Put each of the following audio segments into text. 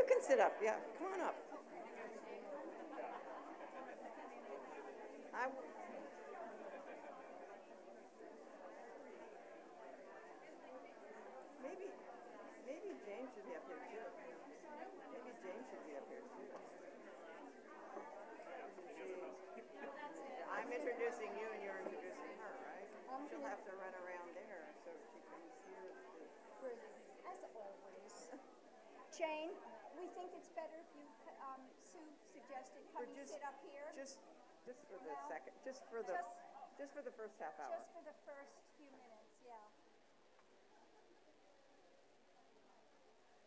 can sit up. Yeah, come on up. Maybe James should be up here too. Maybe James should be up here too. I'm introducing you and you're introducing her, right? She'll have to run around there so she comes here. As always. Jane, we think it's better if you, Sue suggested Cubby sit up here. Just for the second, just for the first half hour. Just for the first few minutes, yeah.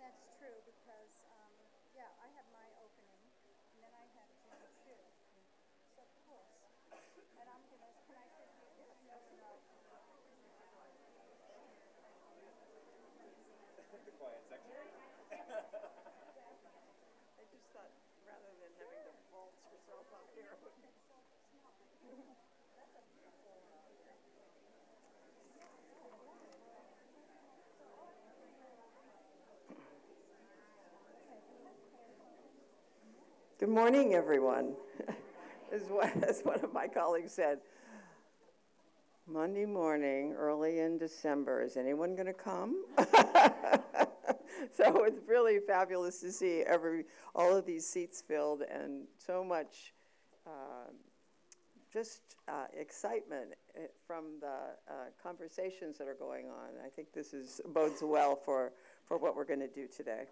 That's true because, yeah, I have my opening, and then I have Jane too. So of course, and I'm gonna. Can I sit here? No. The quiet section. I just thought rather than having to waltz yourself up here. Good morning, everyone. As one of my colleagues said, Monday morning, early in December, is anyone going to come? So it's really fabulous to see all of these seats filled and so much excitement from the conversations that are going on. I think this bodes well for what we're going to do today.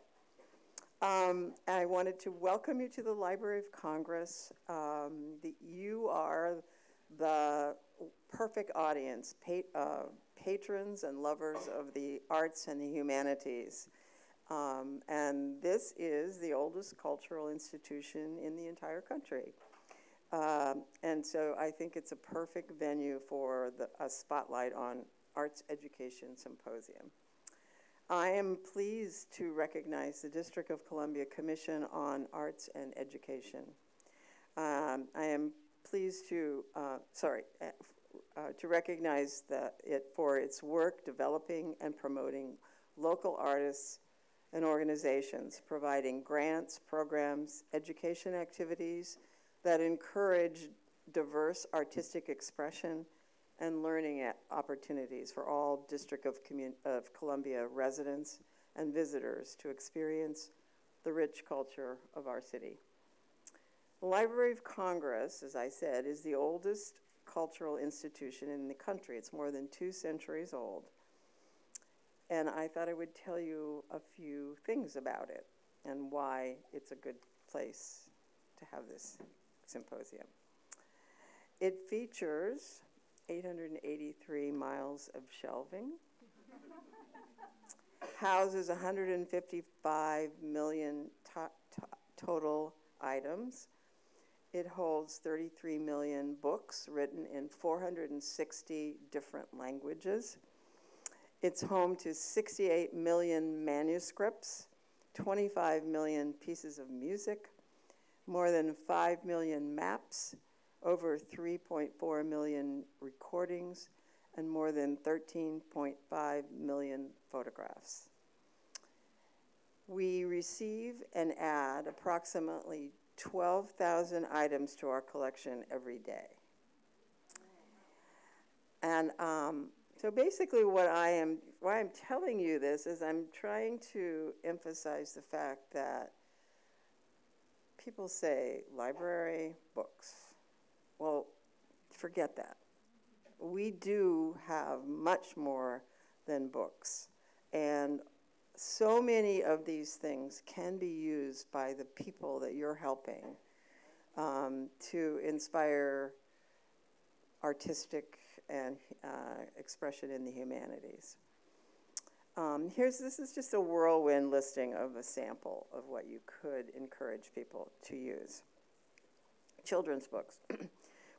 I wanted to welcome you to the Library of Congress. You are the perfect audience, patrons and lovers of the arts and the humanities. And this is the oldest cultural institution in the entire country. And so I think it's a perfect venue for a spotlight on Arts Education Symposium. I am pleased to recognize the District of Columbia Commission on Arts and Education. I am pleased to recognize it for its work developing and promoting local artists and organizations, providing grants, programs, education activities that encourage diverse artistic expression and learning opportunities for all District of Columbia residents and visitors to experience the rich culture of our city. The Library of Congress, as I said, is the oldest cultural institution in the country. It's more than 2 centuries old. And I thought I would tell you a few things about it and why it's a good place to have this symposium. It features 883 miles of shelving, houses 155 million total items. It holds 33 million books written in 460 different languages. It's home to 68 million manuscripts, 25 million pieces of music, more than 5 million maps, over 3.4 million recordings, and more than 13.5 million photographs. We receive and add approximately 12,000 items to our collection every day. And so basically why I'm telling you this is I'm trying to emphasize the fact that people say library, books. Well, forget that. We do have much more than books. And so many of these things can be used by the people that you're helping to inspire artistic and expression in the humanities. This is just a whirlwind listing of a sample of what you could encourage people to use. Children's books.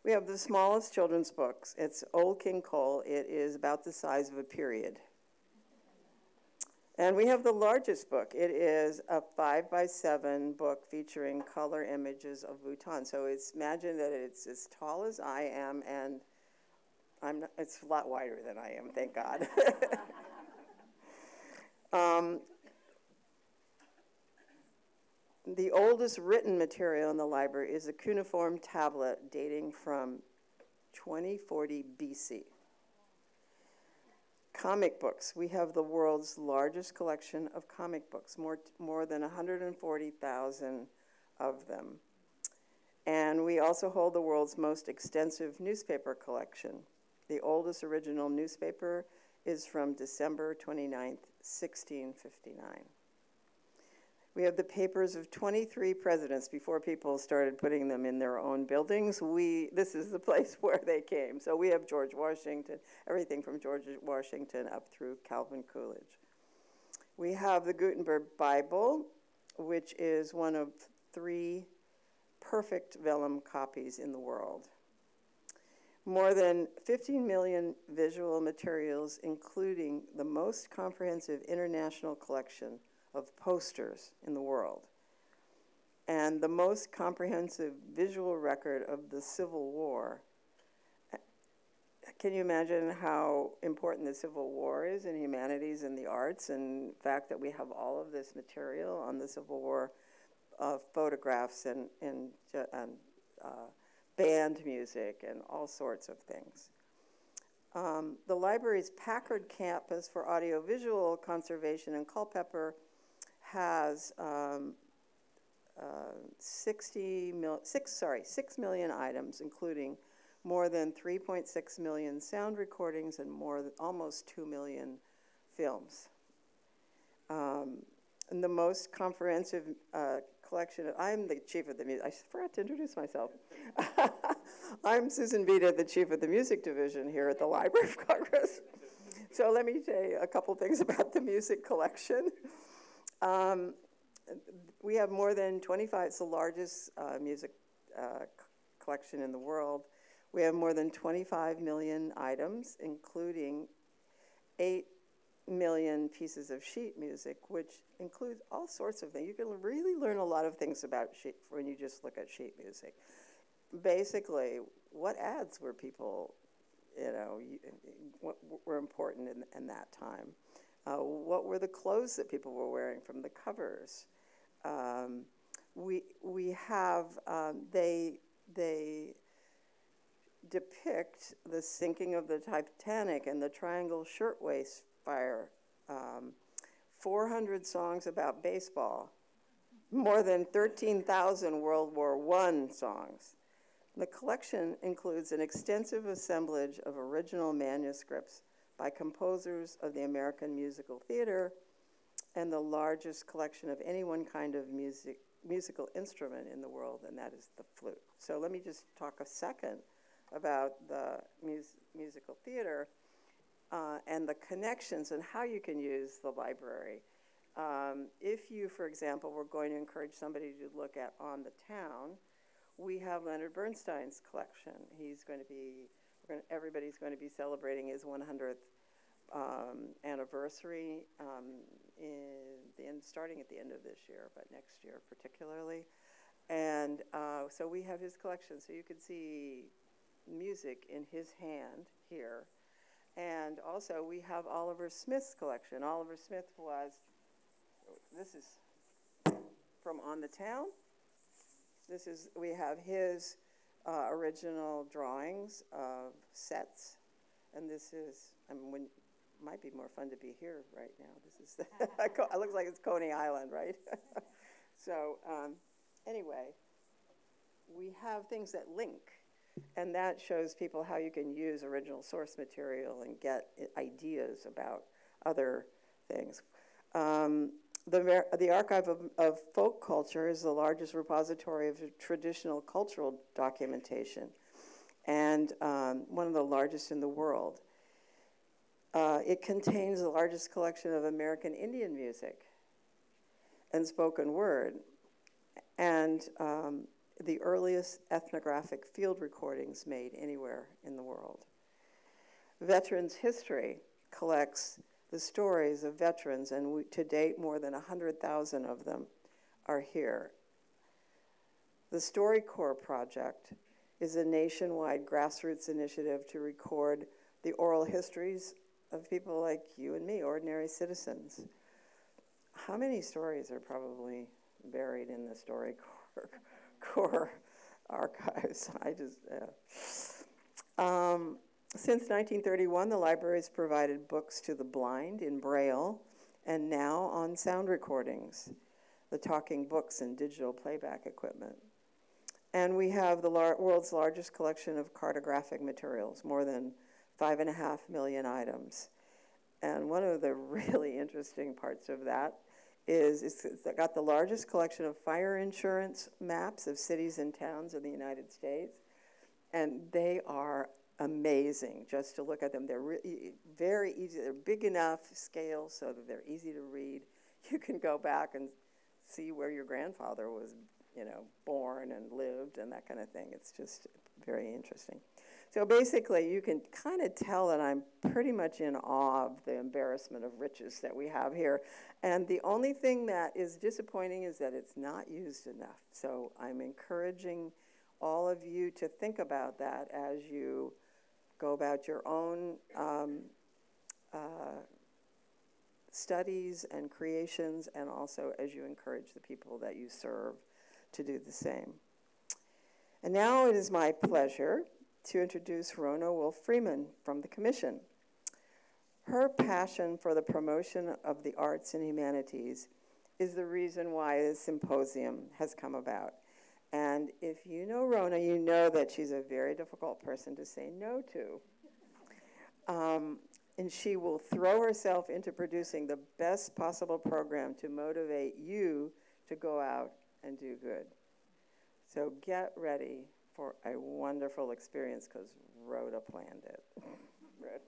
We have the smallest children's books. It's Old King Cole. It is about the size of a period. And we have the largest book. It is a 5x7 book featuring color images of Bhutan. So imagine that it's as tall as I am, and it's a lot wider than I am, thank God. The oldest written material in the library is a cuneiform tablet dating from 2040 BC. Comic books. We have the world's largest collection of comic books, more than 140,000 of them. And we also hold the world's most extensive newspaper collection. The oldest original newspaper is from December 29th, 1659. We have the papers of 23 presidents before people started putting them in their own buildings. This is the place where they came. So we have George Washington, everything from George Washington up through Calvin Coolidge. We have the Gutenberg Bible, which is one of 3 perfect vellum copies in the world. More than 15 million visual materials, including the most comprehensive international collection of posters in the world, and the most comprehensive visual record of the Civil War. Can you imagine how important the Civil War is in humanities and the arts, and the fact that we have all of this material on the Civil War, photographs and band music and all sorts of things. The library's Packard campus for audiovisual conservation in Culpeper has 6 million items, including more than 3.6 million sound recordings and almost 2 million films. And the most comprehensive collection I'm the chief of the music. I forgot to introduce myself. I'm Susan Vita, the chief of the music division here at the Library of Congress. So let me say a couple things about the music collection. We have more than 25, it's the largest music collection in the world. We have more than 25 million items, including 8 million pieces of sheet music, which includes all sorts of things. You can really learn a lot of things about sheet when you just look at sheet music. Basically, what ads were people, what were important in that time? What were the clothes that people were wearing from the covers? We have, they depict the sinking of the Titanic and the Triangle Shirtwaist Fire, 400 songs about baseball, more than 13,000 World War I songs. The collection includes an extensive assemblage of original manuscripts by composers of the American musical theater and the largest collection of any one kind of musical instrument in the world, and that is the flute. So let me just talk a second about the musical theater and the connections and how you can use the library. If you, for example, were going to encourage somebody to look at On the Town, we have Leonard Bernstein's collection. Everybody's going to be celebrating his 100th anniversary starting at the end of this year, but next year particularly. And so we have his collection, so you can see music in his hand here. And also we have Oliver Smith's collection. Oliver Smith this is from On the Town. We have his original drawings of sets, and this is, might be more fun to be here right now. This is, it looks like it's Coney Island, right? So anyway, we have things that link, and that shows people how you can use original source material and get ideas about other things. The Archive of Folk Culture is the largest repository of traditional cultural documentation and one of the largest in the world. It contains the largest collection of American Indian music and spoken word, and the earliest ethnographic field recordings made anywhere in the world. Veterans History collects the stories of veterans, and to date, more than 100,000 of them are here. The StoryCorps project is a nationwide grassroots initiative to record the oral histories of people like you and me, ordinary citizens. How many stories are probably buried in the StoryCorps archives. Since 1931, the library has provided books to the blind in Braille and now on sound recordings, the talking books and digital playback equipment. And we have the world's largest collection of cartographic materials, more than 5.5 million items. And one of the really interesting parts of that is it's got the largest collection of fire insurance maps of cities and towns in the United States. And they are amazing just to look at them. They're very easy. They're big enough scale so that they're easy to read. You can go back and see where your grandfather was, born and lived and that kind of thing. It's just very interesting. So basically, you can kind of tell that I'm pretty much in awe of the embarrassment of riches that we have here. And the only thing that is disappointing is that it's not used enough. So I'm encouraging all of you to think about that as you go about your own studies and creations, and also as you encourage the people that you serve to do the same. And now it is my pleasure to introduce Rona Wolf-Freeman from the Commission. Her passion for the promotion of the arts and humanities is the reason why this symposium has come about. And if you know Rona, you know that she's a very difficult person to say no to. And she will throw herself into producing the best possible program to motivate you to go out and do good. So get ready for a wonderful experience because Rhoda planned it. Rhoda.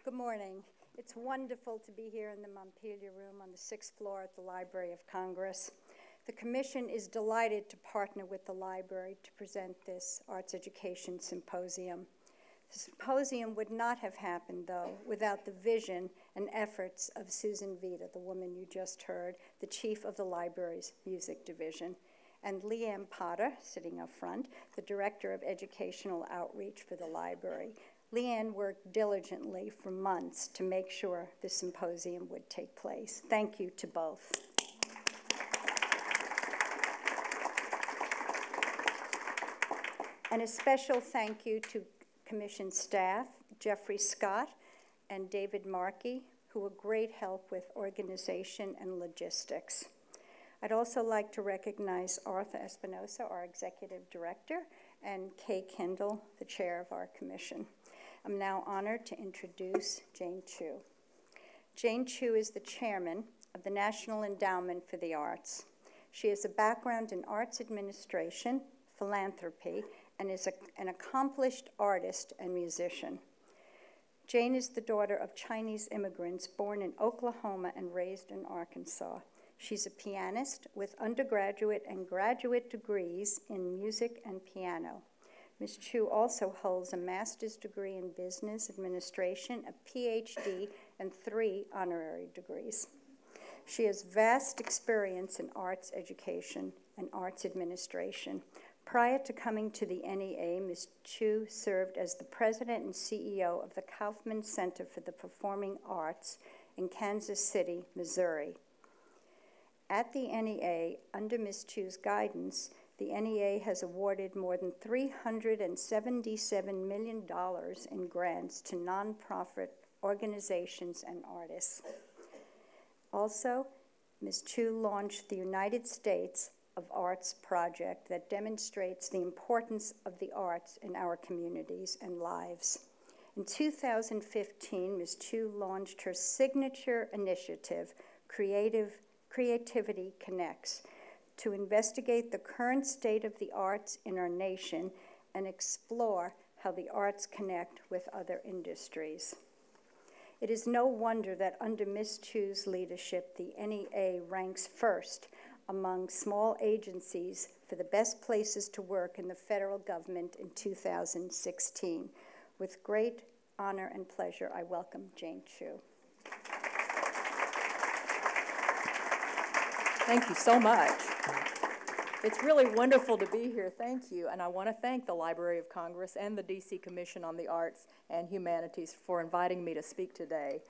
Good morning. It's wonderful to be here in the Montpelier Room on the 6th floor at the Library of Congress. The Commission is delighted to partner with the library to present this Arts Education Symposium. The symposium would not have happened, though, without the vision and efforts of Susan Vita, the woman you just heard, the chief of the library's music division, and Leanne Potter, sitting up front, the director of educational outreach for the library. Leanne worked diligently for months to make sure the symposium would take place. Thank you to both. And a special thank you to Commission staff, Jeffrey Scott and David Markey, who were great help with organization and logistics. I'd also like to recognize Arthur Espinosa, our executive director, and Kay Kendall, the chair of our commission. I'm now honored to introduce Jane Chu. Jane Chu is the chairman of the National Endowment for the Arts. She has a background in arts administration, philanthropy, and is an accomplished artist and musician. Jane is the daughter of Chinese immigrants born in Oklahoma and raised in Arkansas. She's a pianist with undergraduate and graduate degrees in music and piano. Ms. Chu also holds a master's degree in business administration, a PhD, and 3 honorary degrees. She has vast experience in arts education and arts administration. Prior to coming to the NEA, Ms. Chu served as the president and CEO of the Kaufman Center for the Performing Arts in Kansas City, Missouri. At the NEA, under Ms. Chu's guidance, the NEA has awarded more than $377 million in grants to nonprofit organizations and artists. Also, Ms. Chu launched the United States of Arts project that demonstrates the importance of the arts in our communities and lives. In 2015, Ms. Chu launched her signature initiative, Creativity Connects, to investigate the current state of the arts in our nation and explore how the arts connect with other industries. It is no wonder that under Ms. Chu's leadership, the NEA ranks first among small agencies for the best places to work in the federal government in 2016. With great honor and pleasure, I welcome Jane Chu. Thank you so much. It's really wonderful to be here. Thank you. And I want to thank the Library of Congress and the D.C. Commission on the Arts and Humanities for inviting me to speak today.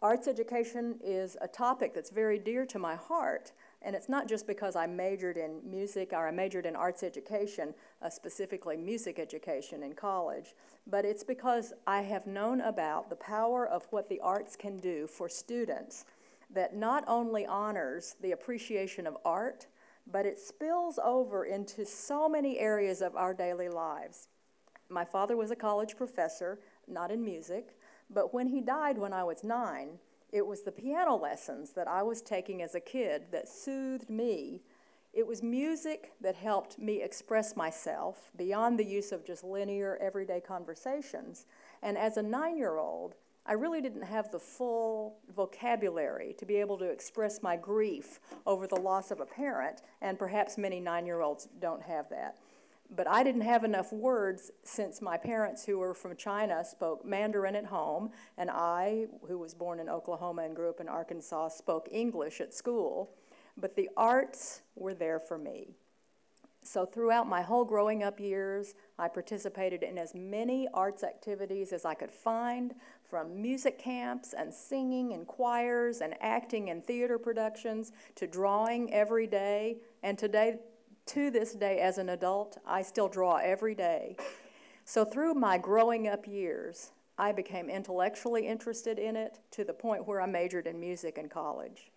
Arts education is a topic that's very dear to my heart, and it's not just because I majored in music or I majored in arts education, specifically music education in college, but it's because I have known about the power of what the arts can do for students that not only honors the appreciation of art, but it spills over into so many areas of our daily lives. My father was a college professor, not in music, but when he died when I was 9, it was the piano lessons that I was taking as a kid that soothed me. It was music that helped me express myself beyond the use of just linear, everyday conversations. And as a 9-year-old, I really didn't have the full vocabulary to be able to express my grief over the loss of a parent, and perhaps many 9-year-olds don't have that. But I didn't have enough words since my parents, who were from China, spoke Mandarin at home, and I, who was born in Oklahoma and grew up in Arkansas, spoke English at school. But the arts were there for me. So throughout my whole growing up years, I participated in as many arts activities as I could find, from music camps and singing and choirs and acting and theater productions to drawing every day. And today, to this day as an adult, I still draw every day. So through my growing up years, I became intellectually interested in it to the point where I majored in music in college.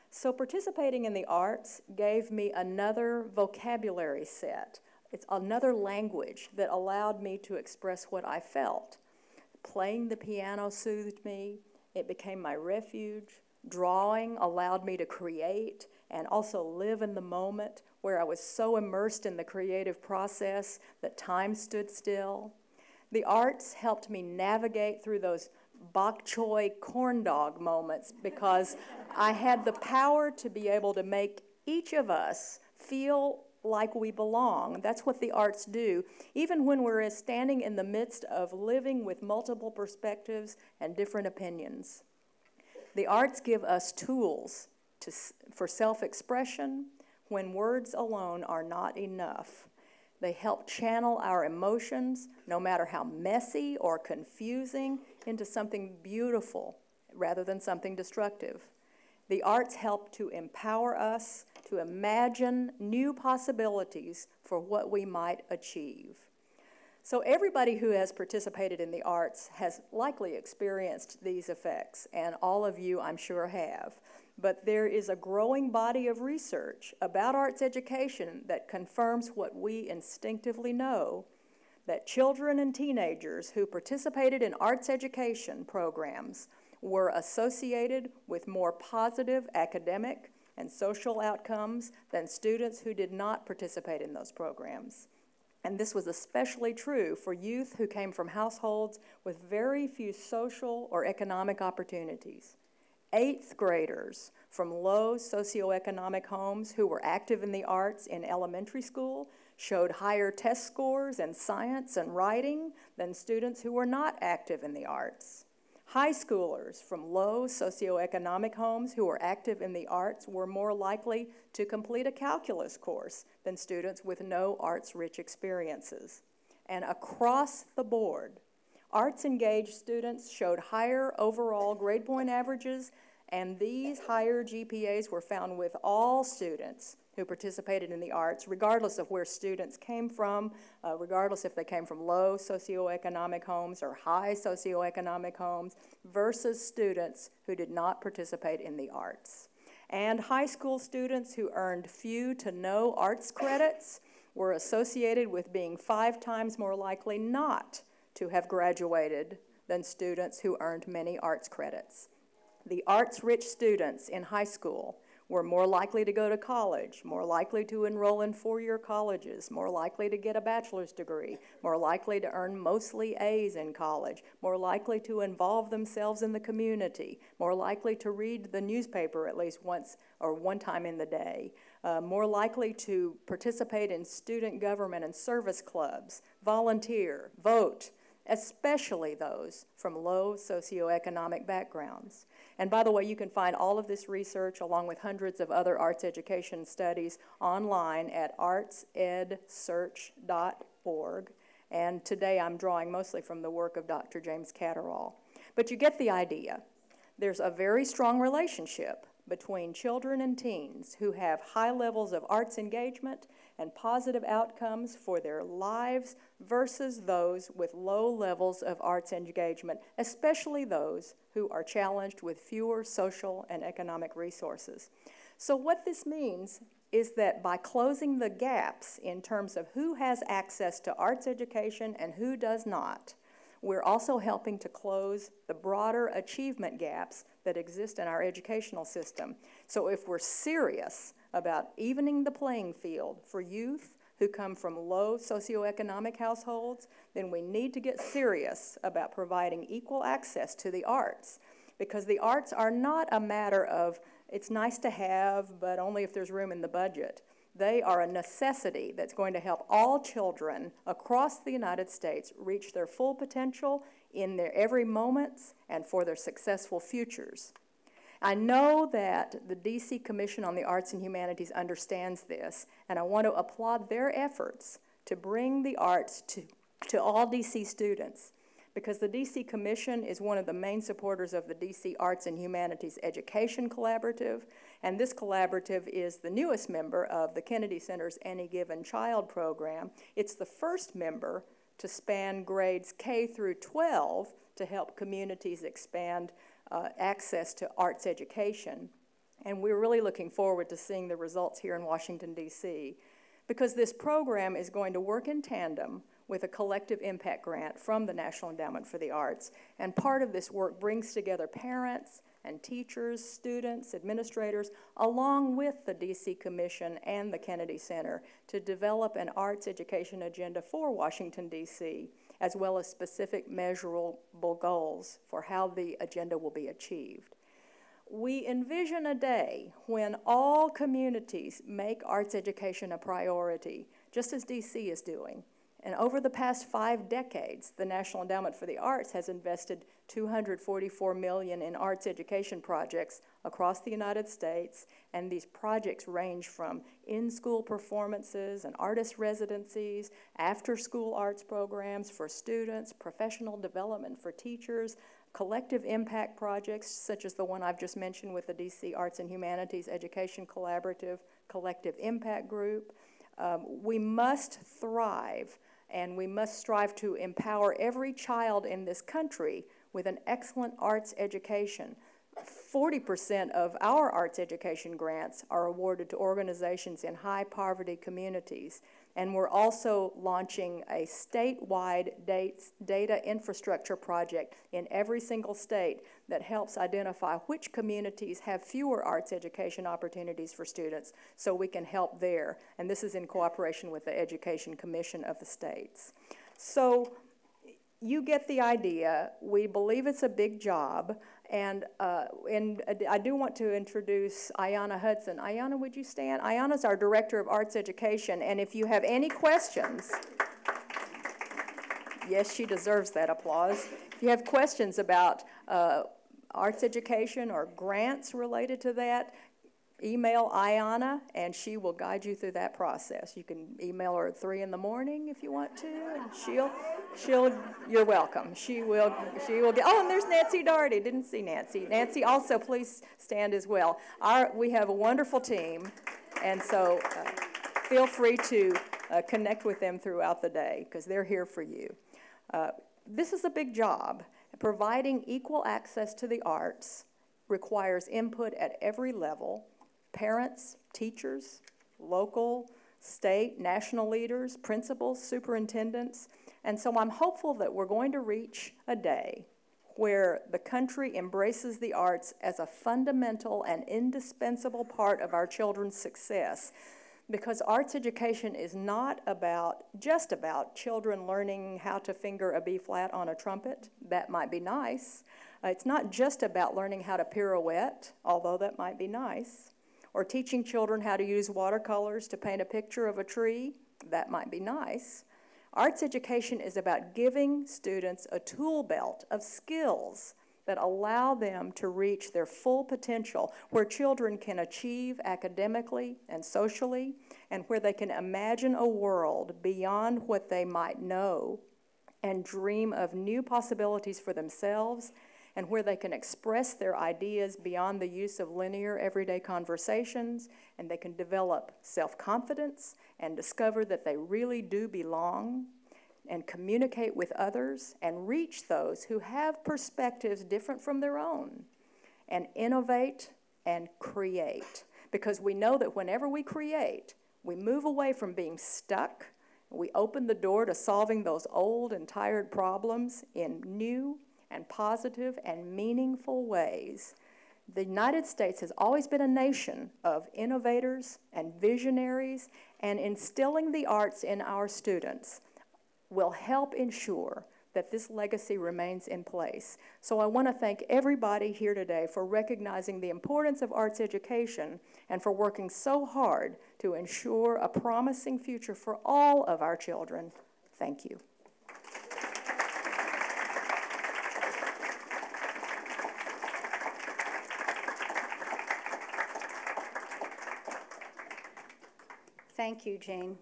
So participating in the arts gave me another vocabulary set. It's another language that allowed me to express what I felt. Playing the piano soothed me. It became my refuge. Drawing allowed me to create and also live in the moment, where I was so immersed in the creative process that time stood still. The arts helped me navigate through those bok choy corn dog moments because I had the power to be able to make each of us feel like we belong. That's what the arts do, even when we're standing in the midst of living with multiple perspectives and different opinions. The arts give us tools for self-expression when words alone are not enough. They help channel our emotions, no matter how messy or confusing, into something beautiful rather than something destructive. The arts help to empower us to imagine new possibilities for what we might achieve. So everybody who has participated in the arts has likely experienced these effects, and all of you, I'm sure, have. But there is a growing body of research about arts education that confirms what we instinctively know, that children and teenagers who participated in arts education programs were associated with more positive academic and social outcomes than students who did not participate in those programs. And this was especially true for youth who came from households with very few social or economic opportunities. 8th graders from low socioeconomic homes who were active in the arts in elementary school showed higher test scores in science and writing than students who were not active in the arts. High schoolers from low socioeconomic homes who were active in the arts were more likely to complete a calculus course than students with no arts-rich experiences. And across the board, arts-engaged students showed higher overall grade point averages, and these higher GPAs were found with all students who participated in the arts, regardless of where students came from, regardless if they came from low socioeconomic homes or high socioeconomic homes, versus students who did not participate in the arts. And high school students who earned few to no arts credits were associated with being 5 times more likely not to have graduated than students who earned many arts credits. The arts-rich students in high school were more likely to go to college, more likely to enroll in 4-year colleges, more likely to get a bachelor's degree, more likely to earn mostly A's in college, more likely to involve themselves in the community, more likely to read the newspaper at least once or one time in the day, more likely to participate in student government and service clubs, volunteer, vote, especially those from low socioeconomic backgrounds. And by the way, you can find all of this research along with hundreds of other arts education studies online at artsedsearch.org. And today I'm drawing mostly from the work of Dr. James Catterall. But you get the idea. There's a very strong relationship between children and teens who have high levels of arts engagement and positive outcomes for their lives versus those with low levels of arts engagement, especially those who are challenged with fewer social and economic resources. So what this means is that by closing the gaps in terms of who has access to arts education and who does not, we're also helping to close the broader achievement gaps that exist in our educational system. So if we're serious about evening the playing field for youth who come from low socioeconomic households, then we need to get serious about providing equal access to the arts, because the arts are not a matter of it's nice to have, but only if there's room in the budget. They are a necessity that's going to help all children across the United States reach their full potential in their every moments and for their successful futures. I know that the DC Commission on the Arts and Humanities understands this, and I want to applaud their efforts to bring the arts to all DC students, because the DC Commission is one of the main supporters of the DC Arts and Humanities Education Collaborative, and this collaborative is the newest member of the Kennedy Center's Any Given Child program. It's the first member to span grades K through 12 to help communities expand access to arts education. And we're really looking forward to seeing the results here in Washington, D.C., because this program is going to work in tandem with a collective impact grant from the National Endowment for the Arts. And part of this work brings together parents and teachers, students, administrators, along with the DC Commission and the Kennedy Center to develop an arts education agenda for Washington, D.C., as well as specific measurable goals for how the agenda will be achieved. We envision a day when all communities make arts education a priority, just as DC is doing. And over the past 5 decades, the National Endowment for the Arts has invested $244 million in arts education projects across the United States, and these projects range from in-school performances and artist residencies, after-school arts programs for students, professional development for teachers, collective impact projects such as the one I've just mentioned with the DC Arts and Humanities Education Collaborative, Collective Impact Group. We must thrive, and we must strive to empower every child in this country with an excellent arts education. 40% of our arts education grants are awarded to organizations in high poverty communities. And we're also launching a statewide data infrastructure project in every single state that helps identify which communities have fewer arts education opportunities for students so we can help there. And this is in cooperation with the Education Commission of the states. So you get the idea. We believe it's a big job. And I do want to introduce Ayanna Hudson. Ayanna, would you stand? Ayanna's our Director of Arts Education, and if you have any questions, yes, she deserves that applause. If you have questions about arts education or grants related to that, email Ayanna, and she will guide you through that process. You can email her at 3 in the morning if you want to, and you're welcome. She will get, oh, and there's Nancy Daugherty. Didn't see Nancy. Nancy, also, please stand as well. We have a wonderful team, and so feel free to connect with them throughout the day, because they're here for you. This is a big job. Providing equal access to the arts requires input at every level. Parents, teachers, local, state, national leaders, principals, superintendents. And so I'm hopeful that we're going to reach a day where the country embraces the arts as a fundamental and indispensable part of our children's success. Because arts education is not just about children learning how to finger a B flat on a trumpet. That might be nice. It's not just about learning how to pirouette, although that might be nice. Or teaching children how to use watercolors to paint a picture of a tree. That might be nice. Arts education is about giving students a tool belt of skills that allow them to reach their full potential, where children can achieve academically and socially, and where they can imagine a world beyond what they might know and dream of new possibilities for themselves, and where they can express their ideas beyond the use of linear everyday conversations, and they can develop self-confidence and discover that they really do belong, and communicate with others and reach those who have perspectives different from their own, and innovate and create. Because we know that whenever we create, we move away from being stuck. We open the door to solving those old and tired problems in new and positive and meaningful ways. The United States has always been a nation of innovators and visionaries, and instilling the arts in our students will help ensure that this legacy remains in place. So I want to thank everybody here today for recognizing the importance of arts education and for working so hard to ensure a promising future for all of our children. Thank you. Thank you, Jane,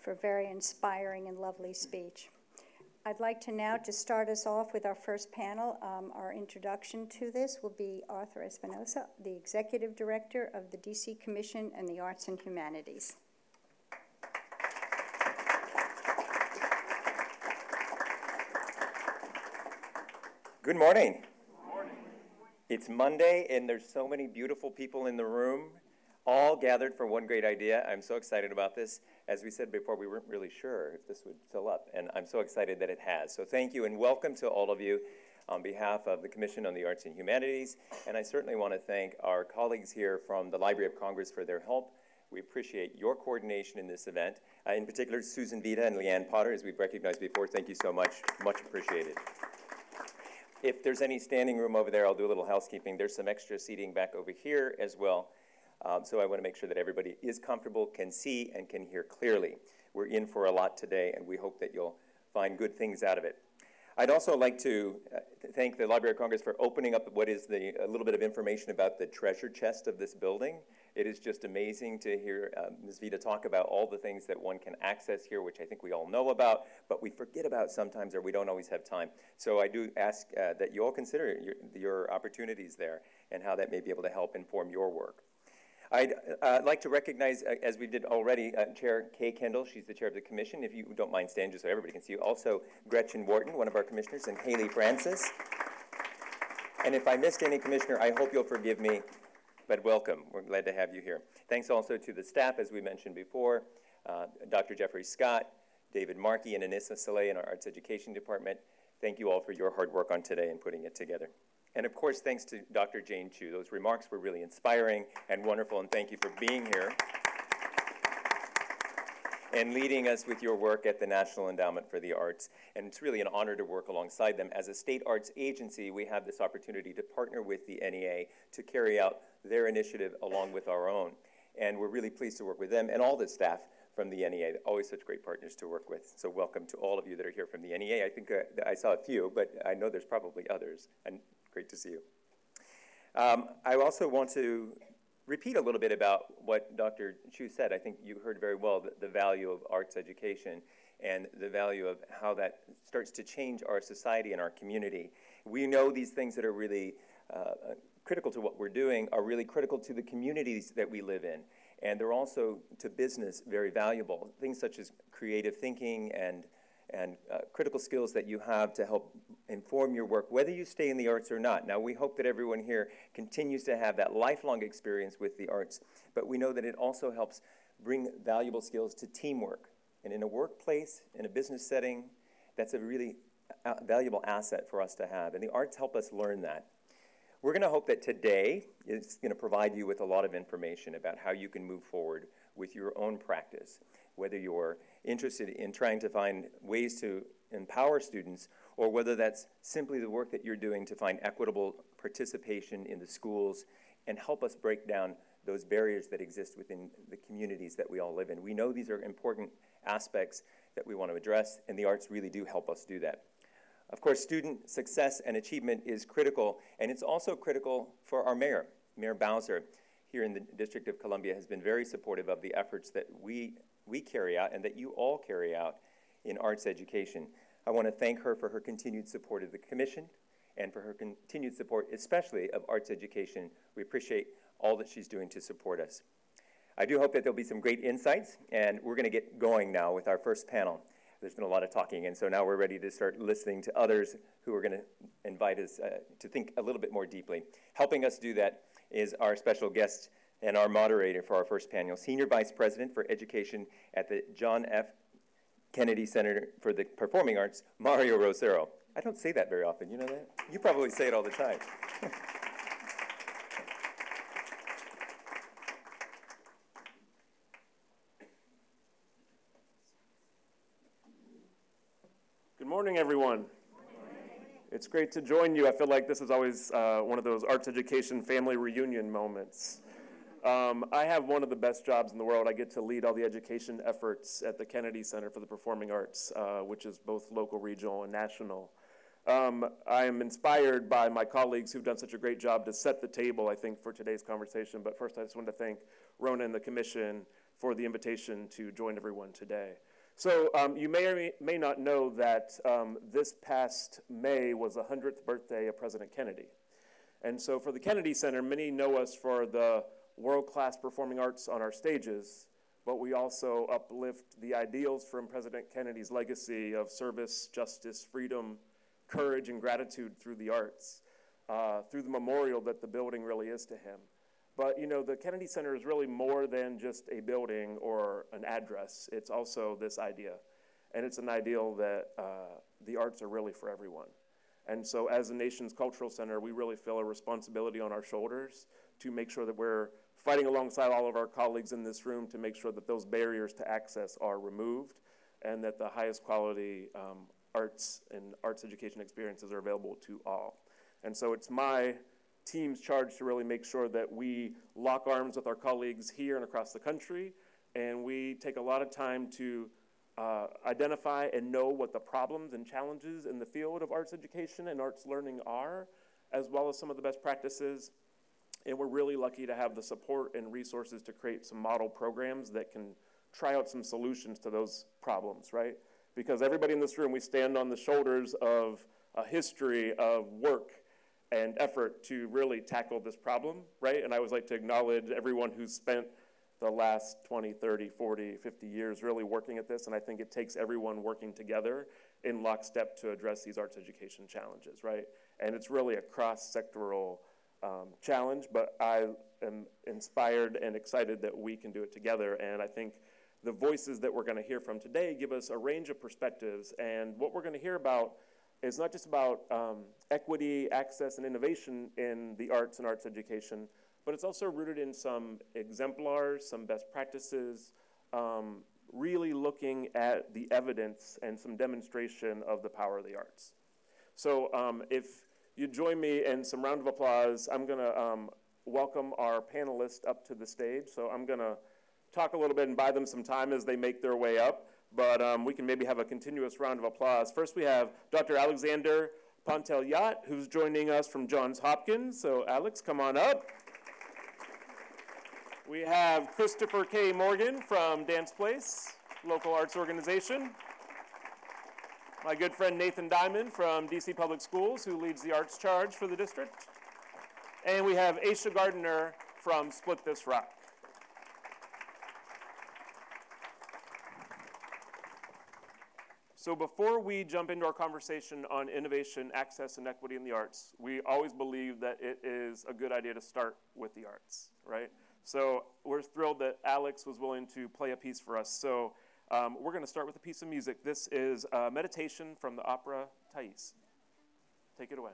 for a very inspiring and lovely speech. I'd like to now to start us off with our first panel. Our introduction to this will be Arthur Espinosa, the Executive Director of the DC Commission on the Arts and Humanities. Good morning. Good morning. It's Monday, and there's so many beautiful people in the room, all gathered for one great idea. I'm so excited about this. As we said before, we weren't really sure if this would fill up, and I'm so excited that it has. So thank you, and welcome to all of you on behalf of the Commission on the Arts and Humanities. And I certainly want to thank our colleagues here from the Library of Congress for their help. We appreciate your coordination in this event. In particular, Susan Vita and Leanne Potter, as we've recognized before. Thank you so much. Much appreciated. If there's any standing room over there, I'll do a little housekeeping. There's some extra seating back over here as well. So I want to make sure that everybody is comfortable, can see, and can hear clearly. We're in for a lot today, and we hope that you'll find good things out of it. I'd also like to thank the Library of Congress for opening up what is a little bit of information about the treasure chest of this building. It is just amazing to hear Ms. Vita talk about all the things that one can access here, which I think we all know about, but we forget about sometimes, or we don't always have time. So I do ask that you all consider your opportunities there and how that may be able to help inform your work. I'd like to recognize, as we did already, Chair Kay Kendall. She's the chair of the commission. If you don't mind standing just so everybody can see you. Also, Gretchen Wharton, one of our commissioners, and Haley Francis. And if I missed any commissioner, I hope you'll forgive me, but welcome. We're glad to have you here. Thanks also to the staff, as we mentioned before, Dr. Jeffrey Scott, David Markey, and Anissa Saleh in our Arts Education Department. Thank you all for your hard work on today and putting it together. And of course, thanks to Dr. Jane Chu. Those remarks were really inspiring and wonderful, and thank you for being here and leading us with your work at the National Endowment for the Arts. And it's really an honor to work alongside them. As a state arts agency, we have this opportunity to partner with the NEA to carry out their initiative along with our own. And we're really pleased to work with them and all the staff from the NEA. Always such great partners to work with. So welcome to all of you that are here from the NEA. I think I saw a few, but I know there's probably others. And great to see you. I also want to repeat a little bit about what Dr. Chu said. I think you heard very well the value of arts education and the value of how that starts to change our society and our community. We know these things that are really critical to what we're doing are really critical to the communities that we live in. And they're also, to business, very valuable. Things such as creative thinking and critical skills that you have to help inform your work, whether you stay in the arts or not. Now, we hope that everyone here continues to have that lifelong experience with the arts, but we know that it also helps bring valuable skills to teamwork. And in a workplace, in a business setting, that's a really valuable asset for us to have. And the arts help us learn that. We're going to hope that today is going to provide you with a lot of information about how you can move forward with your own practice, whether you're interested in trying to find ways to empower students, or whether that's simply the work that you're doing to find equitable participation in the schools and help us break down those barriers that exist within the communities that we all live in. We know these are important aspects that we want to address, and the arts really do help us do that. Of course, student success and achievement is critical, and it's also critical for our mayor. Mayor Bowser here in the District of Columbia has been very supportive of the efforts that we carry out and that you all carry out in arts education. I want to thank her for her continued support of the commission and for her continued support, especially of arts education. We appreciate all that she's doing to support us. I do hope that there'll be some great insights, and we're going to get going now with our first panel. There's been a lot of talking, and so now we're ready to start listening to others who are going to invite us to think a little bit more deeply. Helping us do that is our special guest and our moderator for our first panel, Senior Vice President for Education at the John F. Kennedy Center for the Performing Arts, Mario Rosero. I don't say that very often, you know that? You probably say it all the time. Good morning, everyone. It's great to join you. I feel like this is always one of those arts education family reunion moments. I have one of the best jobs in the world. I get to lead all the education efforts at the Kennedy Center for the Performing Arts, which is both local, regional, and national. I am inspired by my colleagues who've done such a great job to set the table, I think, for today's conversation. But first, I just wanted to thank Rona and the Commission for the invitation to join everyone today. So you may or may not know that this past May was the 100th birthday of President Kennedy. And so for the Kennedy Center, many know us for the world-class performing arts on our stages, but we also uplift the ideals from President Kennedy's legacy of service, justice, freedom, courage, and gratitude through the arts, through the memorial that the building really is to him. But, you know, the Kennedy Center is really more than just a building or an address. It's also this idea. And it's an ideal that the arts are really for everyone. And so as the nation's cultural center, we really feel a responsibility on our shoulders to make sure that we're fighting alongside all of our colleagues in this room to make sure that those barriers to access are removed and that the highest quality arts and arts education experiences are available to all. And so it's my team's charge to really make sure that we lock arms with our colleagues here and across the country, and we take a lot of time to identify and know what the problems and challenges in the field of arts education and arts learning are, as well as some of the best practices. And we're really lucky to have the support and resources to create some model programs that can try out some solutions to those problems, right? Because everybody in this room, we stand on the shoulders of a history of work and effort to really tackle this problem, right? And I always like to acknowledge everyone who's spent the last 20, 30, 40, 50 years really working at this, and I think it takes everyone working together in lockstep to address these arts education challenges, right? And it's really a cross-sectoral challenge, but I am inspired and excited that we can do it together, and I think the voices that we're going to hear from today give us a range of perspectives, and what we're going to hear about is not just about equity, access, and innovation in the arts and arts education, but it's also rooted in some exemplars, some best practices, really looking at the evidence and some demonstration of the power of the arts. So if you join me in some round of applause, I'm going to welcome our panelists up to the stage. So I'm going to talk a little bit and buy them some time as they make their way up. But we can maybe have a continuous round of applause. First, we have Dr. Alexander Pontelyat, who's joining us from Johns Hopkins. So, Alex, come on up. We have Christopher K. Morgan from Dance Place, local arts organization. My good friend Nathan Diamond from DC Public Schools, who leads the arts charge for the district. And we have Aisha Gardner from Split This Rock. So before we jump into our conversation on innovation, access, and equity in the arts, we always believe that it is a good idea to start with the arts, right? So we're thrilled that Alex was willing to play a piece for us. So we're going to start with a piece of music. This is a meditation from the opera Thais. Take it away.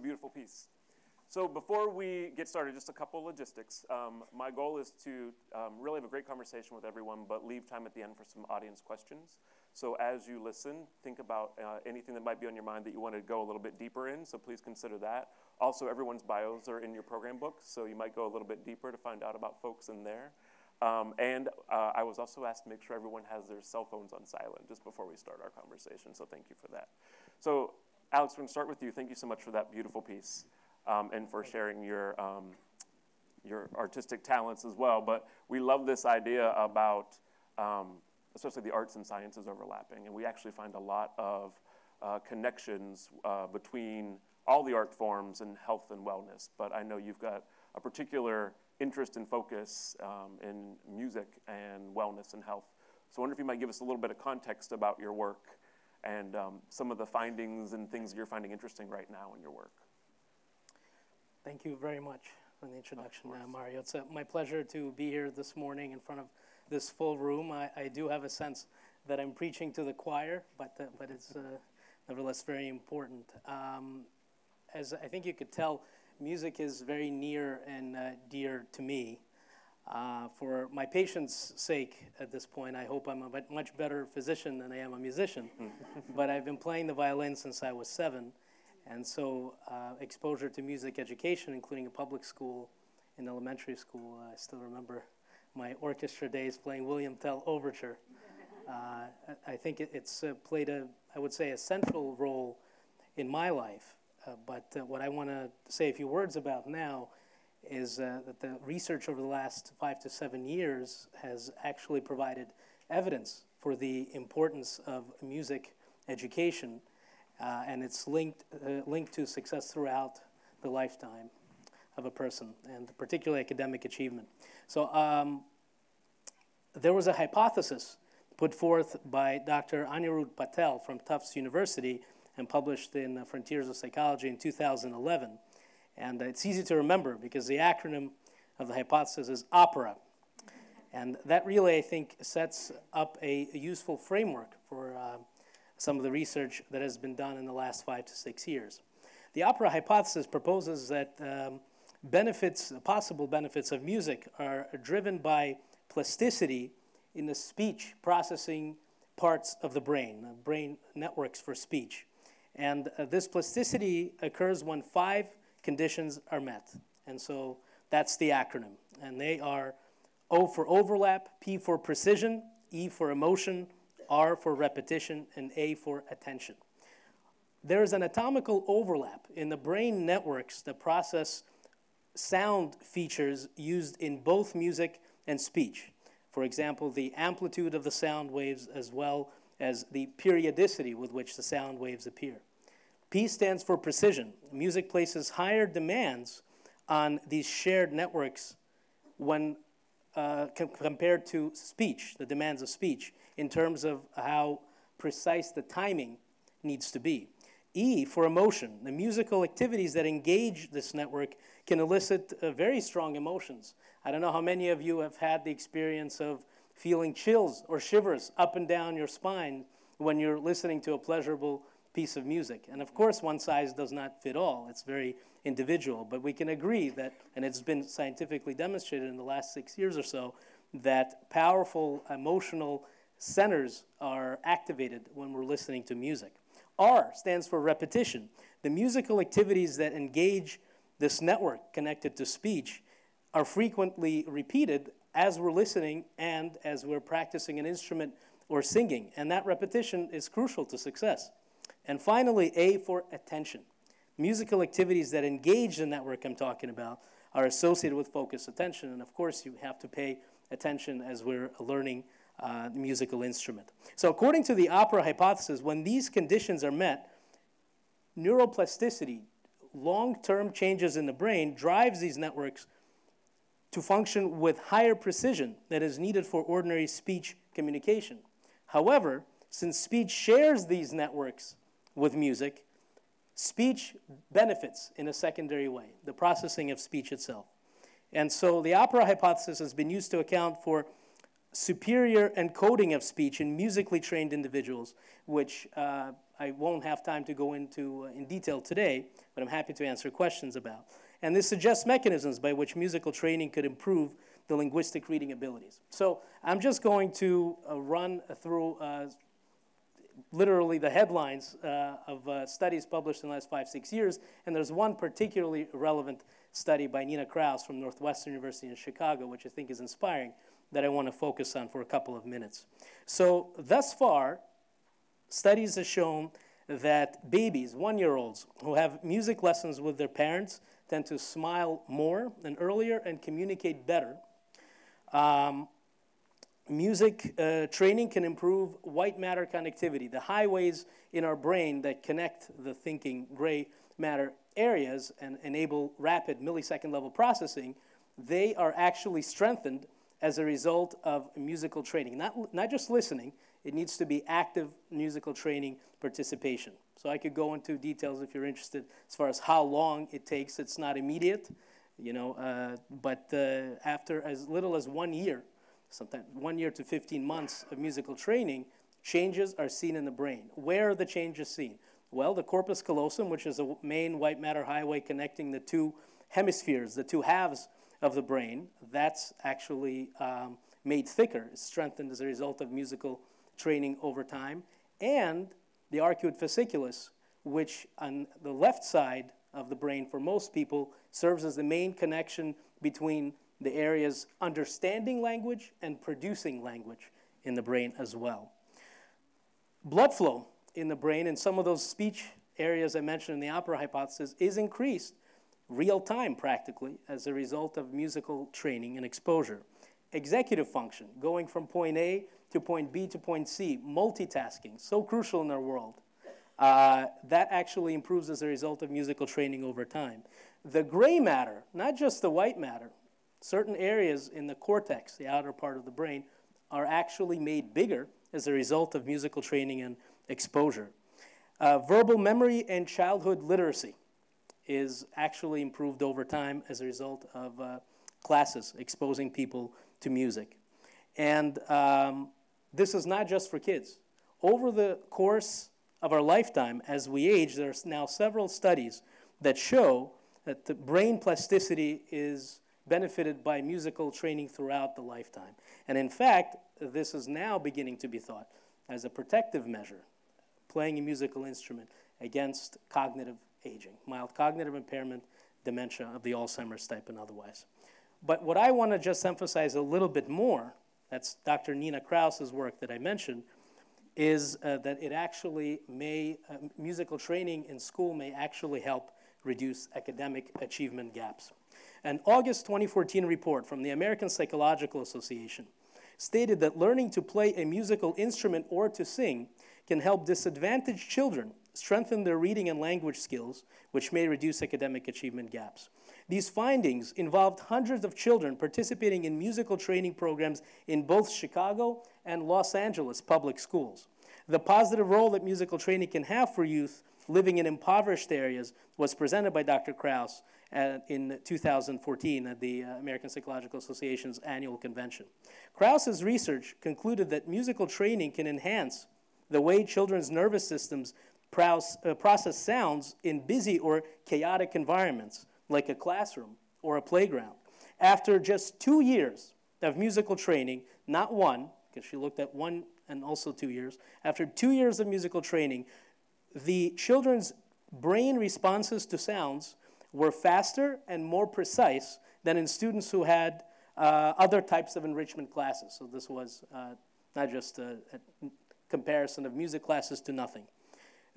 beautiful piece. So before we get started, just a couple logistics. My goal is to really have a great conversation with everyone, but leave time at the end for some audience questions. So as you listen, think about anything that might be on your mind that you want to go a little bit deeper in, so please consider that. Also, everyone's bios are in your program book, so you might go a little bit deeper to find out about folks in there. I was also asked to make sure everyone has their cell phones on silent just before we start our conversation, so thank you for that. So Alex, we're going to start with you. Thank you so much for that beautiful piece and for sharing your artistic talents as well. But we love this idea about especially the arts and sciences overlapping, and we actually find a lot of connections between all the art forms and health and wellness. But I know you've got a particular interest and focus in music and wellness and health. So I wonder if you might give us a little bit of context about your work and some of the findings and things you're finding interesting right now in your work. Thank you very much for the introduction, Mario. It's my pleasure to be here this morning in front of this full room. I do have a sense that I'm preaching to the choir, but it's nevertheless very important. As I think you could tell, music is very near and dear to me. For my patients' sake at this point, I hope I'm a much better physician than I am a musician. But I've been playing the violin since I was 7. And so exposure to music education, including a public school in elementary school, I still remember my orchestra days playing William Tell Overture. I think it's played I would say, a central role in my life. But what I want to say a few words about now is that the research over the last 5 to 7 years has actually provided evidence for the importance of music education, and it's linked to success throughout the lifetime of a person, and particularly academic achievement. So there was a hypothesis put forth by Dr. Anirudh Patel from Tufts University and published in Frontiers of Psychology in 2011. And it's easy to remember because the acronym of the hypothesis is OPERA. And that really, I think, sets up a useful framework for some of the research that has been done in the last 5 to 6 years. The OPERA hypothesis proposes that possible benefits of music are driven by plasticity in the speech processing parts of the brain networks for speech. And this plasticity occurs when 5 conditions are met. And so that's the acronym. And they are O for overlap, P for precision, E for emotion, R for repetition, and A for attention. There is an anatomical overlap in the brain networks that process sound features used in both music and speech. For example, the amplitude of the sound waves as well as the periodicity with which the sound waves appear. P stands for precision. Music places higher demands on these shared networks when compared to speech, the demands of speech, in terms of how precise the timing needs to be. E for emotion. The musical activities that engage this network can elicit very strong emotions. I don't know how many of you have had the experience of feeling chills or shivers up and down your spine when you're listening to a pleasurable piece of music. And of course, one size does not fit all. It's very individual. But we can agree that, and it's been scientifically demonstrated in the last 6 years or so, that powerful emotional centers are activated when we're listening to music. R stands for repetition. The musical activities that engage this network connected to speech are frequently repeated as we're listening and as we're practicing an instrument or singing. And that repetition is crucial to success. And finally, A for attention. Musical activities that engage the network I'm talking about are associated with focused attention. And of course, you have to pay attention as we're learning the musical instrument. So according to the OPERA hypothesis, when these conditions are met, neuroplasticity, long-term changes in the brain, drives these networks to function with higher precision that is needed for ordinary speech communication. However, since speech shares these networks with music, speech benefits in a secondary way, the processing of speech itself. And so the OPERA hypothesis has been used to account for superior encoding of speech in musically trained individuals, which I won't have time to go into in detail today, but I'm happy to answer questions about. And this suggests mechanisms by which musical training could improve the linguistic reading abilities. So I'm just going to run through literally the headlines of studies published in the last 5-6 years, and there's one particularly relevant study by Nina Kraus from Northwestern University in Chicago, which I think is inspiring, that I want to focus on for a couple of minutes. So thus far, studies have shown that babies, 1-year-olds, who have music lessons with their parents tend to smile more and earlier and communicate better. Music training can improve white matter connectivity, the highways in our brain that connect the thinking gray matter areas and enable rapid millisecond level processing. They are actually strengthened as a result of musical training. Not just listening, it needs to be active musical training participation. So I could go into details if you're interested as far as how long it takes. It's not immediate, you know, but after as little as 1 year, sometimes 1 year to 15 months of musical training, changes are seen in the brain. Where are the changes seen? Well, the corpus callosum, which is a main white matter highway connecting the two hemispheres, the two halves of the brain, that's actually made thicker, strengthened as a result of musical training over time. And the arcuate fasciculus, which on the left side of the brain for most people serves as the main connection between the areas understanding language and producing language in the brain as well. Blood flow in the brain in some of those speech areas I mentioned in the opera hypothesis is increased real time practically as a result of musical training and exposure. Executive function, going from point A to point B to point C, multitasking, so crucial in our world. That actually improves as a result of musical training over time. The gray matter, not just the white matter, certain areas in the cortex, the outer part of the brain, are actually made bigger as a result of musical training and exposure. Verbal memory and childhood literacy is actually improved over time as a result of classes exposing people to music. And this is not just for kids. Over the course of our lifetime, as we age, there's now several studies that show that the brain plasticity is benefited by musical training throughout the lifetime. And in fact, this is now beginning to be thought as a protective measure, playing a musical instrument against cognitive aging, mild cognitive impairment, dementia of the Alzheimer's type and otherwise. But what I want to just emphasize a little bit more, that's Dr. Nina Kraus's work that I mentioned, is that it actually may, musical training in school may actually help reduce academic achievement gaps. An August 2014 report from the American Psychological Association stated that learning to play a musical instrument or to sing can help disadvantaged children strengthen their reading and language skills, which may reduce academic achievement gaps. These findings involved hundreds of children participating in musical training programs in both Chicago and Los Angeles public schools. The positive role that musical training can have for youth living in impoverished areas was presented by Dr. Kraus in 2014 at the American Psychological Association's annual convention. Kraus's research concluded that musical training can enhance the way children's nervous systems process sounds in busy or chaotic environments, like a classroom or a playground. After just 2 years of musical training, not one, because she looked at 1 and also 2 years, after 2 years of musical training, the children's brain responses to sounds were faster and more precise than in students who had other types of enrichment classes. So this was not just a comparison of music classes to nothing.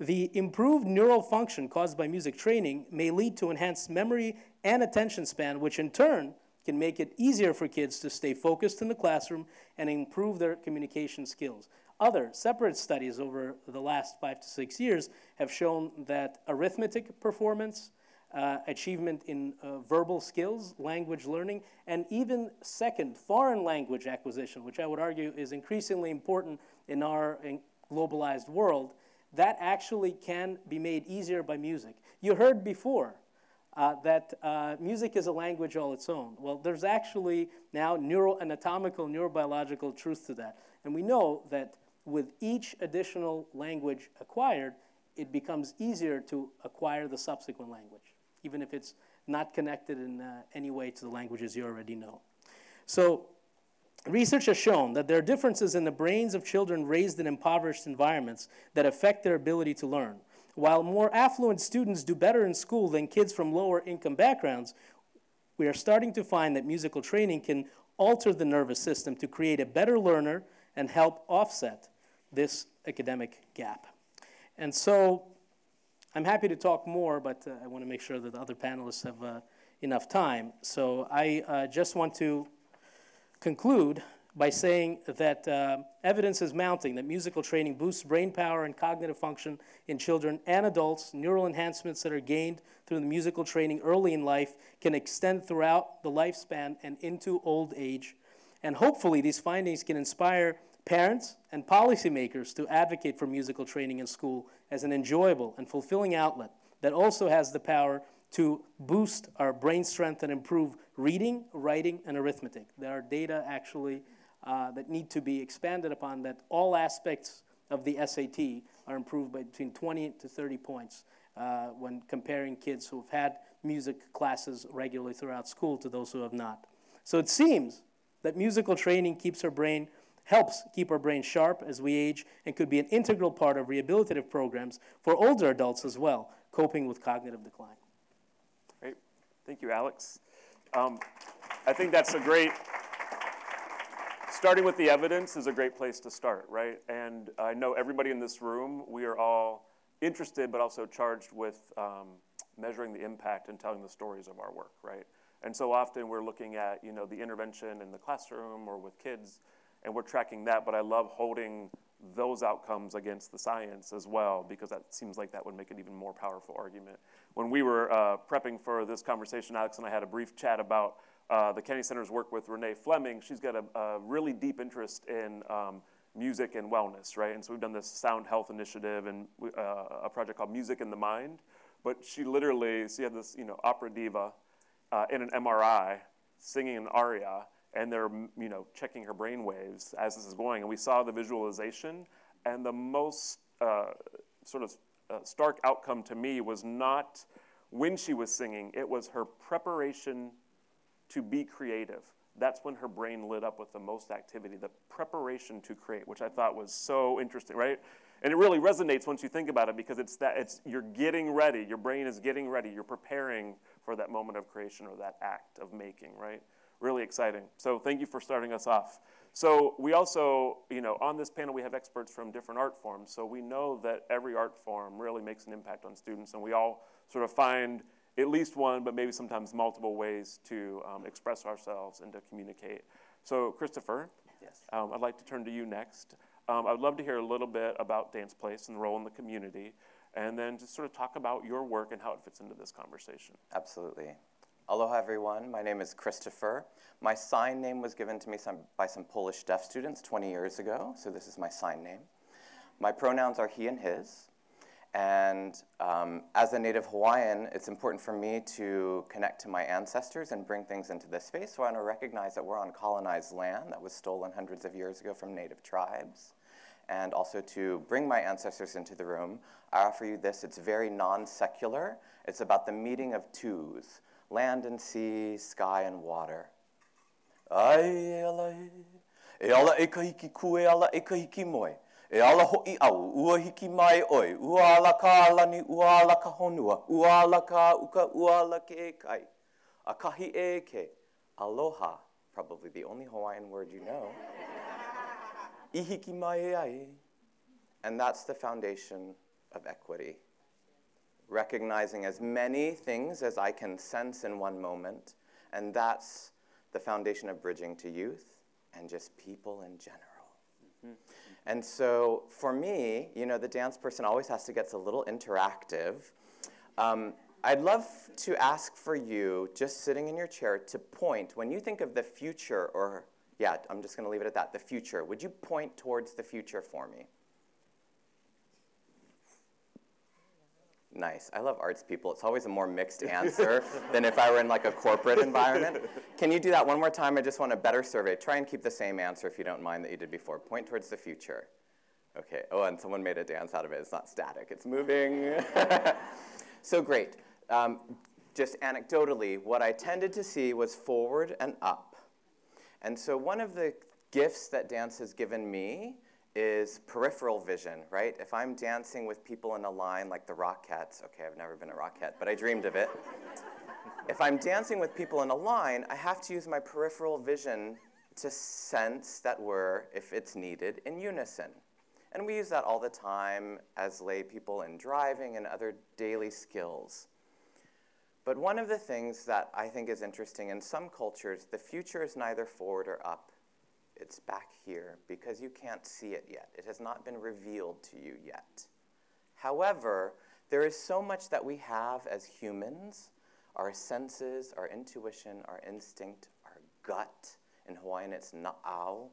The improved neural function caused by music training may lead to enhanced memory and attention span, which in turn can make it easier for kids to stay focused in the classroom and improve their communication skills. Other separate studies over the last 5 to 6 years have shown that arithmetic performance, achievement in verbal skills, language learning, and even second foreign language acquisition, which I would argue is increasingly important in our globalized world, that actually can be made easier by music. You heard before that music is a language all its own. Well, there's actually now neuroanatomical, neurobiological truth to that. And we know that with each additional language acquired, it becomes easier to acquire the subsequent language, even if it's not connected in any way to the languages you already know. So research has shown that there are differences in the brains of children raised in impoverished environments that affect their ability to learn. While more affluent students do better in school than kids from lower income backgrounds, we are starting to find that musical training can alter the nervous system to create a better learner and help offset this academic gap. And so I'm happy to talk more, but I want to make sure that the other panelists have enough time. So I just want to conclude by saying that evidence is mounting that musical training boosts brain power and cognitive function in children and adults. Neural enhancements that are gained through the musical training early in life can extend throughout the lifespan and into old age. And hopefully these findings can inspire parents and policymakers to advocate for musical training in school as an enjoyable and fulfilling outlet that also has the power to boost our brain strength and improve reading, writing, and arithmetic. There are data actually that need to be expanded upon that all aspects of the SAT are improved by between 20 to 30 points when comparing kids who have had music classes regularly throughout school to those who have not. So it seems that musical training helps keep our brain sharp as we age and could be an integral part of rehabilitative programs for older adults as well, coping with cognitive decline. Great. Thank you, Alex. I think that's a great, starting with the evidence is a great place to start, right? And I know everybody in this room, we are all interested but also charged with measuring the impact and telling the stories of our work, right? And so often we're looking at, the intervention in the classroom or with kids, and we're tracking that, but I love holding those outcomes against the science as well, because that seems like that would make an even more powerful argument. When we were prepping for this conversation, Alex and I had a brief chat about the Kennedy Center's work with Renee Fleming. She's got a really deep interest in music and wellness, right? And so we've done this Sound Health Initiative and a project called Music in the Mind. But she had this, opera diva in an MRI singing an aria, and they're, checking her brain waves as this is going. And we saw the visualization, and the most stark outcome to me was not when she was singing, it was her preparation to be creative. That's when her brain lit up with the most activity, the preparation to create, which I thought was so interesting, right? And it really resonates once you think about it, because you're getting ready, your brain is getting ready, you're preparing for that moment of creation or that act of making, right? Really exciting. So thank you for starting us off. So we also, on this panel we have experts from different art forms. So we know that every art form really makes an impact on students, and we all sort of find at least one, but maybe sometimes multiple ways to express ourselves and to communicate. So Christopher, yes. I'd like to turn to you next. I'd love to hear a little bit about Dance Place and the role in the community, and then just sort of talk about your work and how it fits into this conversation. Absolutely. Aloha, everyone. My name is Christopher. My sign name was given to me by some Polish deaf students 20 years ago, so this is my sign name. My pronouns are he and his, and as a native Hawaiian, it's important for me to connect to my ancestors and bring things into this space, so I want to recognize that we're on colonized land that was stolen hundreds of years ago from native tribes, and also to bring my ancestors into the room. I offer you this. It's very non-secular. It's about the meeting of twos. Land and sea, sky and water. Ai ala e ala e kahiki kue ala e kahiki moe. E ala ho'i au, ua hiki mai oi, ua ala ka alani, ua ala ka honua, ua ala ka uka, ua ala ke e kai. A kahi e ke. Aloha, probably the only Hawaiian word you know. I hiki mai e ai. And that's the foundation of equity. Recognizing as many things as I can sense in one moment, and that's the foundation of bridging to youth and just people in general. Mm-hmm. And so for me, the dance person always has to get a little interactive. I'd love to ask for you, just sitting in your chair, to point, when you think of the future, I'm just gonna leave it at that, the future, would you point towards the future for me? Nice. I love arts people. It's always a more mixed answer than if I were in like a corporate environment. Can you do that one more time? I just want a better survey. Try and keep the same answer if you don't mind that you did before. Point towards the future. Okay, oh, and someone made a dance out of it. It's not static, it's moving. So great. Just anecdotally, what I tended to see was forward and up. And so one of the gifts that dance has given me is peripheral vision, right? If I'm dancing with people in a line like the Rockettes, okay, I've never been a Rockette, but I dreamed of it. If I'm dancing with people in a line, I have to use my peripheral vision to sense that we're, if it's needed, in unison. And we use that all the time as lay people in driving and other daily skills. But one of the things that I think is interesting, in some cultures, the future is neither forward or up. It's back here because you can't see it yet. It has not been revealed to you yet. However, there is so much that we have as humans, our senses, our intuition, our instinct, our gut, in Hawaiian it's na'au,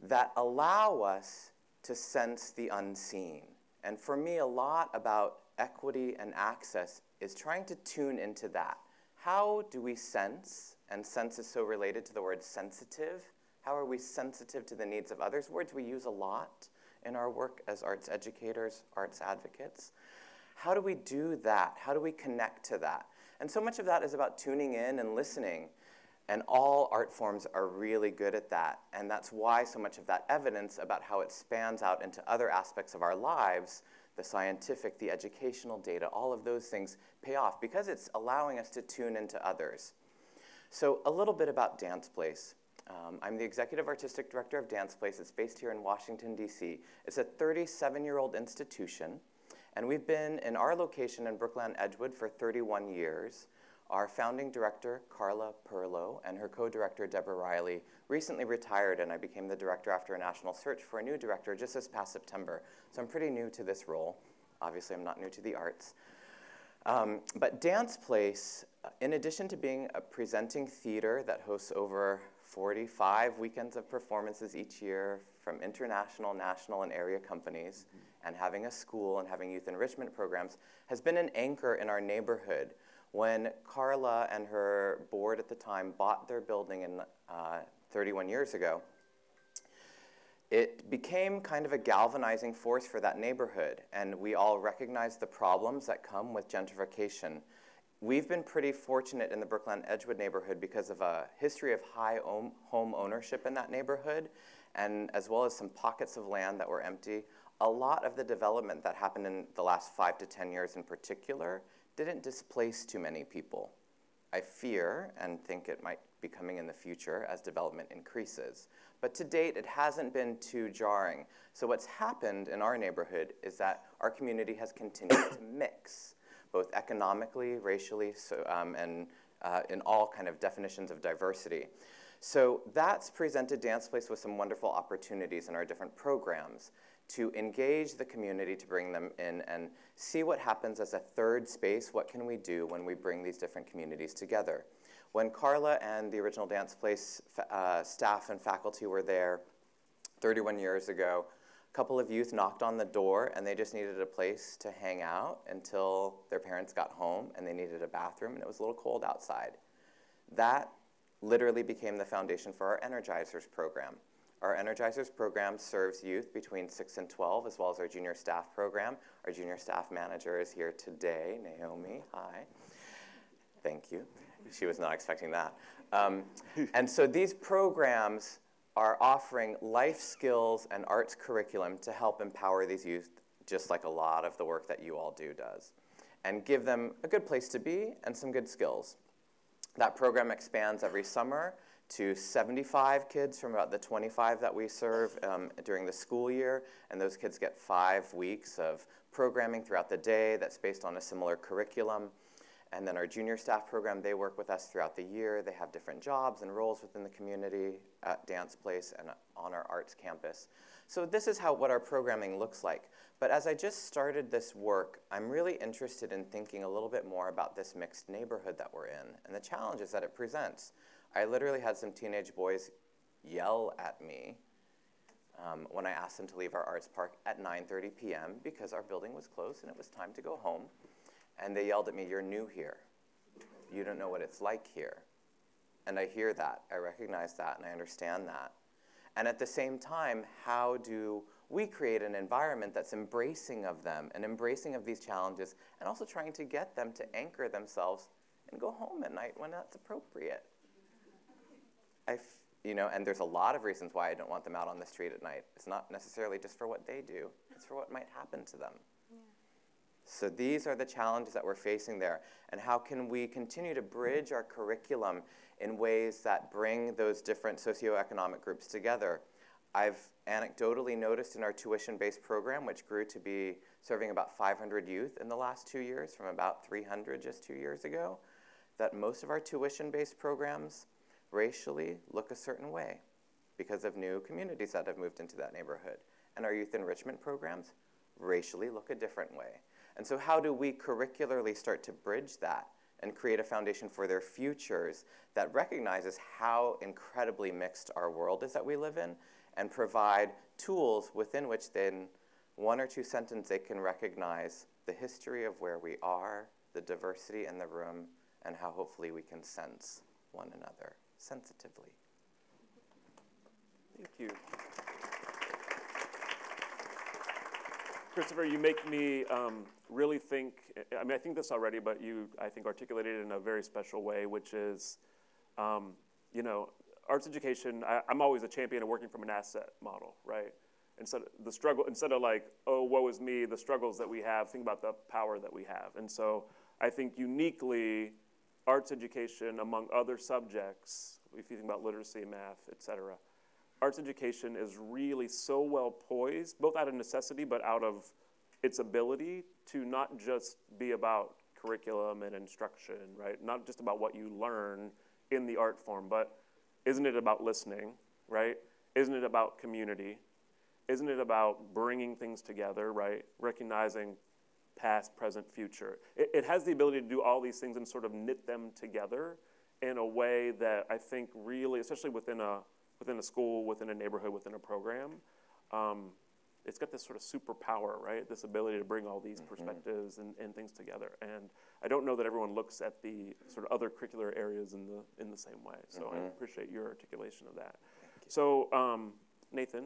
that allow us to sense the unseen. And for me, a lot about equity and access is trying to tune into that. How do we sense? And sense is so related to the word sensitive. How are we sensitive to the needs of others? Words we use a lot in our work as arts educators, arts advocates. How do we do that? How do we connect to that? And so much of that is about tuning in and listening. And all art forms are really good at that. And that's why so much of that evidence about how it spans out into other aspects of our lives, the scientific, the educational data, all of those things pay off because it's allowing us to tune into others. So a little bit about Dance Place. I'm the Executive Artistic Director of Dance Place. It's based here in Washington, D.C. It's a 37-year-old institution, and we've been in our location in Brookland, Edgewood for 31 years. Our founding director, Carla Perlow, and her co-director, Deborah Riley, recently retired, and I became the director after a national search for a new director just this past September. So I'm pretty new to this role. Obviously, I'm not new to the arts. But Dance Place, in addition to being a presenting theater that hosts over 45 weekends of performances each year from international, national, and area companies, and having a school and having youth enrichment programs, has been an anchor in our neighborhood. When Carla and her board at the time bought their building in 31 years ago, it became kind of a galvanizing force for that neighborhood, and we all recognized the problems that come with gentrification. We've been pretty fortunate in the Brookland Edgewood neighborhood because of a history of high home ownership in that neighborhood, and as well as some pockets of land that were empty. A lot of the development that happened in the last 5 to 10 years in particular didn't displace too many people. I fear and think it might be coming in the future as development increases. But to date, it hasn't been too jarring. So what's happened in our neighborhood is that our community has continued to mix, both economically, racially, and in all kind of definitions of diversity. So that's presented Dance Place with some wonderful opportunities in our different programs to engage the community, to bring them in and see what happens as a third space. What can we do when we bring these different communities together? When Carla and the original Dance Place staff and faculty were there 31 years ago, a couple of youth knocked on the door and they just needed a place to hang out until their parents got home, and they needed a bathroom, and it was a little cold outside. That literally became the foundation for our Energizers program. Our Energizers program serves youth between 6 and 12, as well as our junior staff program. Our junior staff manager is here today, Naomi. Hi. Thank you. She was not expecting that. And so these programs are offering life skills and arts curriculum to help empower these youth, just like a lot of the work that you all do does, and give them a good place to be and some good skills. That program expands every summer to 75 kids from about the 25 that we serve during the school year, and those kids get 5 weeks of programming throughout the day that's based on a similar curriculum. And then our junior staff program, they work with us throughout the year. They have different jobs and roles within the community at Dance Place and on our arts campus. So this is what our programming looks like. But as I just started this work, I'm really interested in thinking a little bit more about this mixed neighborhood that we're in and the challenges that it presents. I literally had some teenage boys yell at me when I asked them to leave our arts park at 9:30 p.m. because our building was closed and it was time to go home. And they yelled at me, "You're new here. You don't know what it's like here." And I hear that, I recognize that, and I understand that. And at the same time, how do we create an environment that's embracing of them and embracing of these challenges, and also trying to get them to anchor themselves and go home at night when that's appropriate. And there's a lot of reasons why I don't want them out on the street at night. It's not necessarily just for what they do, it's for what might happen to them. Yeah. So these are the challenges that we're facing there. And how can we continue to bridge our curriculum in ways that bring those different socioeconomic groups together? I've anecdotally noticed in our tuition-based program, which grew to be serving about 500 youth in the last 2 years, from about 300 just 2 years ago, that most of our tuition-based programs racially look a certain way because of new communities that have moved into that neighborhood. And our youth enrichment programs racially look a different way. And so how do we curricularly start to bridge that and create a foundation for their futures that recognizes how incredibly mixed our world is that we live in, and provide tools within which then 1 or 2 sentences they can recognize the history of where we are, the diversity in the room, and how hopefully we can sense one another sensitively. Thank you. Christopher, you make me really think, I think this already, but you, I think, articulated it in a very special way, which is, arts education, I'm always a champion of working from an asset model, right? Instead of like, oh, woe is me, the struggles that we have, think about the power that we have. And so I think uniquely, arts education, among other subjects, if you think about literacy, math, et cetera, arts education is really so well poised, both out of necessity, but out of its ability to not just be about curriculum and instruction, right? Not just about what you learn in the art form, but isn't it about listening, right? Isn't it about community? Isn't it about bringing things together, right? Recognizing past, present, future. It has the ability to do all these things and sort of knit them together in a way that I think really, especially within a school, within a neighborhood, within a program, it's got this sort of superpower, right? This ability to bring all these perspectives and things together. And I don't know that everyone looks at the sort of other curricular areas in the same way. So I appreciate your articulation of that. So Nathan,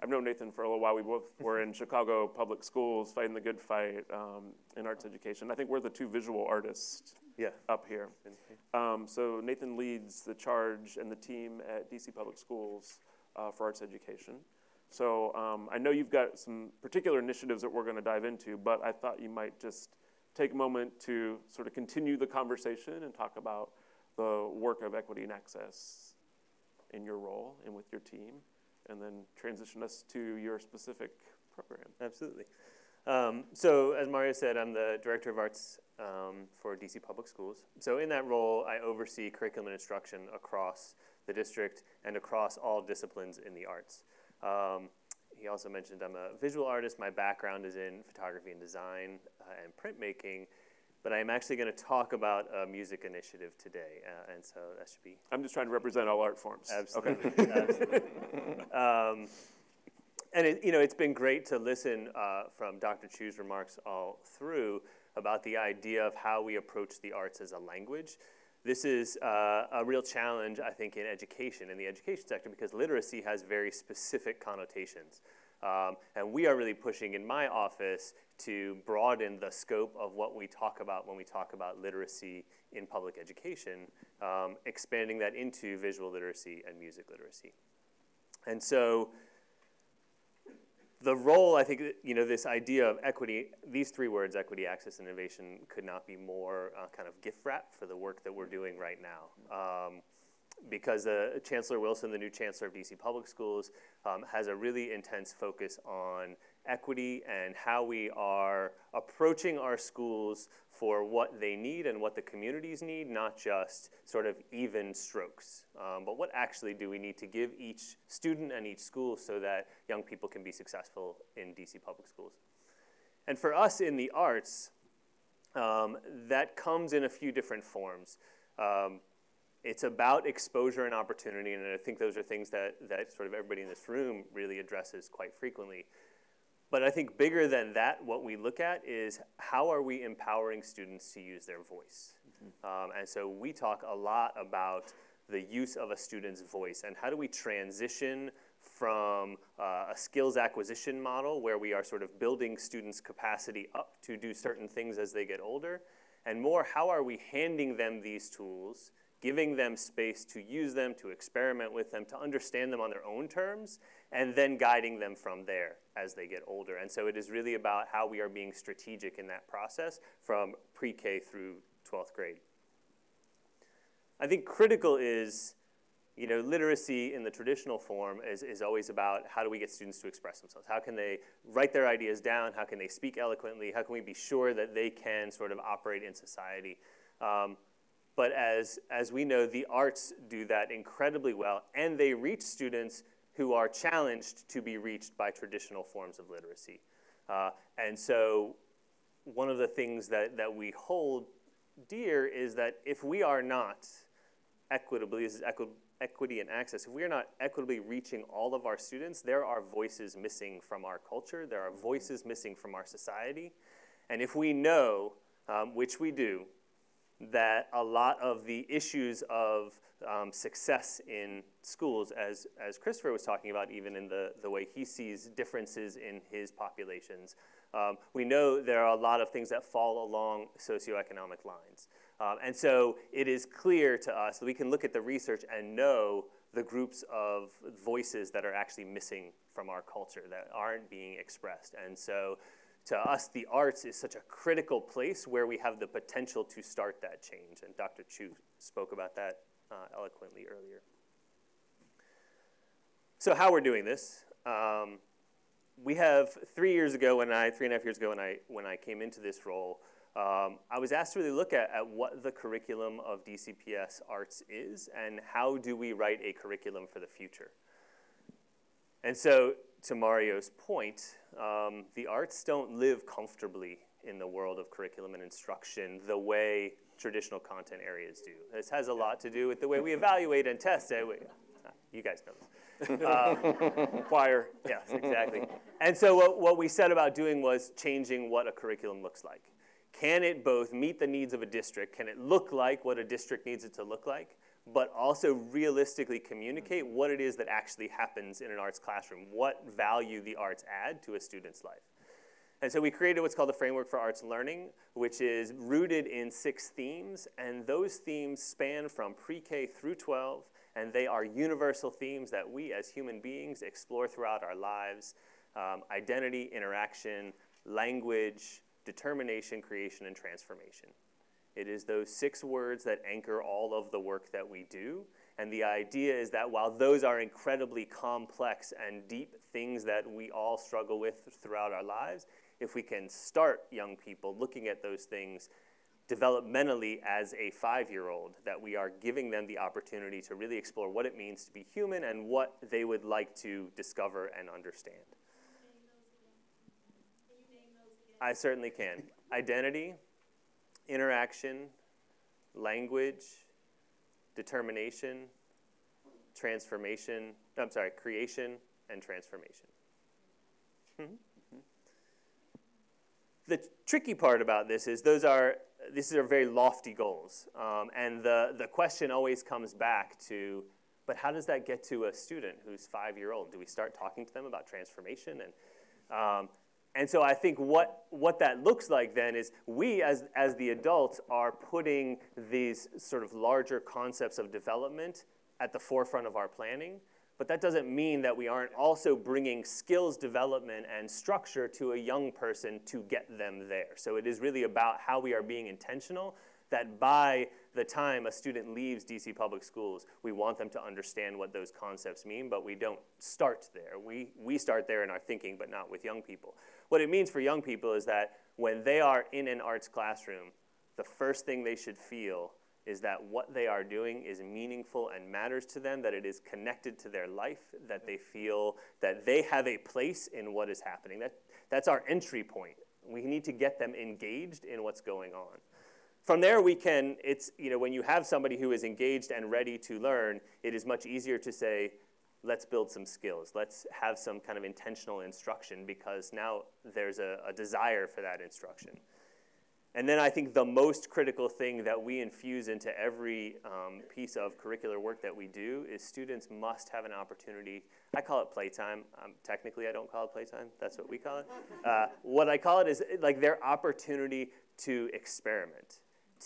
I've known Nathan for a little while. We both were in Chicago public schools fighting the good fight in arts education. I think we're the 2 visual artists up here. So Nathan leads the charge and the team at DC Public Schools for arts education. So I know you've got some particular initiatives that we're going to dive into, but I thought you might just take a moment to sort of continue the conversation and talk about the work of equity and access in your role and with your team, and then transition us to your specific program. Absolutely. So as Mario said, I'm the Director of Arts for DC Public Schools. So in that role, I oversee curriculum and instruction across the district and across all disciplines in the arts. He also mentioned I'm a visual artist. My background is in photography and design and printmaking, but I'm actually going to talk about a music initiative today, and so that should be... I'm just trying to represent all art forms. Absolutely. Okay. Absolutely. And it's been great to listen from Dr. Chu's remarks all through about the idea of how we approach the arts as a language. This is a real challenge, I think, in education, in the education sector, because literacy has very specific connotations. And we are really pushing in my office to broaden the scope of what we talk about when we talk about literacy in public education, expanding that into visual literacy and music literacy. And so the role, I think, this idea of equity, these 3 words, equity, access, and innovation, could not be more kind of gift wrap for the work that we're doing right now. Because Chancellor Wilson, the new Chancellor of DC Public Schools, has a really intense focus on equity and how we are approaching our schools for what they need and what the communities need, not just sort of even strokes, but what actually do we need to give each student and each school so that young people can be successful in DC Public Schools. And for us in the arts, that comes in a few different forms. It's about exposure and opportunity, and I think those are things that sort of everybody in this room really addresses quite frequently. But I think bigger than that, what we look at is how are we empowering students to use their voice? And so we talk a lot about the use of a student's voice, and how do we transition from a skills acquisition model where we are sort of building students' capacity up to do certain things as they get older, and more, how are we handing them these tools, giving them space to use them, to experiment with them, to understand them on their own terms, and then guiding them from there as they get older. And so it is really about how we are being strategic in that process from pre-K through 12th grade. I think critical is, literacy in the traditional form is always about how do we get students to express themselves? How can they write their ideas down? How can they speak eloquently? How can we be sure that they can sort of operate in society? But as we know, the arts do that incredibly well, and they reach students who are challenged to be reached by traditional forms of literacy. And so one of the things that we hold dear is that if we are not equitably, this is equity and access, if we are not equitably reaching all of our students, there are voices missing from our culture, there are voices missing from our society. And if we know, which we do, that a lot of the issues of success in schools, as Christopher was talking about, even in the way he sees differences in his populations, we know there are a lot of things that fall along socioeconomic lines. And so it is clear to us that we can look at the research and know the groups of voices that are actually missing from our culture, that aren't being expressed. And so to us, the arts is such a critical place where we have the potential to start that change. And Dr. Chu spoke about that eloquently earlier. So how we're doing this, we have 3.5 years ago when I came into this role, I was asked to really look at what the curriculum of DCPS Arts is and how do we write a curriculum for the future. And so, to Mario's point, the arts don't live comfortably in the world of curriculum and instruction the way traditional content areas do. This has a lot to do with the way we evaluate and test it. You guys know this. Choir. Yes, exactly. And so what we set about doing was changing what a curriculum looks like. Can it both meet the needs of a district? Can it look like what a district needs it to look like? But also realistically communicate what it is that actually happens in an arts classroom, what value the arts add to a student's life. And so we created what's called the Framework for Arts Learning, which is rooted in 6 themes, and those themes span from pre-K through 12, and they are universal themes that we as human beings explore throughout our lives: identity, interaction, language, determination, creation, and transformation. It is those 6 words that anchor all of the work that we do. And the idea is that while those are incredibly complex and deep things that we all struggle with throughout our lives, if we can start young people looking at those things developmentally as a 5-year-old, that we are giving them the opportunity to really explore what it means to be human and what they would like to discover and understand. I certainly can. Identity, interaction, language, determination, creation, and transformation. The tricky part about this is these are very lofty goals. And the question always comes back to, but how does that get to a student who's 5-year-old? Do we start talking to them about transformation? And so I think what that looks like then is we as the adults are putting these sort of larger concepts of development at the forefront of our planning, but that doesn't mean that we aren't also bringing skills development and structure to a young person to get them there. So it is really about how we are being intentional, that by the time a student leaves DC Public Schools, we want them to understand what those concepts mean, but we don't start there. We start there in our thinking, but not with young people. What it means for young people is that when they are in an arts classroom, the first thing they should feel is that what they are doing is meaningful and matters to them, that it is connected to their life, that they feel that they have a place in what is happening. That's our entry point. We need to get them engaged in what's going on. From there, when you have somebody who is engaged and ready to learn, it is much easier to say, let's build some skills. Let's have some kind of intentional instruction, because now there's a desire for that instruction. And then I think the most critical thing that we infuse into every piece of curricular work that we do is students must have an opportunity. I call it playtime. Technically, I don't call it playtime. That's what we call it. What I call it is like their opportunity to experiment,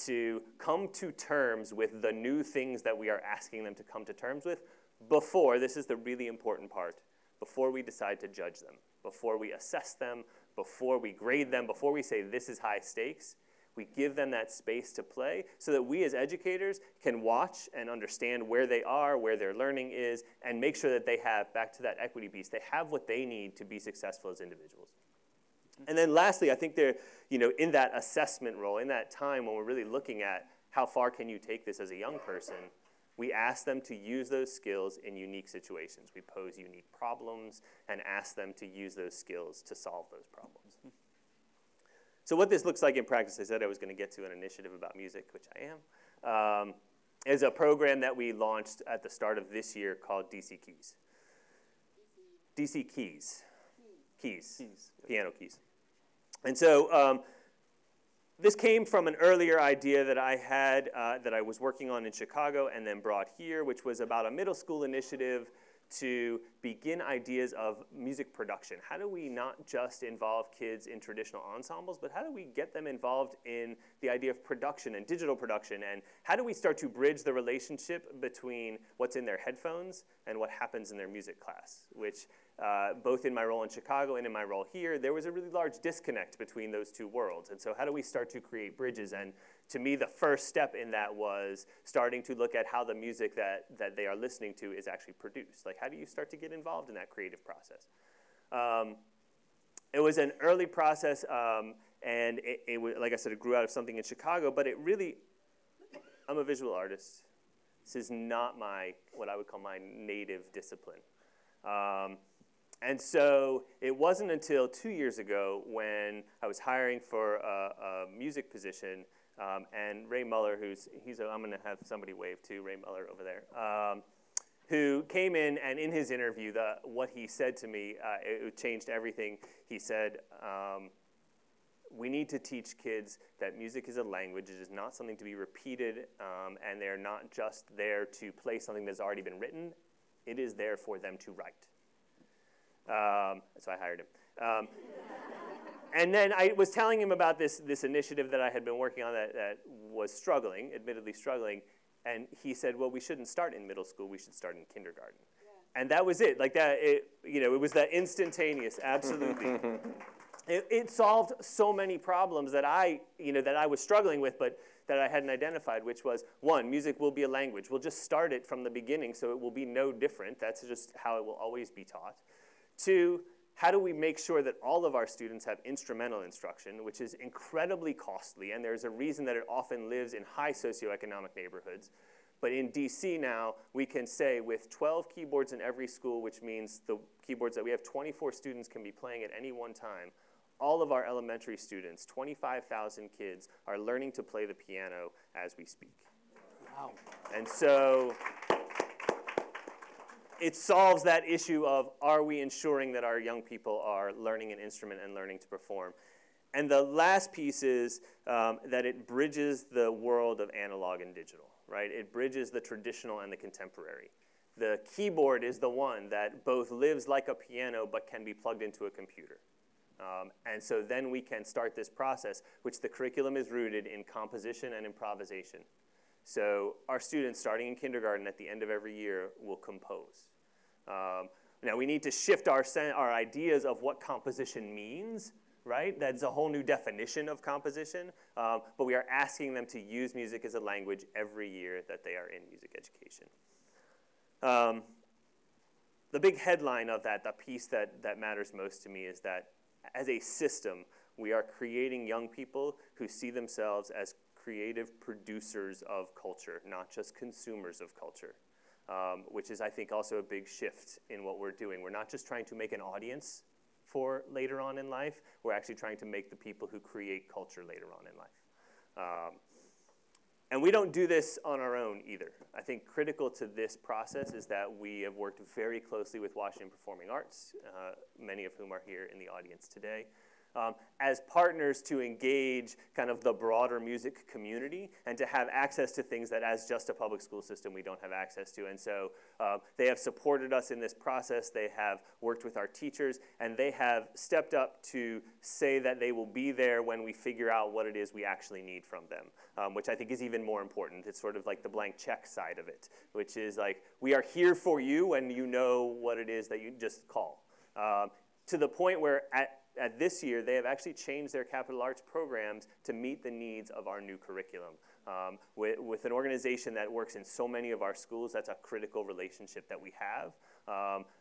to come to terms with the new things that we are asking them to come to terms with before, this is the really important part, before we decide to judge them, before we assess them, before we grade them, before we say this is high stakes. We give them that space to play so that we as educators can watch and understand where they are, where their learning is, and make sure that they have, back to that equity piece, they have what they need to be successful as individuals. And then lastly, I think they're, in that assessment role, in that time when we're really looking at how far can you take this as a young person, we ask them to use those skills in unique situations. We pose unique problems and ask them to use those skills to solve those problems. So what this looks like in practice, I said I was going to get to an initiative about music, which I am, is a program that we launched at the start of this year called DC Keys. DC Keys. Keys. Piano keys. And so this came from an earlier idea that I had, that I was working on in Chicago and then brought here, which was about a middle school initiative to begin ideas of music production. How do we not just involve kids in traditional ensembles, but how do we get them involved in the idea of production and digital production? And how do we start to bridge the relationship between what's in their headphones and what happens in their music class, which both in my role in Chicago and in my role here, there was a really large disconnect between those two worlds. And so how do we start to create bridges? And to me, the first step in that was starting to look at how the music that they are listening to is actually produced. Like, how do you start to get involved in that creative process? It was an early process, and it, like I said, it grew out of something in Chicago, but it really, I'm a visual artist. This is not what I would call my native discipline. And so it wasn't until 2 years ago when I was hiring for a music position, and Ray Muller, I'm going to have somebody wave too, Ray Muller over there, who came in, and in his interview, what he said to me, it changed everything. He said, we need to teach kids that music is a language. It is not something to be repeated, and they're not just there to play something that's already been written. It is there for them to write. So I hired him. And then I was telling him about this initiative that I had been working on that was struggling, admittedly struggling, and he said, well, we shouldn't start in middle school, we should start in kindergarten. Yeah. And that was it, like that, it was that instantaneous, absolutely. It solved so many problems that I was struggling with, but that I hadn't identified, which was, one, music will be a language. We'll just start it from the beginning, so it will be no different. That's just how it will always be taught. Two, how do we make sure that all of our students have instrumental instruction, which is incredibly costly, and there's a reason that it often lives in high socioeconomic neighborhoods. But in DC now, we can say with 12 keyboards in every school, which means the keyboards that we have 24 students can be playing at any one time, all of our elementary students, 25,000 kids, are learning to play the piano as we speak. Wow. And so it solves that issue of, are we ensuring that our young people are learning an instrument and learning to perform? And the last piece is that it bridges the world of analog and digital, right? It bridges the traditional and the contemporary. The keyboard is the one that both lives like a piano but can be plugged into a computer. And so then we can start this process, which the curriculum is rooted in composition and improvisation. So our students, starting in kindergarten at the end of every year, will compose. Now we need to shift our ideas of what composition means, right? That's a whole new definition of composition, but we are asking them to use music as a language every year that they are in music education. The big headline of that, the piece that matters most to me, is that as a system, we are creating young people who see themselves as creative producers of culture, not just consumers of culture, which is, I think, also a big shift in what we're doing. We're not just trying to make an audience for later on in life, we're actually trying to make the people who create culture later on in life. And we don't do this on our own either. I think critical to this process is that we have worked very closely with Washington Performing Arts, many of whom are here in the audience today. as partners to engage kind of the broader music community and to have access to things that as just a public school system we don't have access to. And so they have supported us in this process, they have worked with our teachers, and they have stepped up to say that they will be there when we figure out what it is we actually need from them, which I think is even more important. It's sort of like the blank check side of it, which is like, we are here for you when you know what it is that you just call. To the point where at this year, they have actually changed their capital arts programs to meet the needs of our new curriculum. With an organization that works in so many of our schools, that's a critical relationship that we have,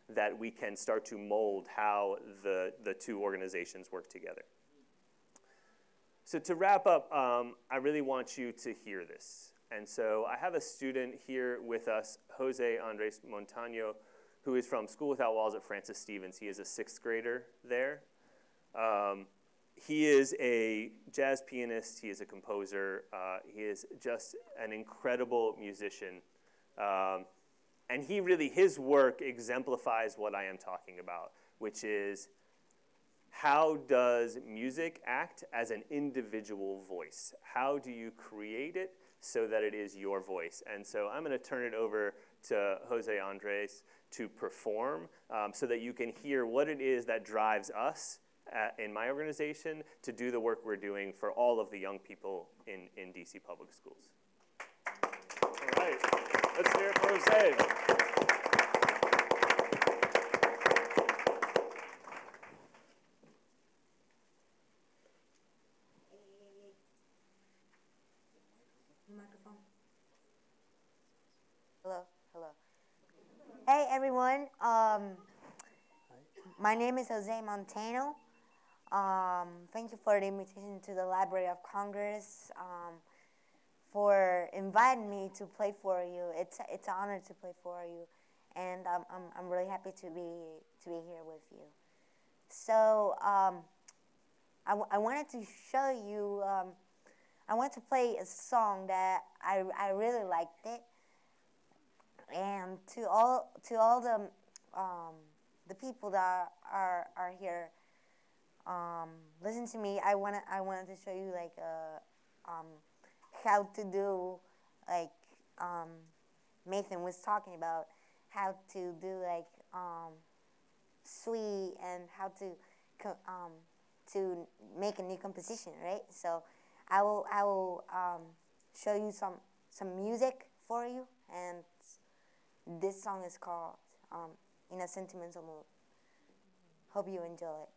that we can start to mold how the two organizations work together. So to wrap up, I really want you to hear this. And so I have a student here with us, Jose Andres Montaño, who is from School Without Walls at Francis Stevens. He is a 6th grader there. He is a jazz pianist, he is a composer, he is just an incredible musician. And his work exemplifies what I am talking about, which is how does music act as an individual voice? How do you create it so that it is your voice? And so I'm going to turn it over to Jose Andres to perform so that you can hear what it is that drives us in my organization to do the work we're doing for all of the young people in DC public schools. All right, let's hear it for Jose. Microphone. Hello. Hey everyone. My name is Jose Montano. Thank you for the invitation to the Library of Congress, for inviting me to play for you. It's an honor to play for you, and I'm really happy to be here with you. So I wanted to show you. I want to play a song that I really liked it, and to all the people that are here, listen to me. I wanted to show you like how to do, like Nathan was talking about, how to do like suite and how to make a new composition, right? So I will show you some music for you, and this song is called In a Sentimental Mood. Hope you enjoy it.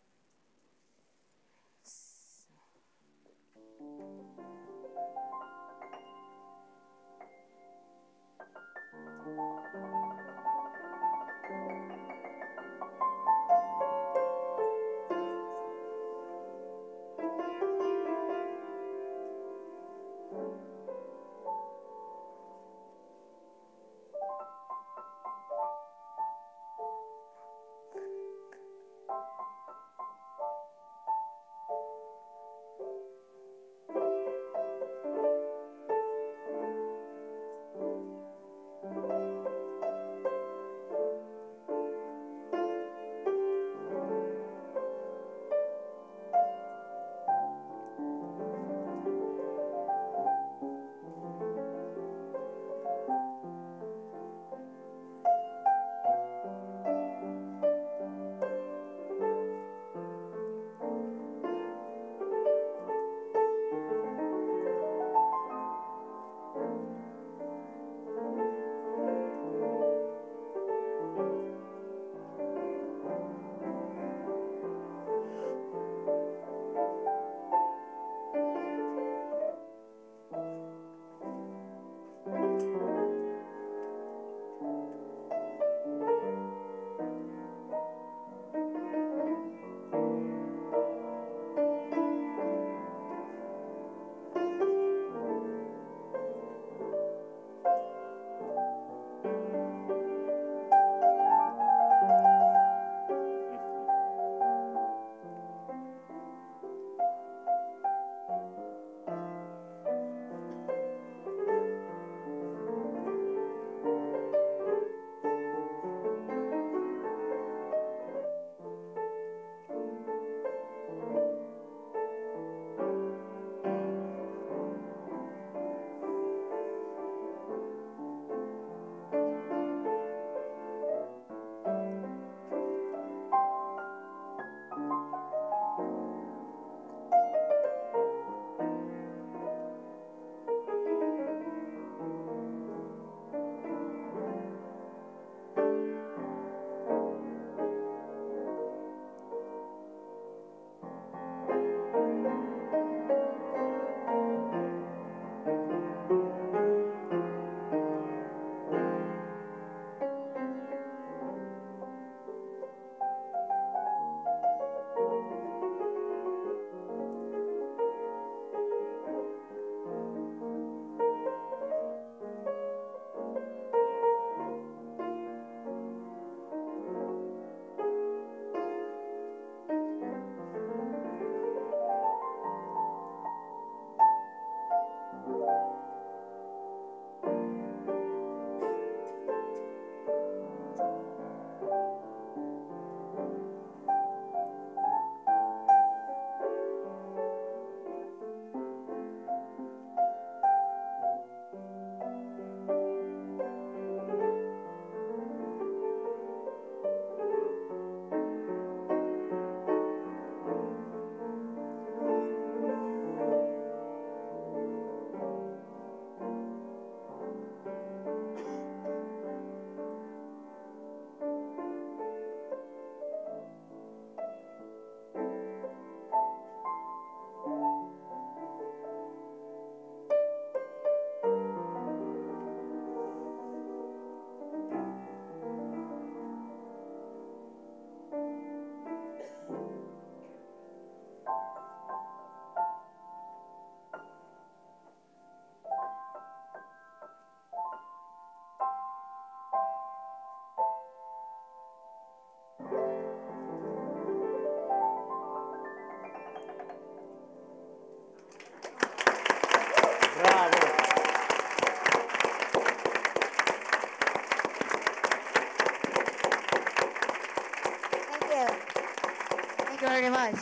you very much.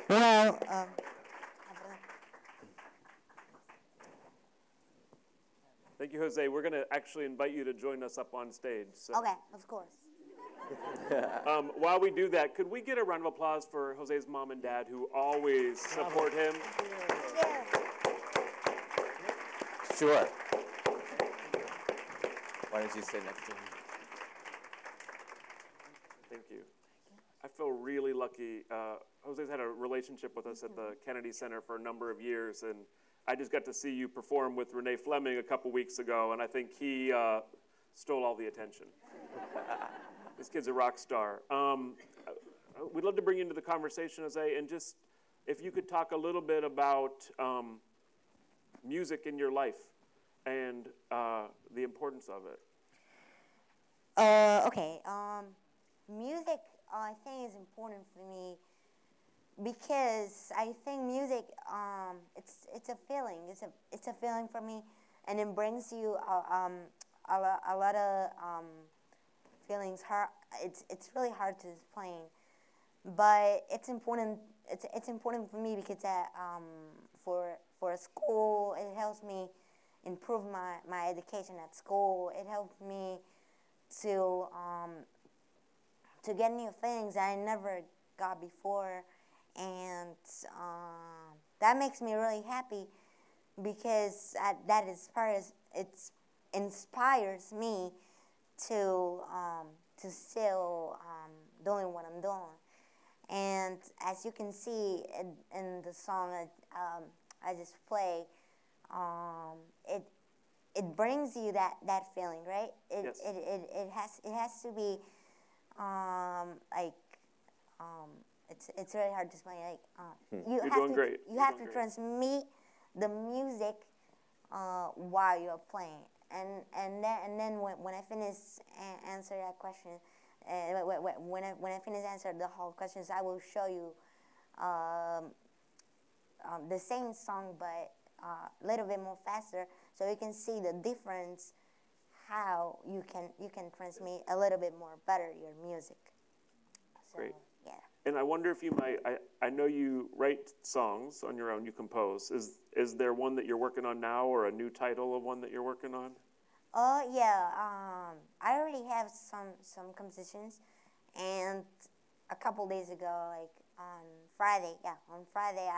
Well, Thank you, Jose. We're going to actually invite you to join us up on stage. So. okay, of course. While we do that, could we get a round of applause for Jose's mom and dad who always support him? Yeah. Sure. Why don't you sit next to him? Thank you. I feel really lucky. Jose's had a relationship with us at the Kennedy Center for a number of years, and I just got to see you perform with Renee Fleming a couple weeks ago, and I think he stole all the attention. This kid's a rock star. We'd love to bring you into the conversation, Jose, and just if you could talk a little bit about music in your life and the importance of it. Okay. Music, I think, is important for me because I think music, it's a feeling. It's a feeling for me, and it brings you a lot of feelings. It's really hard to explain, but it's important. It's important for me because for school, it helps me improve my education at school. It helps me to get new things that I never got before, and that makes me really happy because that inspires me to still doing what I'm doing. And as you can see in the song I just play, it brings you that feeling, right? Yes. It has to be it's really hard to explain. You're doing great. You have to transmit the music while you're playing, and then when I finish answer that question, when I finish answer the whole questions, I will show you the same song but a little bit more faster, so you can see the difference. How you can transmit a little bit more better your music. So, Great. Yeah. And I wonder if you might, I know you write songs on your own, you compose. Is there one that you're working on now or a new title of one that you're working on? Yeah, I already have some compositions, and a couple days ago, like on Friday,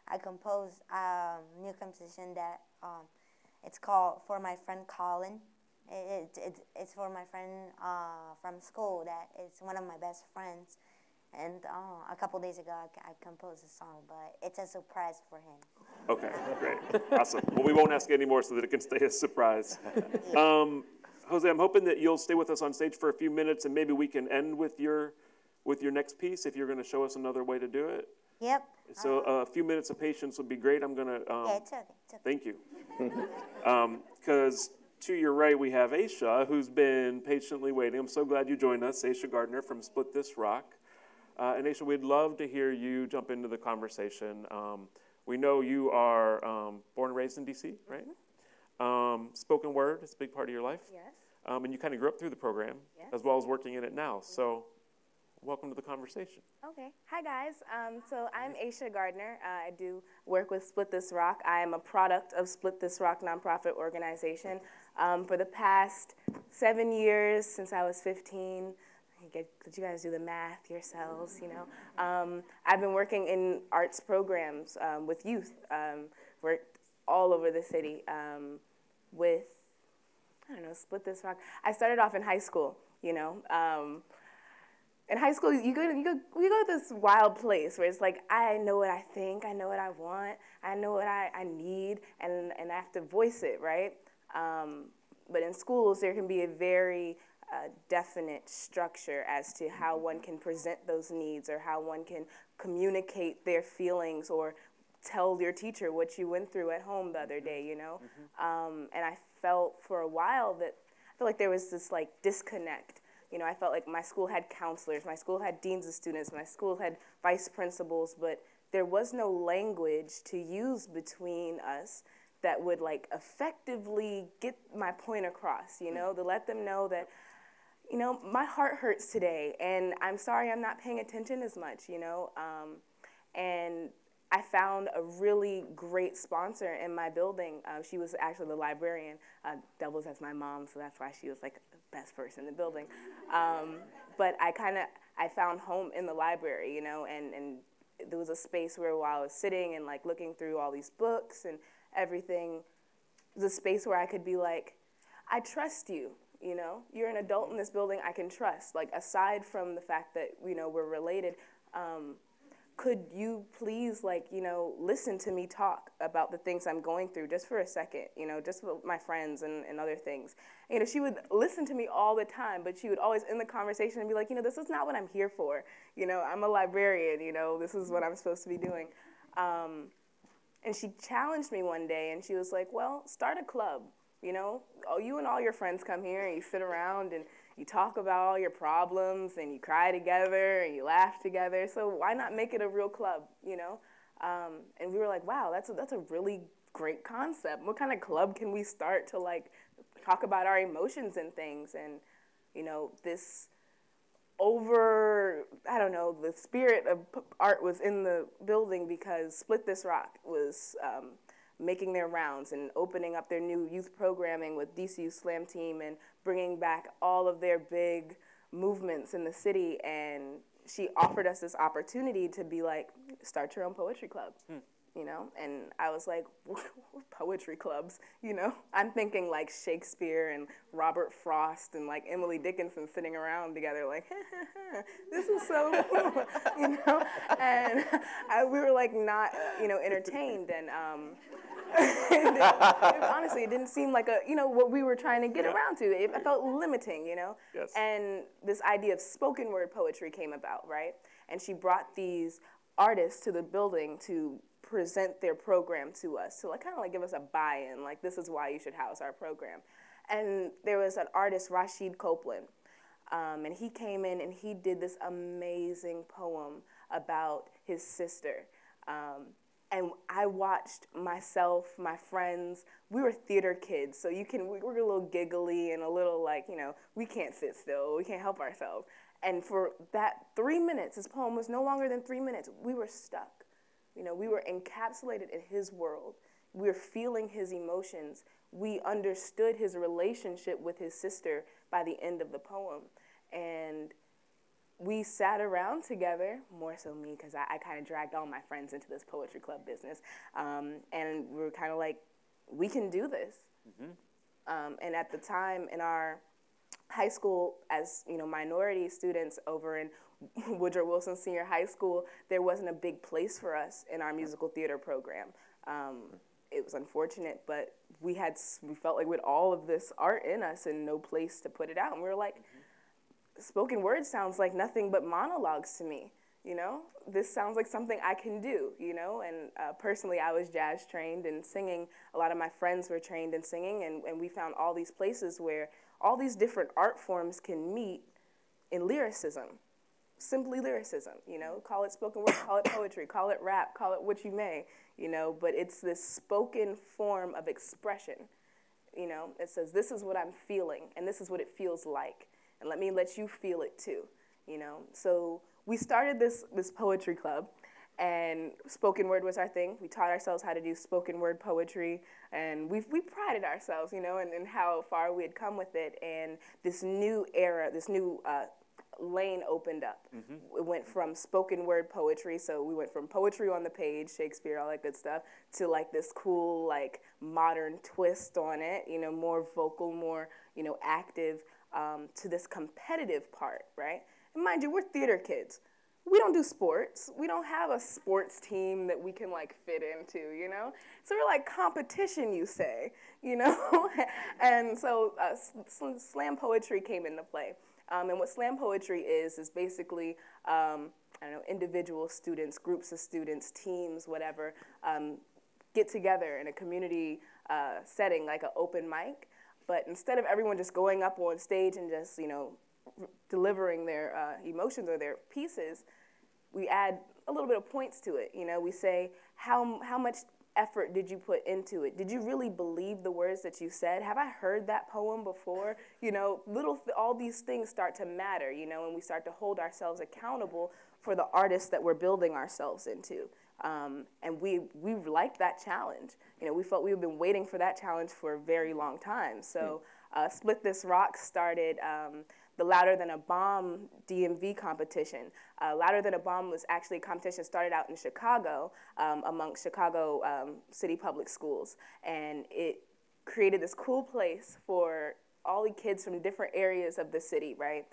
I composed a new composition that it's called For My Friend Colin. It's for my friend from school that is one of my best friends. And a couple days ago, I composed a song, but it's a surprise for him. Okay, great. Awesome. Well, we won't ask any more so that it can stay a surprise. Jose, I'm hoping that you'll stay with us on stage for a few minutes, and maybe we can end with your next piece if you're going to show us another way to do it. Yep. So a few minutes of patience would be great. I'm going to... yeah, it's okay. Thank you. Because to your right, we have Aisha, who's been patiently waiting. I'm so glad you joined us, Aisha Gardner from Split This Rock. And Aisha, we'd love to hear you jump into the conversation. We know you are born and raised in D.C., right? Spoken word is a big part of your life. Yes. And you kind of grew up through the program, Yes. as well as working in it now. So welcome to the conversation. Okay. Hi, guys. So I'm Aisha Gardner. I do work with Split This Rock. I am a product of Split This Rock nonprofit organization. For the past 7 years, since I was 15, could you guys do the math yourselves, you know? I've been working in arts programs with youth, worked all over the city with, I don't know, Split This Rock. I started off in high school, you know. In high school, we go to this wild place where it's like, I know what I think, I know what I want, I know what I need, and I have to voice it, right? But in schools, there can be a very definite structure as to how one can present those needs or how one can communicate their feelings or tell your teacher what you went through at home the other day, you know? And I felt for a while that I felt like there was this like disconnect. You know, I felt like my school had counselors, my school had deans of students, my school had vice principals, but there was no language to use between us that would like effectively get my point across, you know, to let them know that, you know, my heart hurts today, and I'm sorry I'm not paying attention as much, you know. And I found a really great sponsor in my building. She was actually the librarian, doubles as my mom, so that's why she was like the best person in the building. But I found home in the library, you know, and there was a space where while I was sitting and like looking through all these books and everything, the space where I could be like, I trust you. You know, you're an adult in this building I can trust. Like, aside from the fact that, you know, we're related, could you please, like, you know, listen to me talk about the things I'm going through just for a second, you know, just with my friends and other things. You know, she would listen to me all the time, but she would always end the conversation and be like, you know, this is not what I'm here for. You know, I'm a librarian, you know, this is what I'm supposed to be doing. And she challenged me one day, and she was like, well, start a club. You know, you and all your friends come here and you sit around and you talk about all your problems and you cry together and you laugh together. So why not make it a real club, you know? And we were like, wow, that's a really great concept. What kind of club can we start to like talk about our emotions and things? And, you know, this I don't know, the spirit of art was in the building because Split This Rock was making their rounds and opening up their new youth programming with DCU Slam Team and bringing back all of their big movements in the city. And she offered us this opportunity to be like, start your own poetry club, you know? And I was like, poetry clubs, you know? I'm thinking like Shakespeare and Robert Frost and like Emily Dickinson sitting around together like, this is so cool, you know? And we were like not, you know, entertained. And honestly, it didn't seem like what we were trying to get around to. It felt limiting, you know? Yes. And this idea of spoken word poetry came about, right? And she brought these artists to the building to present their program to us, to like kind of like give us a buy-in, like this is why you should house our program. And there was an artist, Rashid Copeland, and he came in and he did this amazing poem about his sister. And I watched myself, my friends, we were theater kids, so we were a little giggly and a little like, you know, we can't sit still, we can't help ourselves. And for that 3 minutes, his poem was no longer than 3 minutes, we were stuck. You know, we were encapsulated in his world. We were feeling his emotions. We understood his relationship with his sister by the end of the poem. And we sat around together, more so me, because I kind of dragged all my friends into this poetry club business. And we were kind of like, we can do this. And at the time in our high school, as you know, minority students over in Woodrow Wilson Senior High School, there wasn't a big place for us in our musical theater program. It was unfortunate, but we felt like with all of this art in us and no place to put it out. And we were like, spoken word sounds like nothing but monologues to me, you know? This sounds like something I can do, you know? And personally, I was jazz trained and singing. A lot of my friends were trained in singing, and we found all these places where all these different art forms can meet in lyricism. Simply lyricism, you know, call it spoken word, call it poetry, call it rap, call it what you may, you know, but it's this spoken form of expression, you know. It says, this is what I'm feeling, and this is what it feels like, and let me let you feel it too, you know. So we started this poetry club, and spoken word was our thing. We taught ourselves how to do spoken word poetry, and we prided ourselves, you know, in how far we had come with it, and this new era, this new lane opened up. It went from spoken word poetry, so we went from poetry on the page, Shakespeare, all that good stuff, to like this cool, like modern twist on it, you know, more vocal, more, you know, active, to this competitive part, right? And mind you, we're theater kids. We don't do sports. We don't have a sports team that we can like fit into, you know? So we're like competition, you say, you know? And so slam poetry came into play. And what slam poetry is basically, I don't know, individual students, groups of students, teams, whatever, get together in a community setting, like an open mic. But instead of everyone just going up on stage and just, you know, delivering their emotions or their pieces, we add a little bit of points to it. You know, we say how much effort did you put into it? Did you really believe the words that you said? Have I heard that poem before? You know, all these things start to matter, you know, and we start to hold ourselves accountable for the artists that we're building ourselves into. And we liked that challenge. You know, we felt we've been waiting for that challenge for a very long time. So Split This Rock started the Louder Than a Bomb DMV competition. Louder Than a Bomb was actually a competition started out in Chicago amongst Chicago City Public Schools. And it created this cool place for all the kids from different areas of the city, right?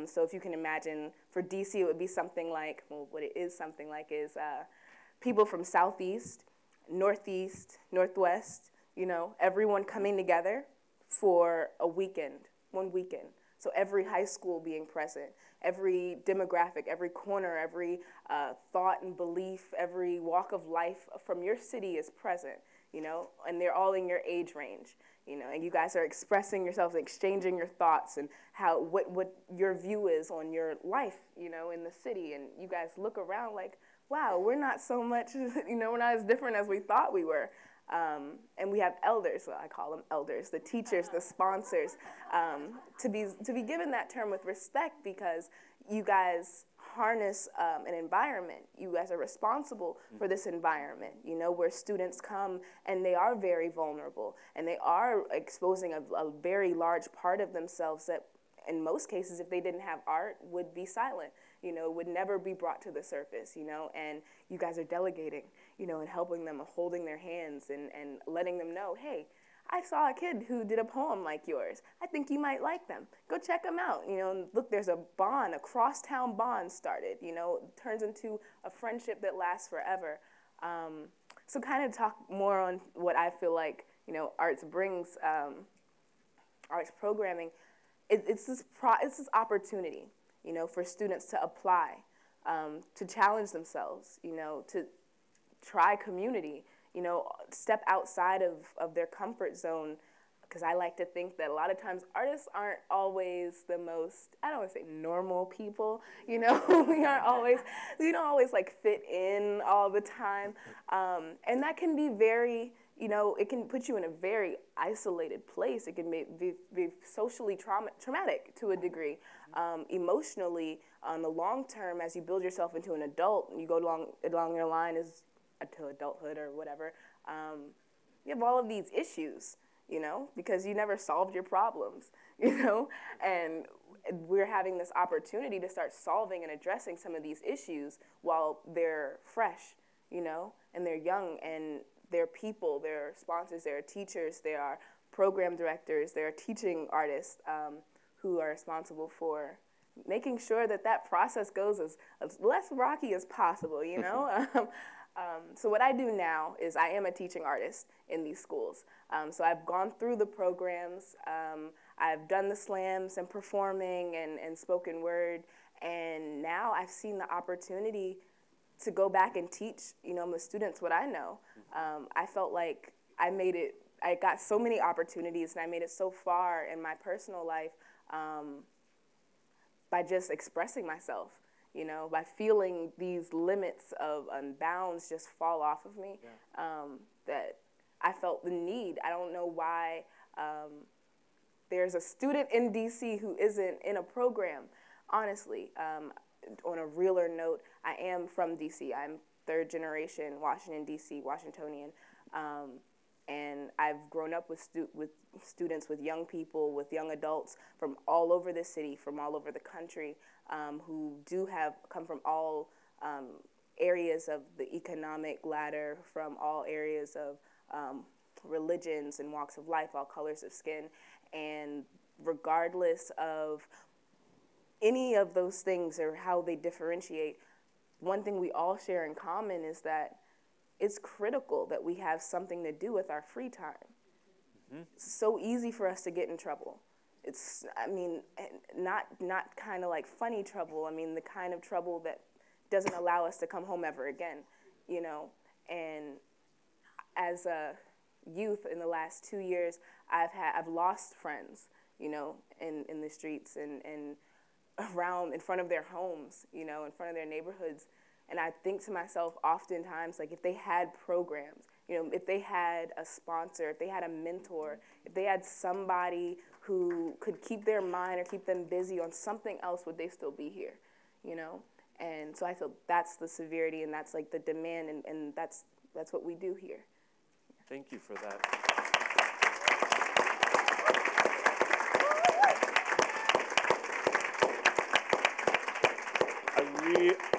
So if you can imagine, for DC, it would be something like, well, what it is something like is people from Southeast, Northeast, Northwest, you know, everyone coming together for a weekend, one weekend. So every high school being present, every demographic, every corner, every thought and belief, every walk of life from your city is present, you know, and they're all in your age range, you know, and you guys are expressing yourselves, exchanging your thoughts and what your view is on your life, you know, in the city. And you guys look around like, wow, we're not so much, you know, we're not as different as we thought we were. And we have elders, well, I call them elders, the teachers, the sponsors, to be given that term with respect, because you guys harness an environment. You guys are responsible for this environment, you know, where students come and they are very vulnerable and they are exposing a very large part of themselves that in most cases, if they didn't have art, would be silent, you know, would never be brought to the surface, you know, and you guys are delegating, you know, and helping them, holding their hands and letting them know, hey, I saw a kid who did a poem like yours. I think you might like them. Go check them out. You know, and look, there's a bond, a crosstown bond started, you know, turns into a friendship that lasts forever. So kind of talk more on what I feel like, you know, arts brings, arts programming. It's this opportunity, you know, for students to apply, to challenge themselves, you know, to try community, you know, step outside of their comfort zone, because I like to think that a lot of times artists aren't always the most, I don't want to say normal people, you know, we don't always like fit in all the time, and that can be very, you know, it can put you in a very isolated place. It can be socially traumatic to a degree. Emotionally, on the long term, as you build yourself into an adult, and you go along your line to adulthood or whatever, you have all of these issues, you know, because you never solved your problems, you know, and we're having this opportunity to start solving and addressing some of these issues while they're fresh, you know, and they're young, and they're people, they're sponsors, they're teachers, they are program directors, they're teaching artists who are responsible for making sure that process goes as less rocky as possible, you know? So what I do now is I am a teaching artist in these schools. So I've gone through the programs, I've done the slams and performing and spoken word, and now I've seen the opportunity to go back and teach, you know, my students what I know. I felt like I got so many opportunities and I made it so far in my personal life by just expressing myself, you know, by feeling these limits and bounds just fall off of me, that I felt the need. I don't know why there's a student in DC who isn't in a program, honestly. On a realer note, I am from DC. I'm third generation Washington, DC, Washingtonian. And I've grown up with students, with young people, with young adults from all over the city, from all over the country, who come from all areas of the economic ladder, from all areas of religions and walks of life, all colors of skin. And regardless of any of those things or how they differentiate, one thing we all share in common is that it's critical that we have something to do with our free time. Mm-hmm. It's so easy for us to get in trouble. It's, I mean, not kind of like funny trouble. I mean, the kind of trouble that doesn't allow us to come home ever again, you know. And as a youth in the last 2 years, I've lost friends, you know, in the streets and around in front of their homes, you know, in front of their neighborhoods. And I think to myself oftentimes, like, if they had programs, You know, if they had a sponsor, if they had a mentor, if they had somebody who could keep their mind or keep them busy on something else, would they still be here, you know? And so I feel that's the severity and that's like the demand, and that's what we do here. Thank you for that.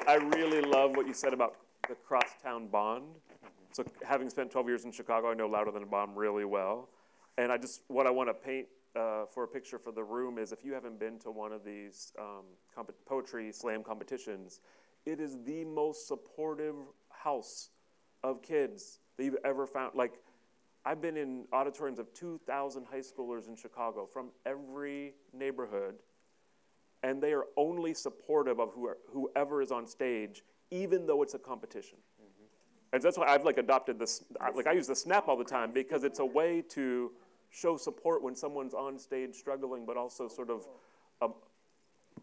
I really love what you said about the crosstown bond. So having spent 12 years in Chicago, I know Louder Than a Bomb really well. And what I want to paint for a picture for the room is, if you haven't been to one of these poetry slam competitions, it is the most supportive house of kids that you've ever found. Like, I've been in auditoriums of 2,000 high schoolers in Chicago from every neighborhood, and they are only supportive of whoever is on stage, even though it's a competition. And that's why I've adopted this, I use the snap all the time, because it's a way to show support when someone's on stage struggling, but also sort of, I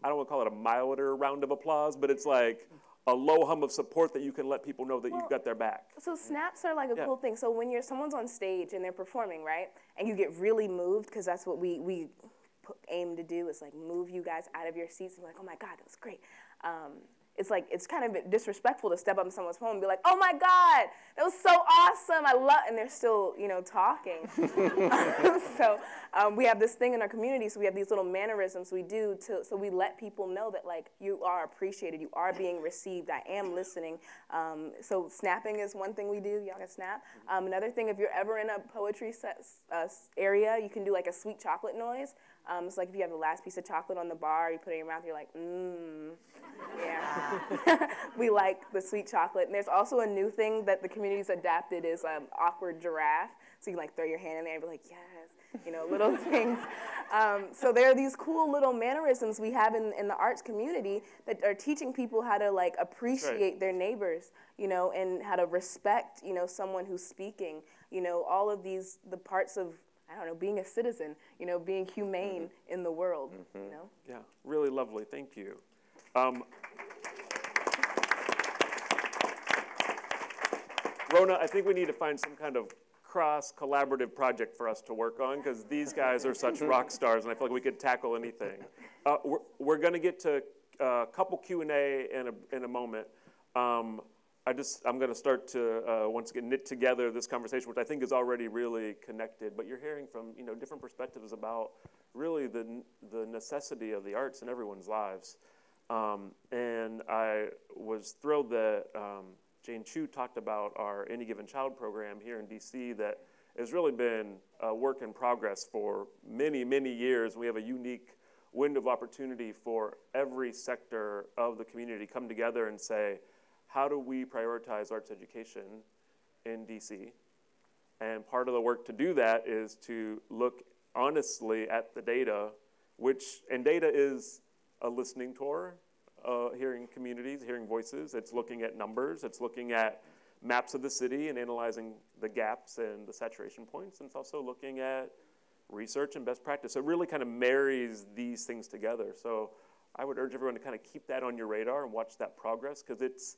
don't want to call it a milder round of applause, but it's like a low hum of support that you can let people know that you've got their back. So snaps are like a cool thing. So when someone's on stage and they're performing, right, and you get really moved, because that's what we aim to do, is like move you guys out of your seats and be like, oh my God, that was great. It's like, it's kind of disrespectful to step up in someone's phone and be like, oh my God, that was so awesome, and they're still, talking. So we have this thing in our community, so we have these little mannerisms we do, so we let people know that, like, you are appreciated, you are being received, I am listening. So snapping is one thing we do, y'all can snap. Another thing, if you're ever in a poetry area, you can do like a sweet chocolate noise. It's like if you have the last piece of chocolate on the bar, you put it in your mouth, you're like, yeah. We like the sweet chocolate. And there's also a new thing that the community's adapted is awkward giraffe. So you can like throw your hand in there and be like, yes, little things. So there are these cool little mannerisms we have in the arts community that are teaching people how to like appreciate their neighbors, and how to respect, someone who's speaking, all of the parts of, I don't know, being a citizen, being humane in the world, Yeah, really lovely. Thank you. Rona, I think we need to find some kind of cross-collaborative project for us to work on, because these guys are such rock stars, and I feel like we could tackle anything. We're going to get to a couple Q&A in a moment. I'm going to start to once again knit together this conversation, which I think is already really connected. But you're hearing from different perspectives about really the necessity of the arts in everyone's lives. And I was thrilled that Jane Chu talked about our Any Given Child program here in DC that has really been a work in progress for many, many years. We have a unique window of opportunity for every sector of the community come together and say, how do we prioritize arts education in DC? And part of the work to do that is to look honestly at the data, and data is a listening tour, hearing communities, hearing voices. It's looking at numbers. It's looking at maps of the city and analyzing the gaps and the saturation points. And it's also looking at research and best practice. So it really kind of marries these things together. So I would urge everyone to kind of keep that on your radar and watch that progress, because it's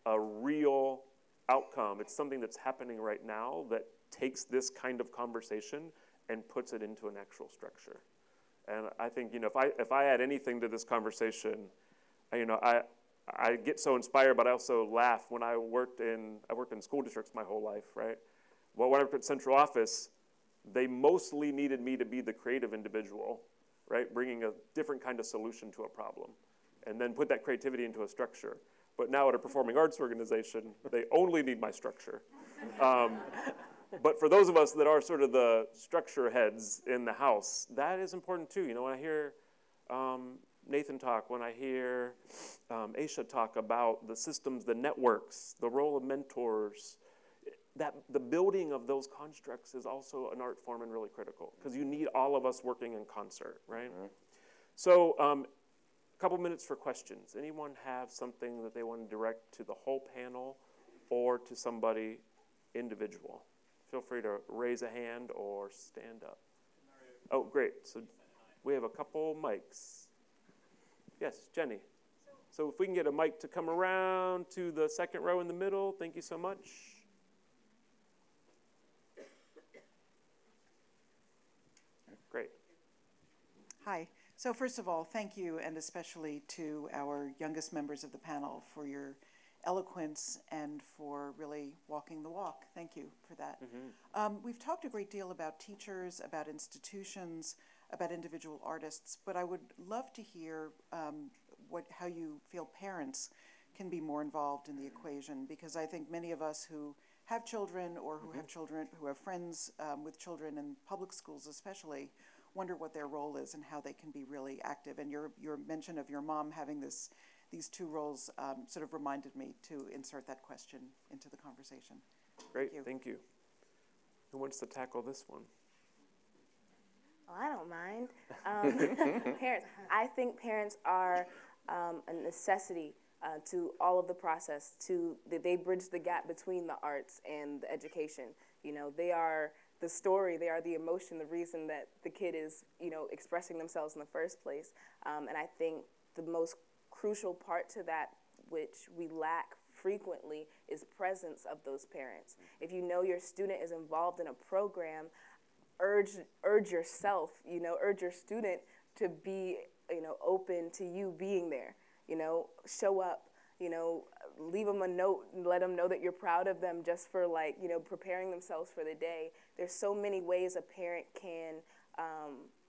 a real outcome. It's something that's happening right now that takes this kind of conversation and puts it into an actual structure. And I think, if I add anything to this conversation, I get so inspired, but I also laugh. When I worked in school districts my whole life, right? Well, when I worked at central office, they mostly needed me to be the creative individual, right? Bringing a different kind of solution to a problem, and then put that creativity into a structure. But now at a performing arts organization, they only need my structure. But for those of us that are sort of the structure heads in the house, that is important too. When I hear Nathan talk, when I hear Aisha talk about the systems, the networks, the role of mentors, that the building of those constructs is also an art form and really critical, because you need all of us working in concert, right? Mm-hmm. So a couple minutes for questions. Anyone have something that they want to direct to the whole panel or to somebody individual? Feel free to raise a hand or stand up. Oh, great. So we have a couple mics. Yes, Jenny. So if we can get a mic to come around to the second row in the middle, thank you so much. Hi. So first of all, thank you, and especially to our youngest members of the panel for your eloquence and for really walking the walk. Thank you for that. We've talked a great deal about teachers, about institutions, about individual artists, but I would love to hear how you feel parents can be more involved in the equation, because I think many of us who have children or who have children, who have friends with children in public schools especially, wonder what their role is and how they can be really active. And your mention of your mom having these two roles sort of reminded me to insert that question into the conversation. Great, thank you. Who wants to tackle this one? Oh, I don't mind. Parents, I think parents are a necessity to all of the process. They bridge the gap between the arts and the education. You know, they are the story, they are the emotion, the reason that the kid is, you know, expressing themselves in the first place. And I think the most crucial part to that, which we lack frequently, is presence of those parents. If you know your student is involved in a program, urge yourself, you know, urge your student to be, you know, open to you being there. You know, show up, you know, leave them a note and let them know that you're proud of them just for, like, you know, preparing themselves for the day. There's so many ways a parent can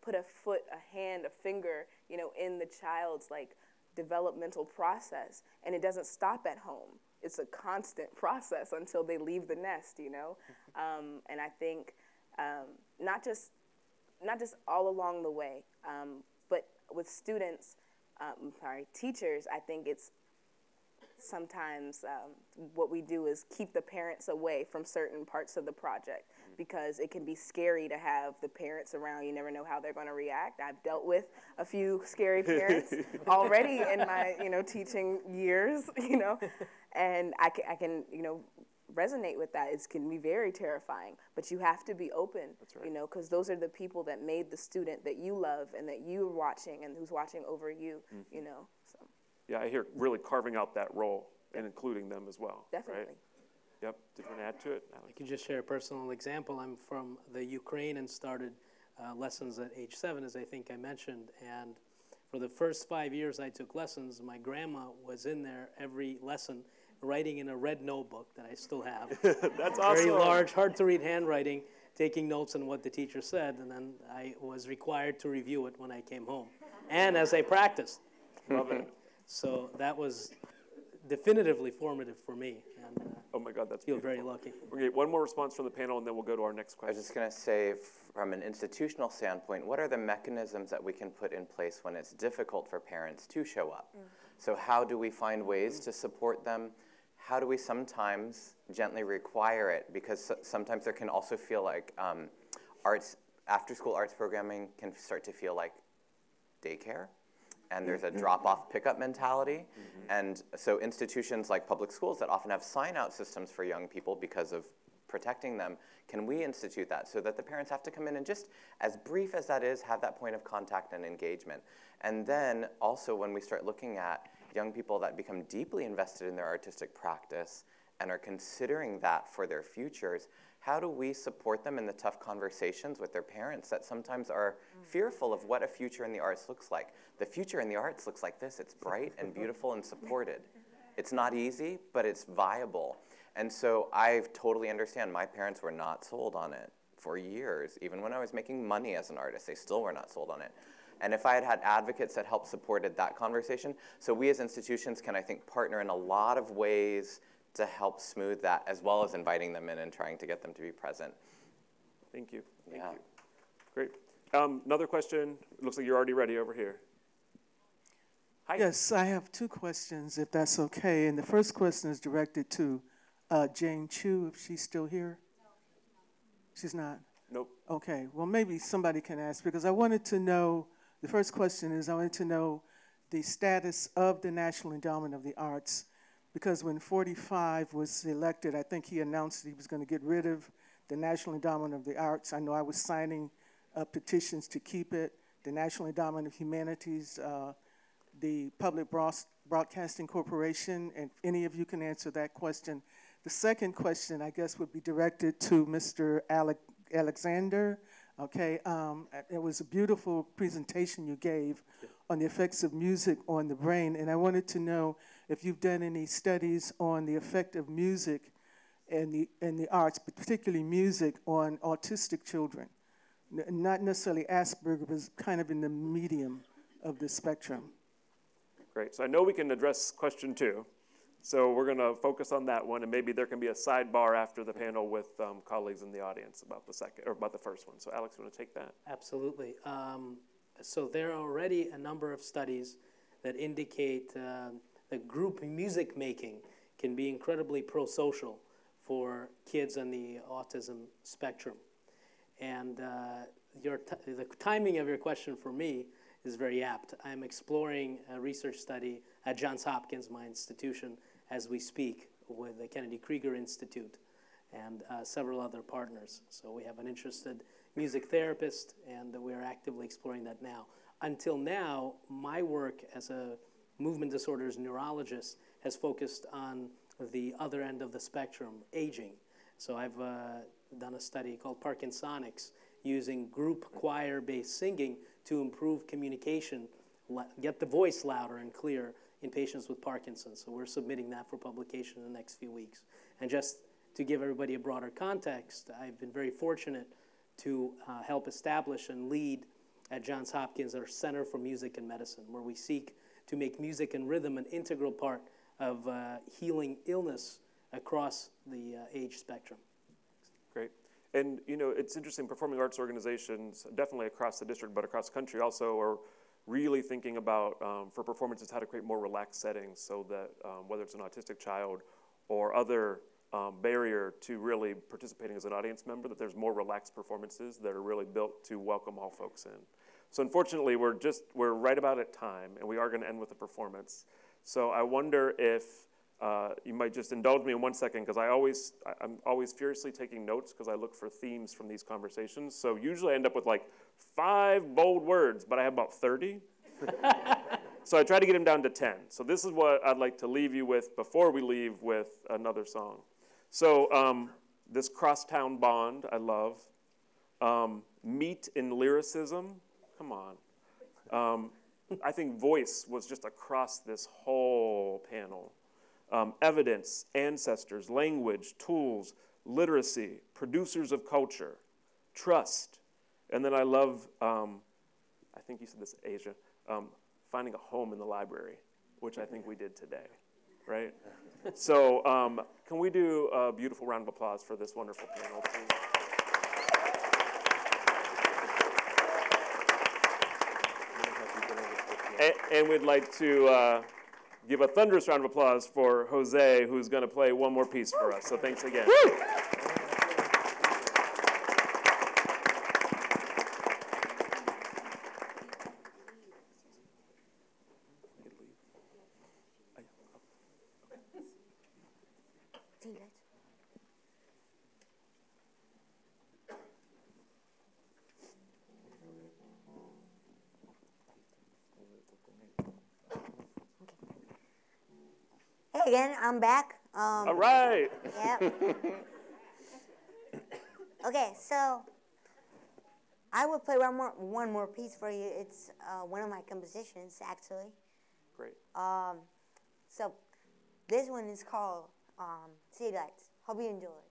put a foot, a hand, a finger, you know, in the child's, like, developmental process. And it doesn't stop at home. It's a constant process until they leave the nest, you know. And I think not just all along the way, but with students, teachers, I think it's sometimes what we do is keep the parents away from certain parts of the project, because it can be scary to have the parents around. You never know how they're going to react. I've dealt with a few scary parents already in my, you know, teaching years, you know, and I can, you know, resonate with that. It can be very terrifying, but you have to be open, you know, because those are the people that made the student that you love and that you're watching and who's watching over you, you know. So. Yeah, I hear really carving out that role and including them as well. Definitely. Right? Yep. Did you want to add to it, Alex? I can just share a personal example. I'm from the Ukraine and started lessons at age 7, as I think I mentioned. And for the first 5 years I took lessons, my grandma was in there every lesson, writing in a red notebook that I still have. That's awesome. Very large, hard to read handwriting, taking notes on what the teacher said, and then I was required to review it when I came home, and as I practiced. Love it. So that was definitively formative for me, and oh my God, that's feel beautiful. very lucky. We'll get one more response from the panel, and then we'll go to our next I was question. just going to say, from an institutional standpoint, what are the mechanisms that we can put in place when it's difficult for parents to show up? So how do we find ways to support them? How do we sometimes gently require it? Because sometimes there can also feel like after-school arts programming can start to feel like daycare, and there's a drop-off pickup mentality. And so institutions like public schools that often have sign-out systems for young people because of protecting them, can we institute that so that the parents have to come in and, just as brief as that is, have that point of contact and engagement? And then also, when we start looking at young people that become deeply invested in their artistic practice and are considering that for their futures, how do we support them in the tough conversations with their parents that sometimes are fearful of what a future in the arts looks like? The future in the arts looks like this. It's bright and beautiful and supported. It's not easy, but it's viable. And so I totally understand. My parents were not sold on it for years. Even when I was making money as an artist, they still were not sold on it. And if I had had advocates that helped supported that conversation, so we as institutions can, I think, partner in a lot of ways to help smooth that, as well as inviting them in and trying to get them to be present. Thank you. Thank you. Great. Another question. It looks like you're already ready over here. Hi. Yes, I have two questions, if that's okay. And the first question is directed to Jane Chu, if she's still here. No, she's not. Nope. Okay. Well, maybe somebody can ask, because I wanted to know, the first question is, I wanted to know the status of the National Endowment of the Arts, because when 45 was elected, I think he announced that he was going to get rid of the National Endowment of the Arts. I know I was signing petitions to keep it. The National Endowment of Humanities, the Public Broadcasting Corporation, and if any of you can answer that question. The second question, I guess, would be directed to Mr. Alexander. Okay, it was a beautiful presentation you gave on the effects of music on the brain, and I wanted to know if you've done any studies on the effect of music and the arts, but particularly music, on autistic children. Not necessarily Asperger, but kind of in the medium of the spectrum. Great. So I know we can address question 2. So we're going to focus on that one, and maybe there can be a sidebar after the panel with colleagues in the audience about the second or about the first one. So Alex, you want to take that? Absolutely. So there are already a number of studies that indicate that group music making can be incredibly pro-social for kids on the autism spectrum. And the timing of your question for me is very apt. I'm exploring a research study at Johns Hopkins, my institution, as we speak, with the Kennedy Krieger Institute and several other partners. So we have an interested music therapist, and we are actively exploring that now. Until now, my work as a movement disorders neurologist has focused on the other end of the spectrum, aging. So I've done a study called Parkinsonics, using group choir-based singing to improve communication, get the voice louder and clear in patients with Parkinson's. So we're submitting that for publication in the next few weeks. And just to give everybody a broader context, I've been very fortunate to help establish and lead at Johns Hopkins our Center for Music and Medicine, where we seek to make music and rhythm an integral part of healing illness across the age spectrum. Great. And, you know, it's interesting, performing arts organizations, definitely across the district, but across the country also, are really thinking about, for performances, how to create more relaxed settings so that whether it's an autistic child or other barrier to really participating as an audience member, that there's more relaxed performances that are really built to welcome all folks in. So unfortunately, we're right about at time, and we are going to end with a performance. So I wonder if you might just indulge me in 1 second, because I'm always furiously taking notes because I look for themes from these conversations. So usually I end up with like 5 bold words, but I have about 30. So I try to get them down to 10. So this is what I'd like to leave you with before we leave with another song. So this crosstown bond, I love. Meat in lyricism, come on. I think voice was just across this whole panel. Evidence, ancestors, language, tools, literacy, producers of culture, trust. And then I love, I think you said this, Asia, finding a home in the library, which I think we did today, right? So can we do a beautiful round of applause for this wonderful panel, please? And we'd like to give a thunderous round of applause for Jose, who's going to play one more piece for us. So thanks again. Woo! Hey again, I'm back. All right. Yep. Okay, so I will play one more piece for you. It's one of my compositions, actually. Great. So this one is called City Lights. Hope you enjoy it.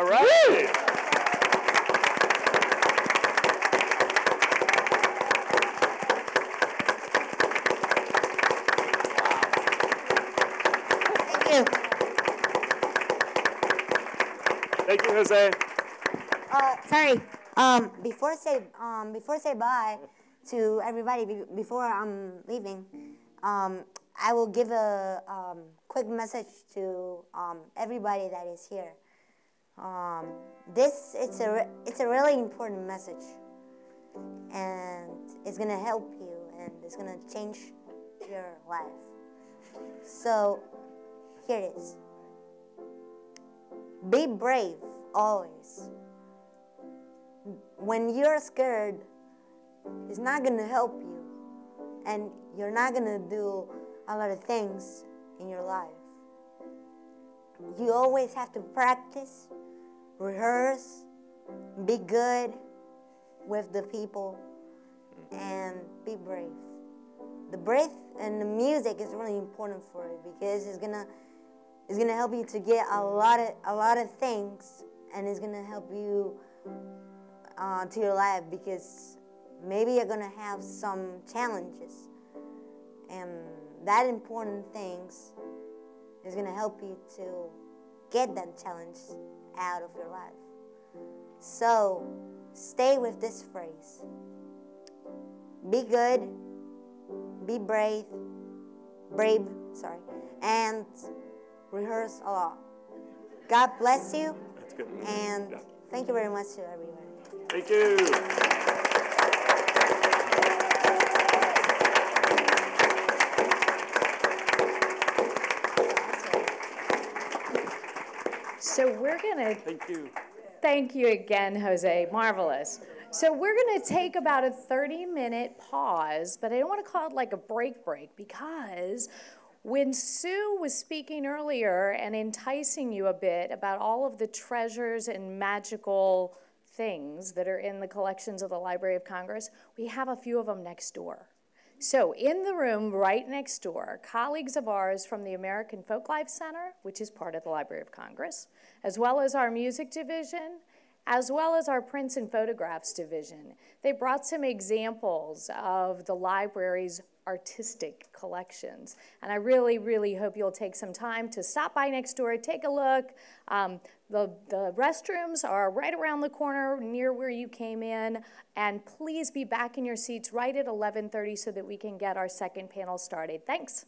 All right. Thank you. Thank you, Jose. Sorry. Before say bye to everybody, before I'm leaving, I will give a quick message to everybody that is here. It's a really important message, and it's gonna help you, and it's gonna change your life. So here it is. Be brave always. When you're scared, it's not gonna help you, and you're not gonna do a lot of things in your life. You always have to practice, rehearse, be good with the people, and be brave. The breath and the music is really important for it because it's gonna help you to get a lot of things, and it's gonna help you to your life, because maybe you're gonna have some challenges, and that important things is gonna help you to get that challenge out of your life. So stay with this phrase. Be good, be brave, and rehearse a lot. God bless you. That's good. And thank you very much to everyone. Thank you. So we're gonna thank you again, Jose. Marvelous. So we're gonna take about a 30-minute pause, but I don't want to call it like a break because when Sue was speaking earlier and enticing you a bit about all of the treasures and magical things that are in the collections of the Library of Congress, we have a few of them next door. So in the room right next door, colleagues of ours from the American Folklife Center, which is part of the Library of Congress, as well as our music division, as well as our prints and photographs division. They brought some examples of the library's artistic collections. And I really, really hope you'll take some time to stop by next door, take a look. The restrooms are right around the corner near where you came in. And please be back in your seats right at 11:30 so that we can get our second panel started. Thanks.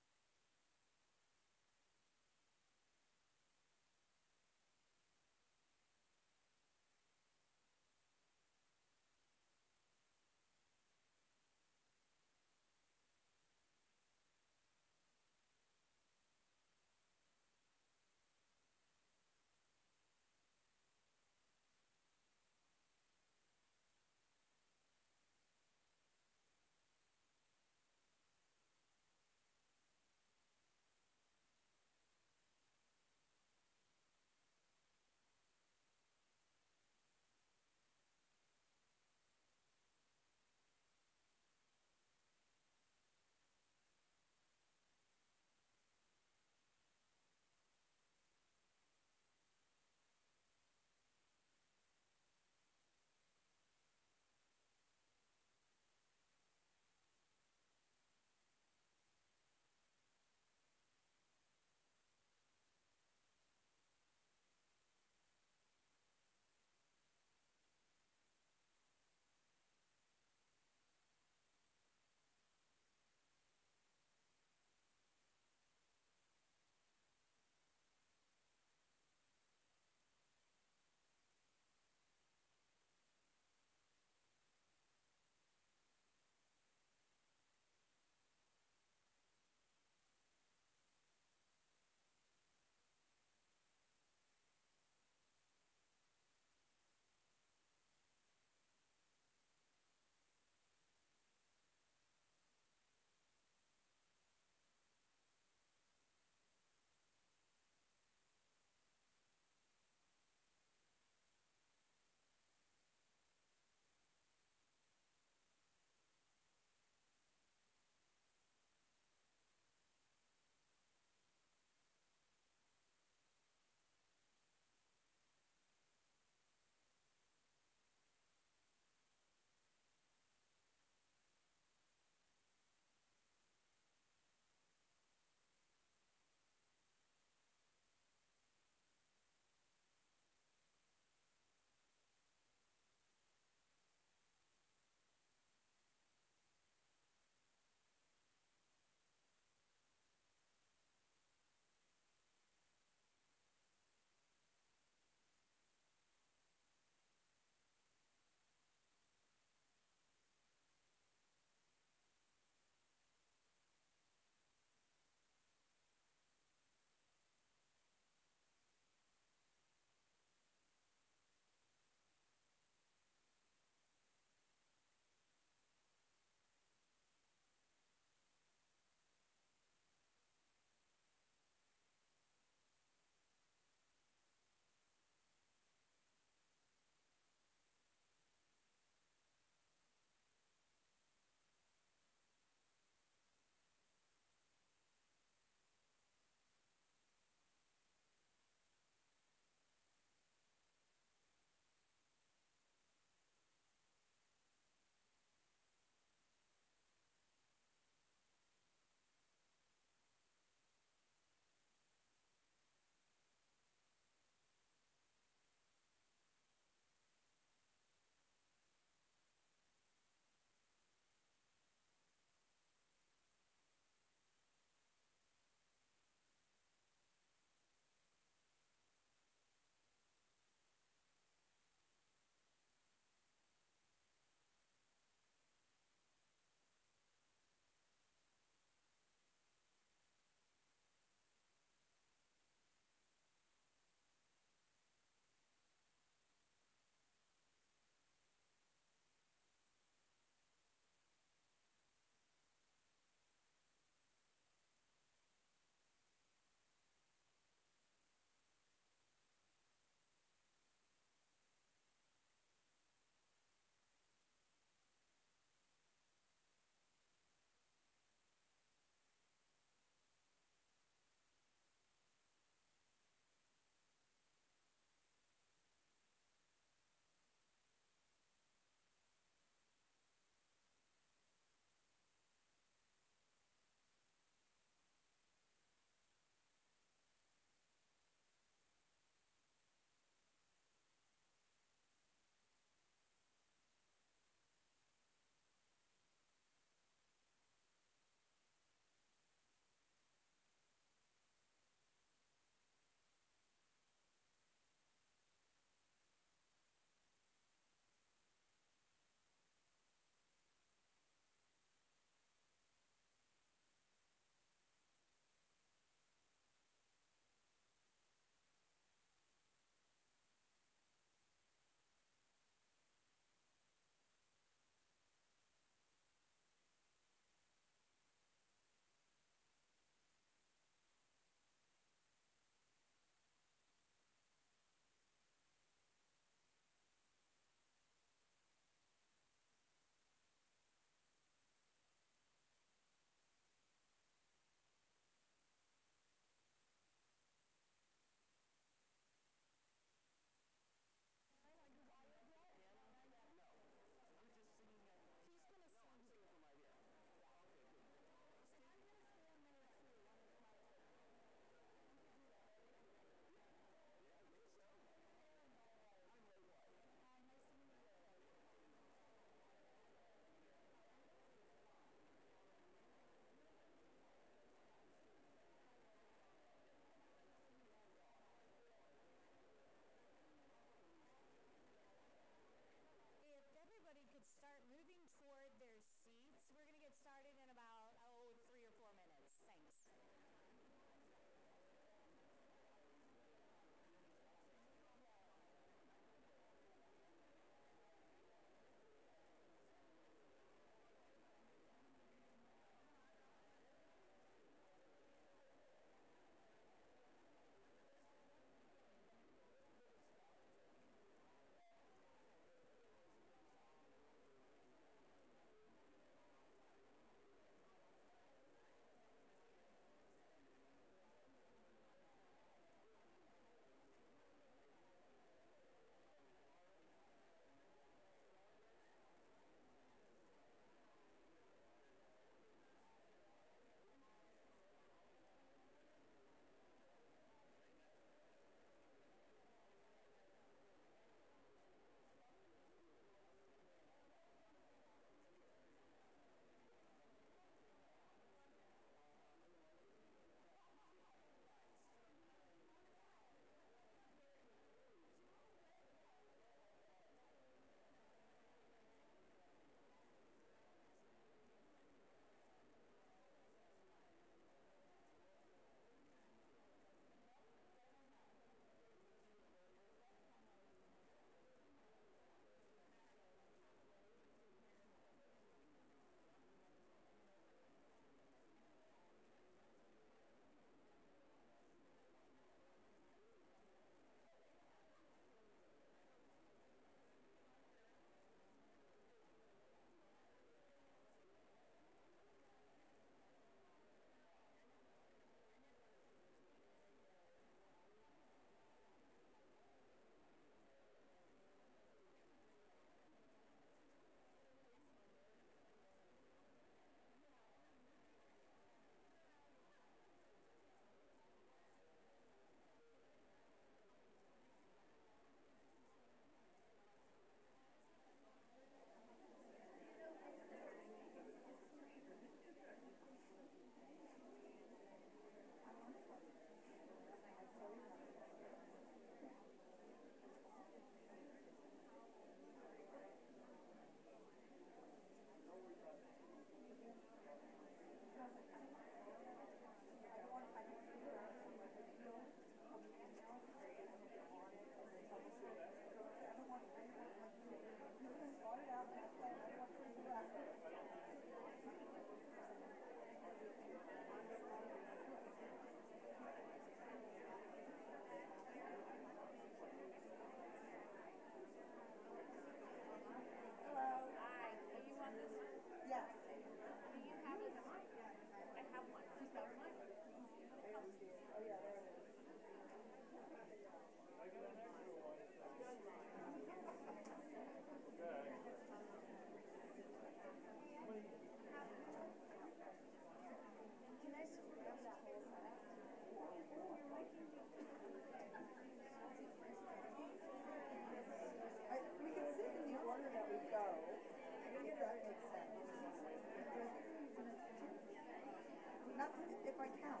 I count.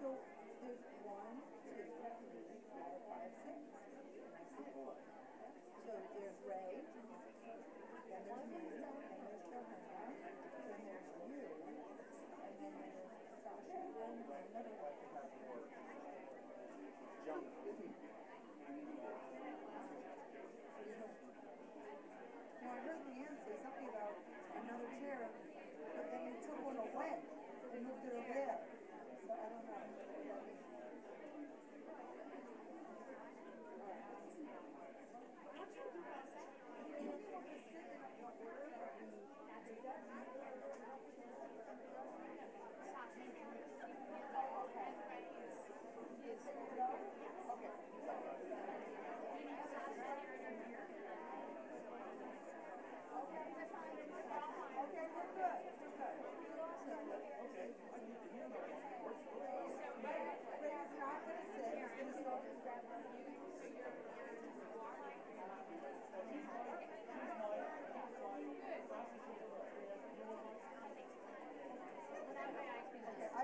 So there's 1, 2, 3, 4, 5, 6. I see 4. So there's Ray, then there's me, then there's Johanna, then there's you, and then there's Sasha, and another one. Now I heard Leanne say something about another chair, but then you took one away and moved it over there. So I don't know.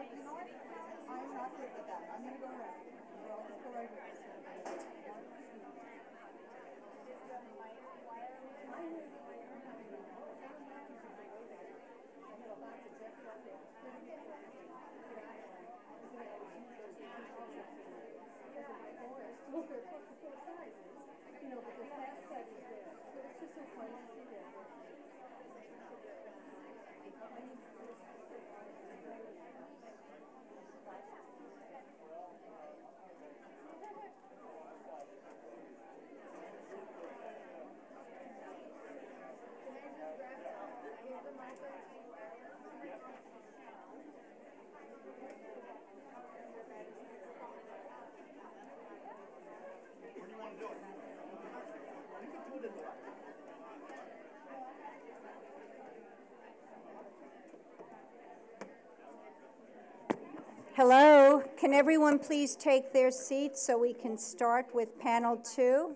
You know what? I'm not good with that. I'm going to go around. I'll just go right here. You know, because that side is there. So it's just so funny to see that. Hello, can everyone please take their seats so we can start with panel 2?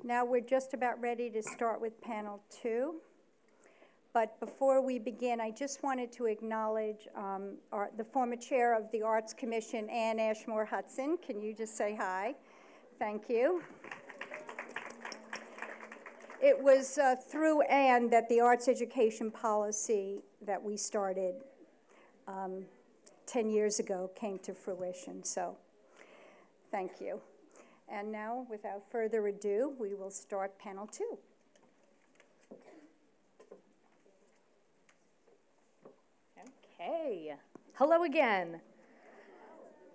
Now we're just about ready to start with panel 2. But before we begin, I just wanted to acknowledge the former chair of the Arts Commission, Ann Ashmore Hudson. Can you just say hi? Thank you. It was through Ann that the arts education policy that we started 10 years ago came to fruition. So thank you. And now, without further ado, we will start panel 2. Okay, hello again.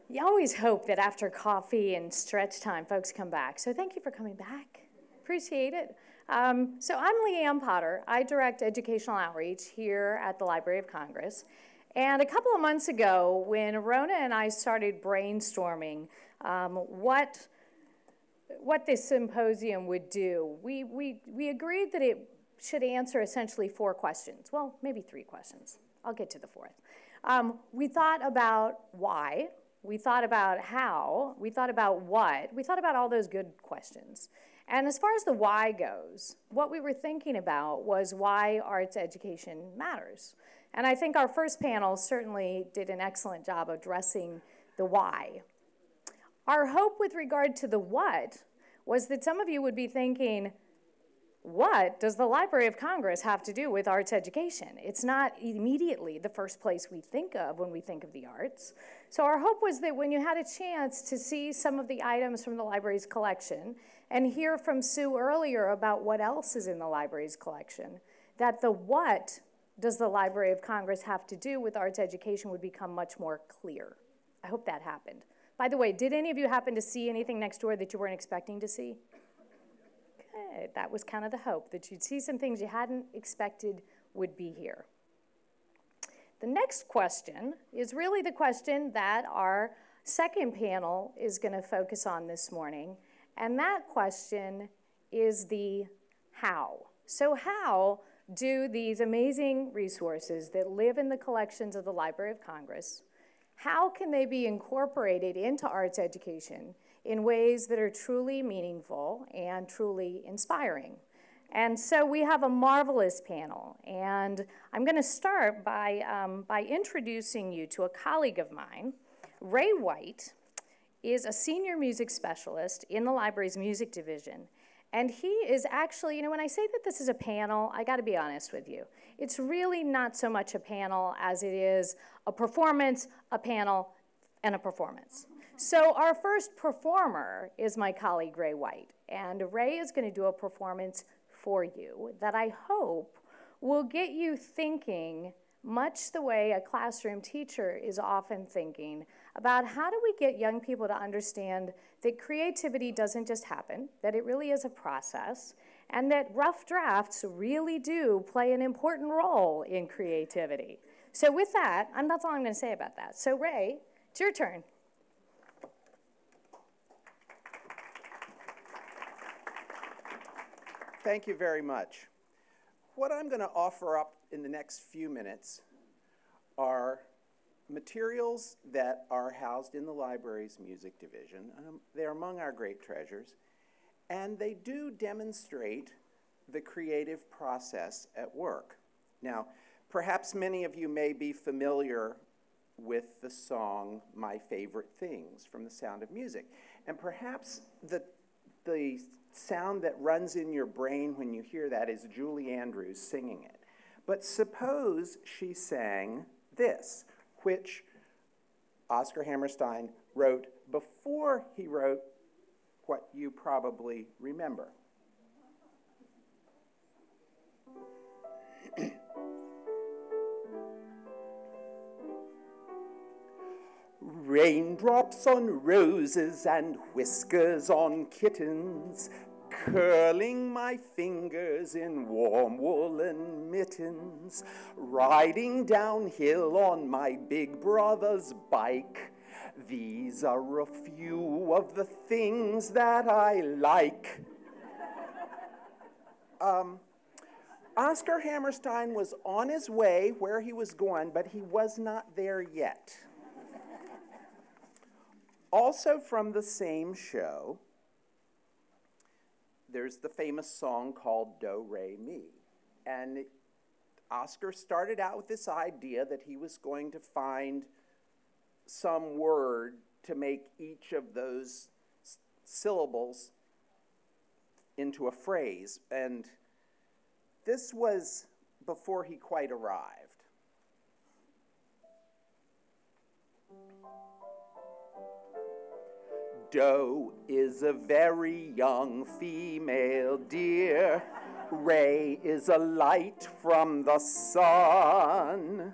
You always hope that after coffee and stretch time, folks come back. So thank you for coming back. Appreciate it. So I'm Leanne Potter. I direct educational outreach here at the Library of Congress. And a couple of months ago, when Rona and I started brainstorming what this symposium would do, we agreed that it should answer essentially 4 questions. Well, maybe 3 questions. I'll get to the 4th. We thought about why, we thought about how, we thought about what, we thought about all those good questions. And as far as the why goes, what we were thinking about was why arts education matters. And I think our first panel certainly did an excellent job of addressing the why. Our hope with regard to the what was that some of you would be thinking, what does the Library of Congress have to do with arts education? It's not immediately the first place we think of when we think of the arts. So our hope was that when you had a chance to see some of the items from the library's collection and hear from Sue earlier about what else is in the library's collection, that the what does the Library of Congress have to do with arts education would become much more clear. I hope that happened. By the way, did any of you happen to see anything next door that you weren't expecting to see? Good. That was kind of the hope, that you'd see some things you hadn't expected would be here. The next question is really the question that our second panel is going to focus on this morning, and that question is the how. So how do these amazing resources that live in the collections of the Library of Congress, How can they be incorporated into arts education in ways that are truly meaningful and truly inspiring? And so we have a marvelous panel, and I'm going to start by introducing you to a colleague of mine. Ray White is a senior music specialist in the library's music division, and he is actually, when I say that this is a panel, I got to be honest with you. It's really not so much a panel as it is a performance, a panel, and a performance. So our first performer is my colleague, Ray White, and Ray is going to do a performance for you that I hope will get you thinking much the way a classroom teacher is often thinking about how do we get young people to understand that creativity doesn't just happen, that it really is a process, and that rough drafts really do play an important role in creativity. So with that, that's all I'm going to say about that. So Ray, it's your turn. Thank you very much. What I'm going to offer up in the next few minutes are materials that are housed in the library's music division. They're among our great treasures, and they do demonstrate the creative process at work. Now, perhaps many of you may be familiar with the song My Favorite Things from The Sound of Music, and perhaps the sound that runs in your brain when you hear that is Julie Andrews singing it. But suppose she sang this, which Oscar Hammerstein wrote before he wrote what you probably remember. Raindrops on roses and whiskers on kittens, curling my fingers in warm woolen mittens, riding downhill on my big brother's bike. These are a few of the things that I like. Oscar Hammerstein was on his way where he was going, but he was not there yet. Also from the same show, there's the famous song called Do, Re, Mi. And Oscar started out with this idea that he was going to find some word to make each of those syllables into a phrase. And this was before he quite arrived. Doe is a very young female deer. Ray is a light from the sun.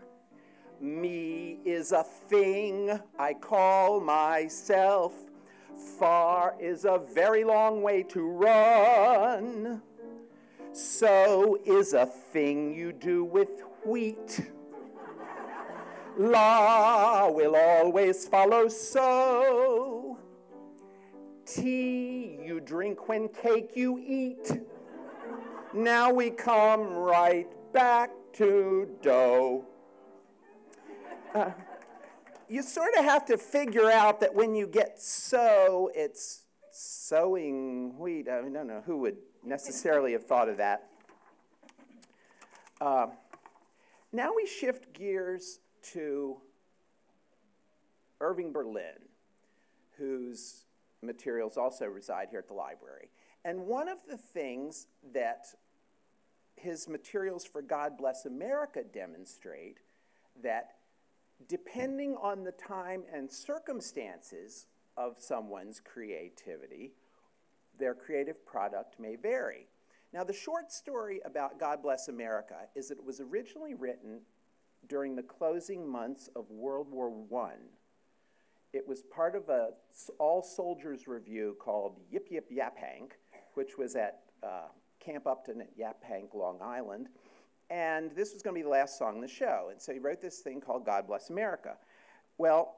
Me is a thing I call myself. Far is a very long way to run. So is a thing you do with wheat. La will always follow so. Tea you drink when cake you eat. Now we come right back to dough. You sort of have to figure out that when you get so, it's sowing wheat. I don't know who would necessarily have thought of that. Now we shift gears to Irving Berlin, whose materials also reside here at the library. And one of the things that his materials for God Bless America demonstrate that depending on the time and circumstances of someone's creativity, their creative product may vary. Now, the short story about God Bless America is that it was originally written during the closing months of World War I. It was part of a all-soldiers review called Yip Yip Yaphank, which was at Camp Upton at Yaphank, Long Island. And this was going to be the last song in the show. And so he wrote this thing called God Bless America. Well,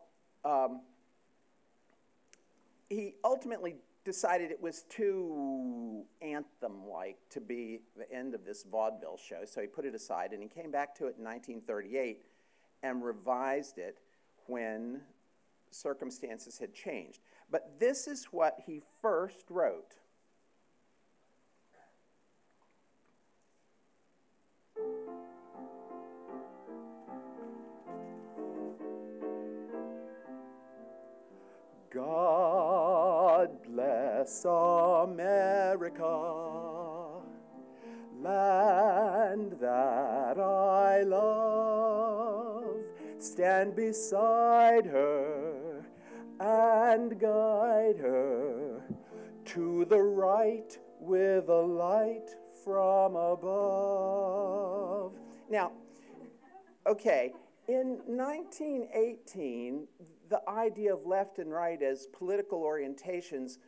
he ultimately decided it was too anthem-like to be the end of this vaudeville show, so he put it aside, and he came back to it in 1938 and revised it, when circumstances had changed. But this is what he first wrote. God bless America, land that I love. Stand beside her and guide her to the right with a light from above. Now, okay, in 1918, the idea of left and right as political orientations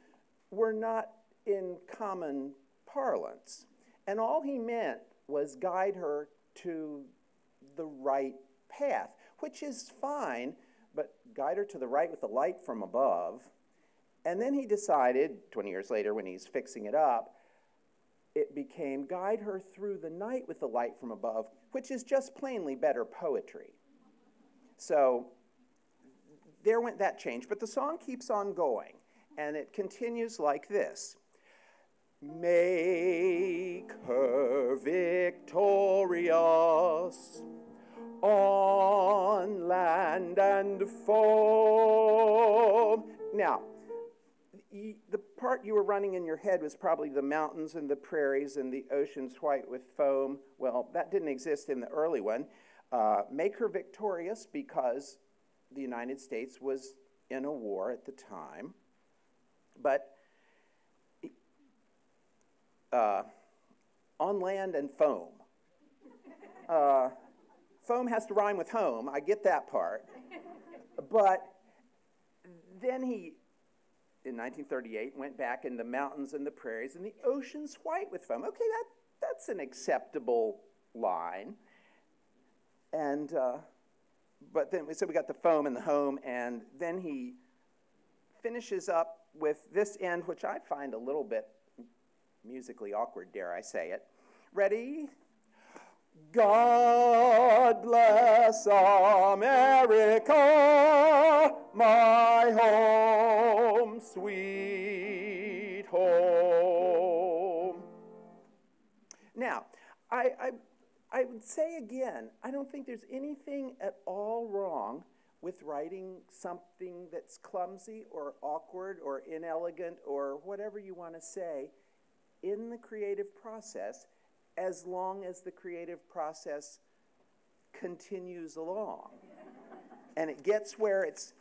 were not in common parlance. And all he meant was guide her to the right path, which is fine, but guide her to the right with the light from above. And then he decided, 20 years later when he's fixing it up, it became guide her through the night with the light from above, which is just plainly better poetry. So there went that change, but the song keeps on going, and it continues like this. Make her victorious on land and foam. Now, the part you were running in your head was probably the mountains and the prairies and the oceans white with foam. Well, that didn't exist in the early one. Make her victorious because the United States was in a war at the time. But on land and foam. Foam has to rhyme with home. I get that part. But then he, in 1938, went back in the mountains and the prairies and the ocean's white with foam. Okay, that's an acceptable line. And but then, so we got the foam and the home, and then he finishes up with this end, which I find a little bit musically awkward, dare I say it. Ready? God bless America, my home, sweet home. Now, I would say again, I don't think there's anything at all wrong with writing something that's clumsy or awkward or inelegant or whatever you want to say in the creative process, as long as the creative process continues along. And it gets where it's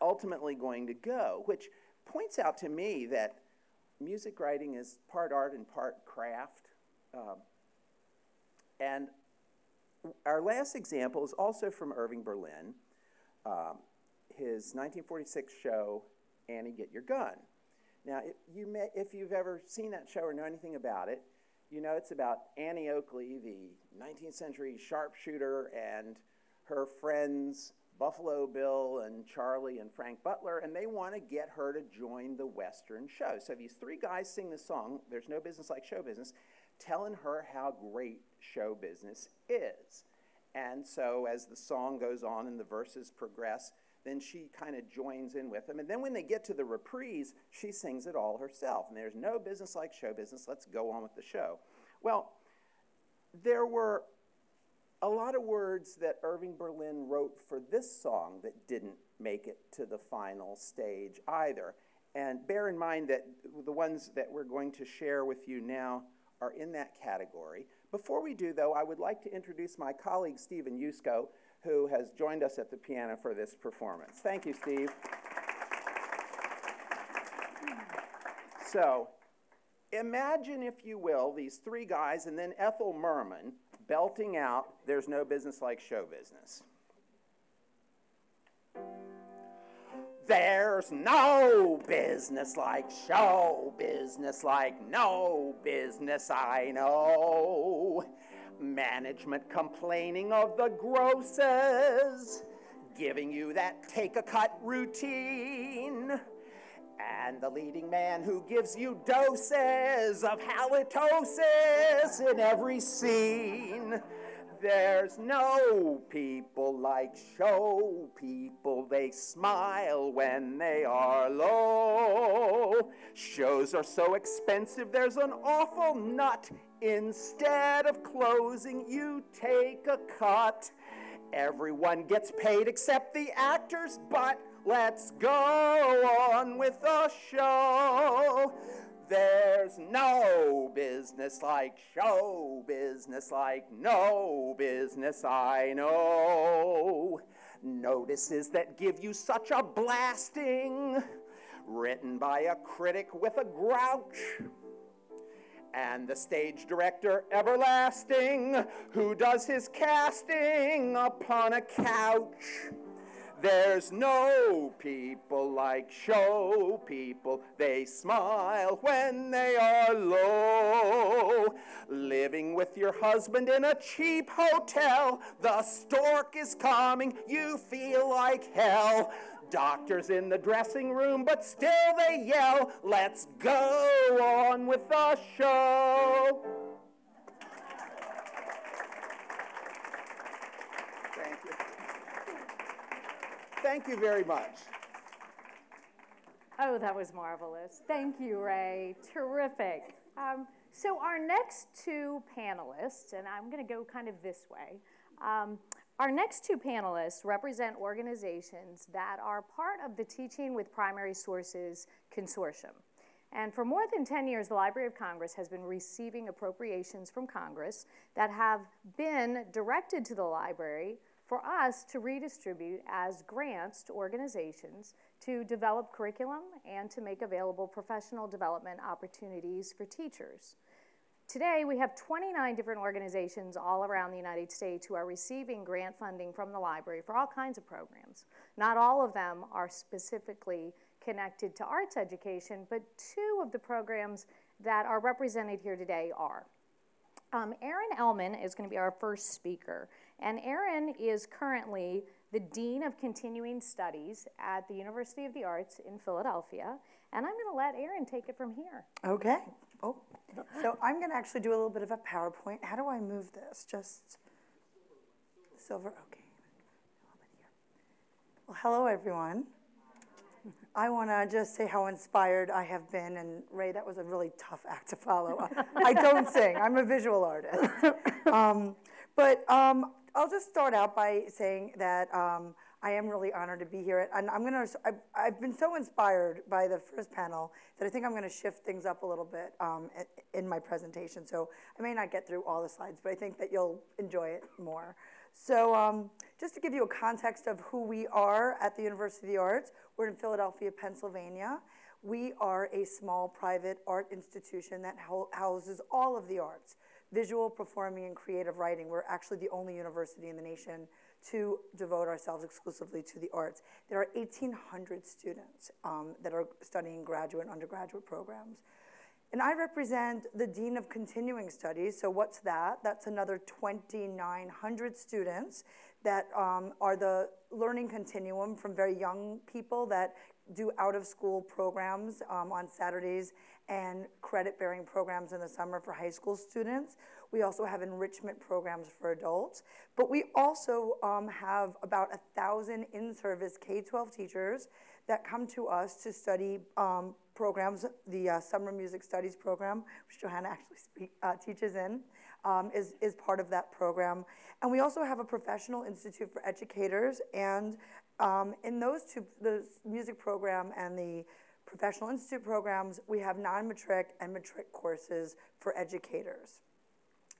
ultimately going to go, which points out to me that music writing is part art and part craft. And our last example is also from Irving Berlin, his 1946 show, Annie, Get Your Gun. Now, if you've ever seen that show or know anything about it, you know it's about Annie Oakley, the 19th century sharpshooter, and her friends Buffalo Bill and Charlie and Frank Butler, and they want to get her to join the Western show. So these three guys sing the song, There's No Business Like Show Business, telling her how great show business is. And so as the song goes on and the verses progress, then she kind of joins in with them. And then when they get to the reprise, she sings it all herself. And there's no business like show business. Let's go on with the show. Well, there were a lot of words that Irving Berlin wrote for this song that didn't make it to the final stage either. And bear in mind that the ones that we're going to share with you now are in that category. Before we do, though, I would like to introduce my colleague, Stephen Yusko, who has joined us at the piano for this performance. Thank you, Steve. So, imagine, if you will, these three guys and then Ethel Merman belting out There's No Business Like Show Business. There's no business like show business, like no business I know. Management complaining of the grosses, giving you that take-a-cut routine, and the leading man who gives you doses of halitosis in every scene. There's no people like show people. They smile when they are low. Shows are so expensive, there's an awful nut. Instead of closing, you take a cut. Everyone gets paid except the actors, but let's go on with the show. There's no business like show business, like no business I know. Notices that give you such a blasting, written by a critic with a grouch, and the stage director everlasting, who does his casting upon a couch. There's no people like show people. They smile when they are low. Living with your husband in a cheap hotel. The stork is coming. You feel like hell. Doctors in the dressing room, but still they yell, let's go on with the show. Thank you. Thank you very much. Oh, that was marvelous. Thank you, Ray. Terrific. So our next two panelists, and I'm going to go kind of this way. Our next two panelists represent organizations that are part of the Teaching with Primary Sources Consortium. And for more than 10 years, the Library of Congress has been receiving appropriations from Congress that have been directed to the library for us to redistribute as grants to organizations to develop curriculum and to make available professional development opportunities for teachers. Today, we have 29 different organizations all around the United States who are receiving grant funding from the library for all kinds of programs. Not all of them are specifically connected to arts education, but two of the programs that are represented here today are. Erin Ellman is going to be our first speaker, and Erin is currently the Dean of Continuing Studies at the University of the Arts in Philadelphia, and I'm going to let Erin take it from here. Okay. Oh, so I'm going to actually do a little bit of a PowerPoint. How do I move this? Just silver, okay. Well, hello, everyone. I want to just say how inspired I have been, and Ray, that was a really tough act to follow. I don't sing, I'm a visual artist. I'll just start out by saying that I am really honored to be here, and I've been so inspired by the first panel that I think I'm going to shift things up a little bit in my presentation. So I may not get through all the slides, but I think that you'll enjoy it more. So just to give you a context of who we are at the University of the Arts, we're in Philadelphia, Pennsylvania. We are a small private art institution that houses all of the arts, visual, performing, and creative writing. We're actually the only university in the nation to devote ourselves exclusively to the arts. There are 1,800 students that are studying graduate and undergraduate programs. And I represent the Dean of Continuing Studies. So what's that? That's another 2,900 students that are the learning continuum from very young people that do out-of-school programs on Saturdays and credit-bearing programs in the summer for high school students. We also have enrichment programs for adults. But we also have about 1,000 in-service K-12 teachers that come to us to study programs. The Summer Music Studies program, which Johanna actually teaches in, is part of that program. And we also have a professional institute for educators. And in those two, the music program and the professional institute programs, we have non-matric and matric courses for educators.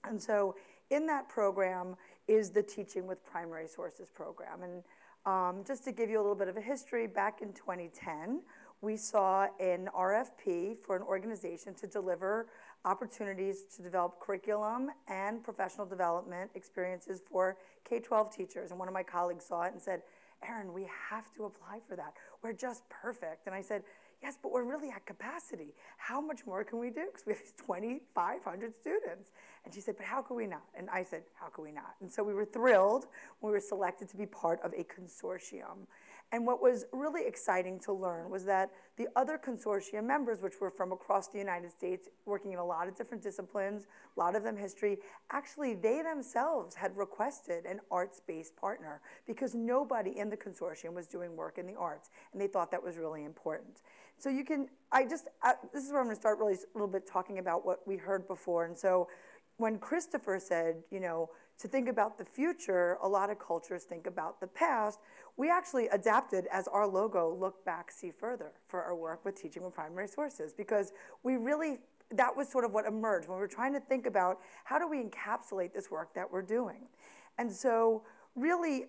And so in that program is the Teaching with Primary Sources program. And just to give you a little bit of a history, back in 2010, we saw an RFP for an organization to deliver opportunities to develop curriculum and professional development experiences for K-12 teachers. And one of my colleagues saw it and said, Erin, we have to apply for that. We're just perfect. And I said, yes, but we're really at capacity. How much more can we do? Because we have 2,500 students. And she said, but how could we not? And I said, how could we not? And so we were thrilled when we were selected to be part of a consortium. And what was really exciting to learn was that the other consortium members, which were from across the United States, working in a lot of different disciplines, a lot of them history, actually they themselves had requested an arts-based partner because nobody in the consortium was doing work in the arts, and they thought that was really important. So you can, this is where I'm gonna start really a little bit talking about what we heard before. And so when Christopher said, you know, to think about the future, a lot of cultures think about the past. We actually adapted as our logo, Look Back, See Further, for our work with teaching with primary sources, because we really, that was sort of what emerged when we were trying to think about how do we encapsulate this work that we're doing. And so really,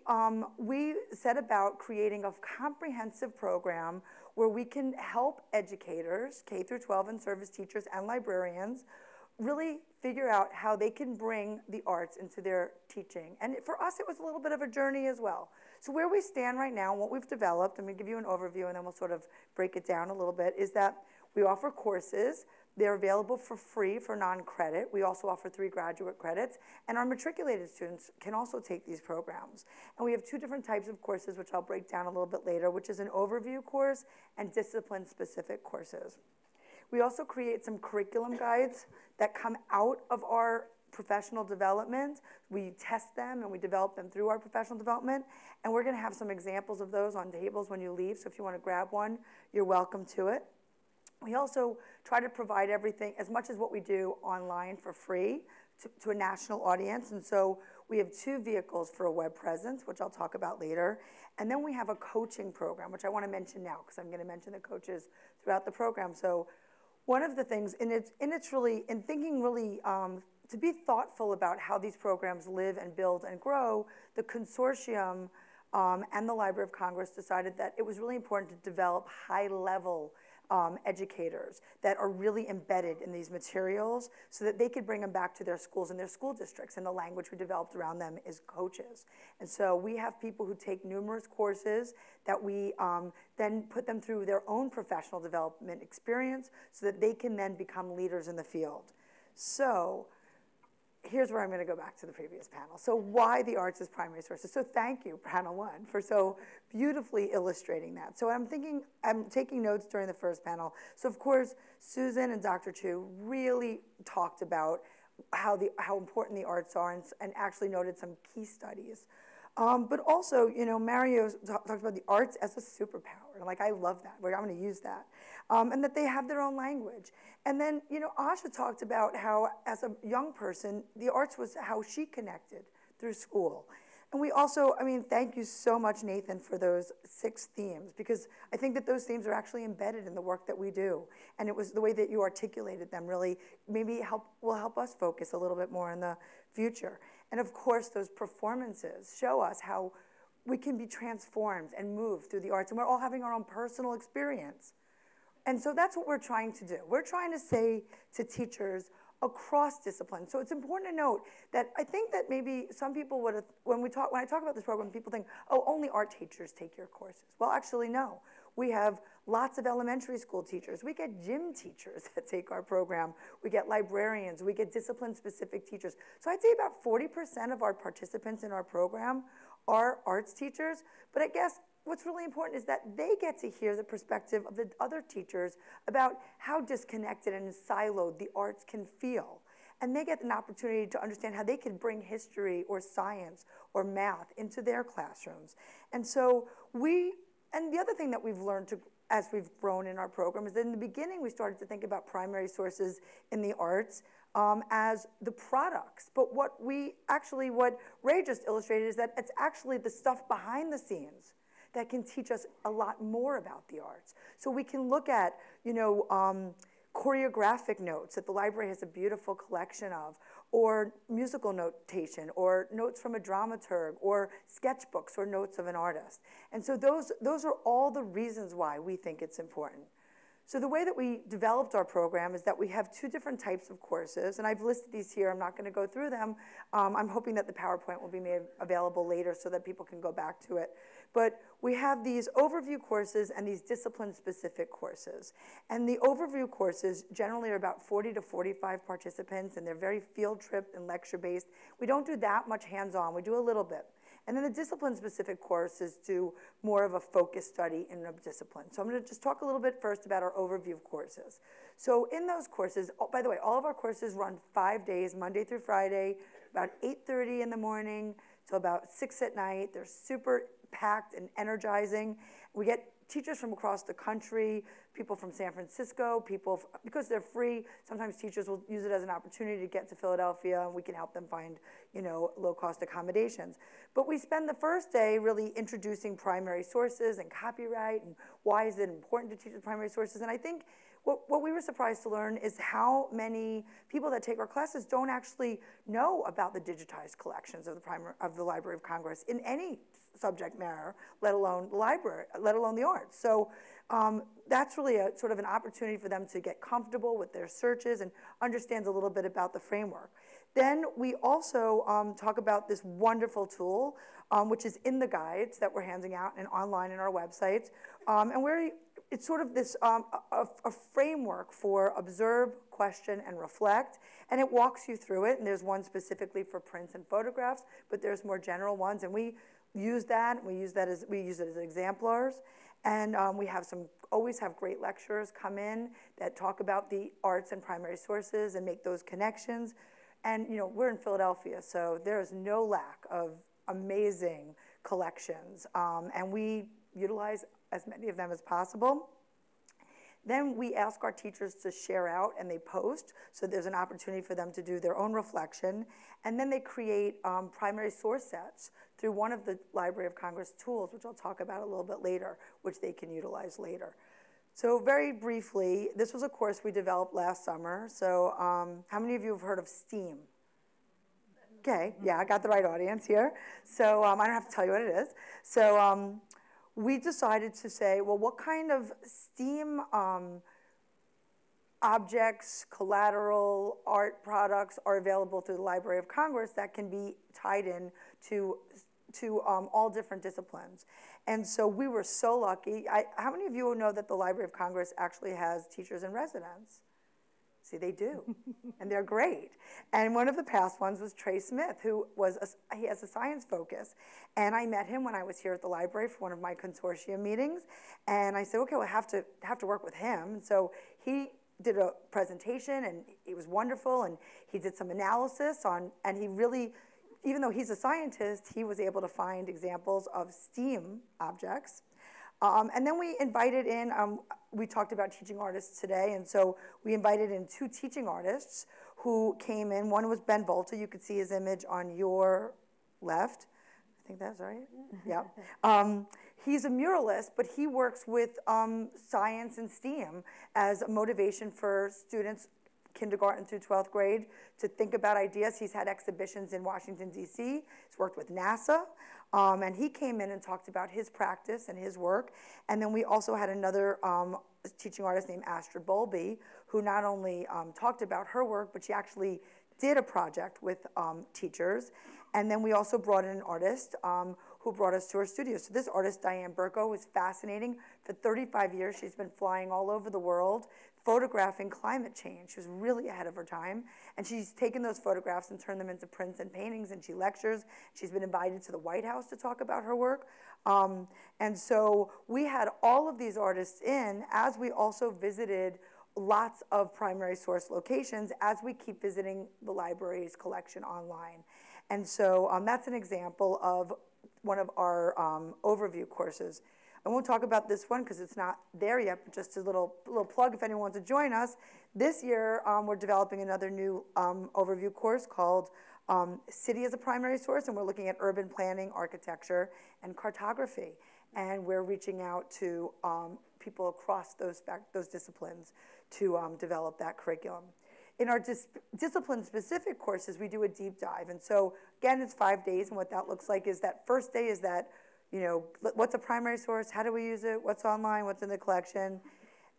we set about creating a comprehensive program where we can help educators, K through 12 and service teachers and librarians, really figure out how they can bring the arts into their teaching. And for us, it was a little bit of a journey as well. So where we stand right now, and what we've developed, I'm gonna give you an overview and then we'll sort of break it down a little bit, is that we offer courses. They're available for free for non-credit. We also offer 3 graduate credits, and our matriculated students can also take these programs. And we have 2 different types of courses, which I'll break down a little bit later, which is an overview course and discipline-specific courses. We also create some curriculum guides that come out of our professional development. We test them and we develop them through our professional development. And we're gonna have some examples of those on tables when you leave. So if you wanna grab one, you're welcome to it. We also try to provide everything, as much as what we do online for free, to a national audience. And so we have 2 vehicles for a web presence, which I'll talk about later. And then we have a coaching program, which I wanna mention now, because I'm gonna mention the coaches throughout the program. So one of the things, and it's really, in thinking really, to be thoughtful about how these programs live and build and grow, the consortium and the Library of Congress decided that it was really important to develop high-level educators that are really embedded in these materials so that they could bring them back to their schools and their school districts. And the language we developed around them is coaches. And so we have people who take numerous courses that we then put them through their own professional development experience so that they can then become leaders in the field. So here's where I'm going to go back to the previous panel. So why the arts as primary sources? So thank you, panel 1, for so beautifully illustrating that. So I'm taking notes during the first panel. So of course, Susan and Dr. Chu really talked about how important the arts are and actually noted some key studies. But also, you know, Mario talked about the arts as a superpower. And like, I love that. I'm going to use that. And that they have their own language. And then, you know, Asha talked about how, as a young person, the arts was how she connected through school. And we also, I mean, thank you so much, Nathan, for those 6 themes, because I think that those themes are actually embedded in the work that we do. And it was the way that you articulated them really maybe will help us focus a little bit more in the future. And of course, those performances show us how we can be transformed and moved through the arts. And we're all having our own personal experience. And so that's what we're trying to do. We're trying to say to teachers across disciplines. So it's important to note that I think that maybe some people would have, when I talk about this program, people think, oh, only art teachers take your courses. Well, actually, no. We have lots of elementary school teachers. We get gym teachers that take our program. We get librarians. We get discipline-specific teachers. So I'd say about 40% of our participants in our program are arts teachers. But I guess what's really important is that they get to hear the perspective of the other teachers about how disconnected and siloed the arts can feel. And they get an opportunity to understand how they can bring history or science or math into their classrooms. And so and the other thing that we've learned as we've grown in our program is that in the beginning we started to think about primary sources in the arts as the products. But what Ray just illustrated is that it's actually the stuff behind the scenes that can teach us a lot more about the arts. So we can look at, you know, choreographic notes that the library has a beautiful collection of, or musical notation, or notes from a dramaturg, or sketchbooks, or notes of an artist. And so those are all the reasons why we think it's important. So the way that we developed our program is that we have 2 different types of courses, and I've listed these here. I'm not going to go through them. I'm hoping that the PowerPoint will be made available later so that people can go back to it. but we have these overview courses and these discipline-specific courses. And the overview courses generally are about 40 to 45 participants, and they're very field trip and lecture-based. We don't do that much hands-on. We do a little bit. And then the discipline-specific courses do more of a focus study in a discipline. So I'm going to just talk a little bit first about our overview courses. So in those courses, oh, by the way, all of our courses run 5 days, Monday through Friday, about 8:30 in the morning till about 6 at night. They're super packed and energizing. We get teachers from across the country, people from San Francisco, because they're free, sometimes teachers will use it as an opportunity to get to Philadelphia, and we can help them find, low-cost accommodations. But we spend the first day really introducing primary sources and copyright, and why is it important to teach the primary sources. And I think what we were surprised to learn is how many people that take our classes don't actually know about the digitized collections of the Library of Congress in any subject matter, let alone the library, let alone the arts. So that's really a sort of an opportunity for them to get comfortable with their searches and understand a little bit about the framework. Then we also talk about this wonderful tool, which is in the guides that we're handing out and online in our websites. It's sort of this a framework for observe, question, and reflect, and it walks you through it. And there's one specifically for prints and photographs, but there's more general ones, and we use that. We use it as exemplars, and we always have great lecturers come in that talk about the arts and primary sources and make those connections. And we're in Philadelphia, so there is no lack of amazing collections, and we utilize as many of them as possible. Then we ask our teachers to share out, and they post, so there's an opportunity for them to do their own reflection. And then they create primary source sets through one of the Library of Congress tools, which I'll talk about a little bit later, which they can utilize later. So very briefly, this was a course we developed last summer. So how many of you have heard of STEAM? Okay, yeah, I got the right audience here. So I don't have to tell you what it is. So we decided to say, well, what kind of STEAM objects, collateral, art products are available through the Library of Congress that can be tied in to all different disciplines. And so we were so lucky. How many of you know that the Library of Congress actually has teachers in residence? See, they do, and they're great. And one of the past ones was Trey Smith, who he has a science focus. And I met him when I was here at the library for one of my consortium meetings. And I said, okay, we'll have to work with him. And so he did a presentation, and it was wonderful. And he did some analysis and he really, even though he's a scientist, he was able to find examples of STEAM objects. And then we invited in, we talked about teaching artists today, and so we invited in 2 teaching artists who came in. One was Ben Volta. You could see his image on your left. I think that's right. Yeah. He's a muralist, but he works with science and STEAM as a motivation for students, kindergarten through 12th grade, to think about ideas. He's had exhibitions in Washington, D.C. He's worked with NASA. And he came in and talked about his practice and his work. And then we also had another teaching artist named Astrid Bowlby, who not only talked about her work, but she actually did a project with teachers. And then we also brought in an artist who brought us to her studio. So this artist, Diane Burko, is fascinating. For 35 years, she's been flying all over the world, photographing climate change. She was really ahead of her time. And she's taken those photographs and turned them into prints and paintings, and she lectures. She's been invited to the White House to talk about her work. And so we had all of these artists in, as we also visited lots of primary source locations as we keep visiting the library's collection online. And so that's an example of one of our overview courses. I won't talk about this one because it's not there yet, but just a little plug if anyone wants to join us. This year, we're developing another new overview course called City as a Primary Source, and we're looking at urban planning, architecture, and cartography. And we're reaching out to people across those disciplines to develop that curriculum. In our discipline-specific courses, we do a deep dive. And so, again, it's 5 days, and what that looks like is that first day is that, what's a primary source? How do we use it? What's online? What's in the collection?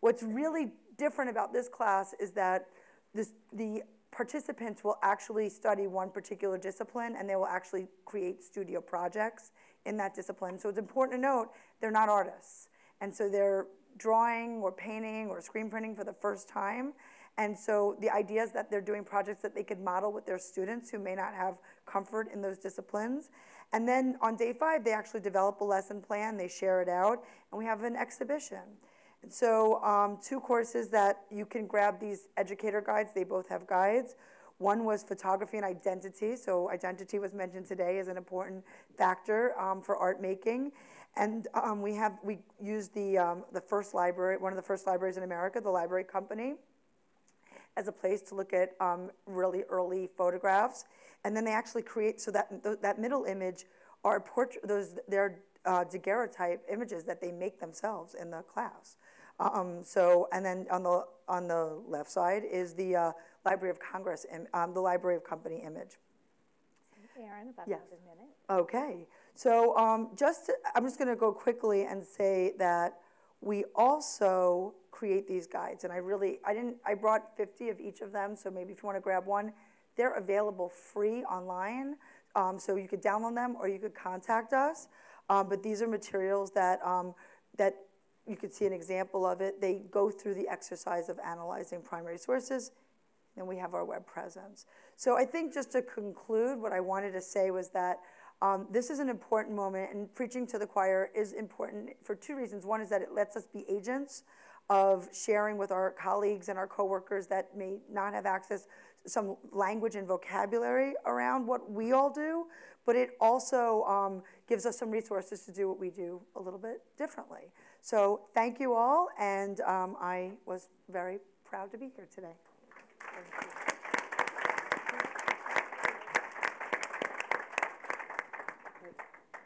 What's really different about this class is that the participants will actually study one particular discipline, and they will actually create studio projects in that discipline. So it's important to note they're not artists. And so they're drawing or painting or screen printing for the first time. And so the idea is that they're doing projects that they could model with their students who may not have comfort in those disciplines. And then on day 5, they actually develop a lesson plan, they share it out, and we have an exhibition. And so 2 courses that you can grab these educator guides, they both have guides. One was photography and identity, so identity was mentioned today as an important factor for art making. And we used the first library, one of the first libraries in America, the Library Company, as a place to look at really early photographs. And then they actually create, so that middle image are they're daguerreotype images that they make themselves in the class. And then on the left side is the Library of Congress, the Library of Company image. Aaron, about yes. another minute. Okay, so I'm just going to go quickly and say that we also create these guides, and I brought 50 of each of them, so maybe if you want to grab one, they're available free online, so you could download them or you could contact us. But these are materials that you could see an example of it. They go through the exercise of analyzing primary sources, and we have our web presence. So I think just to conclude, what I wanted to say was that this is an important moment, and preaching to the choir is important for 2 reasons. One is that it lets us be agents of sharing with our colleagues and our coworkers that may not have access to some language and vocabulary around what we all do, but it also gives us some resources to do what we do a little bit differently. So thank you all, and I was very proud to be here today. Thank you.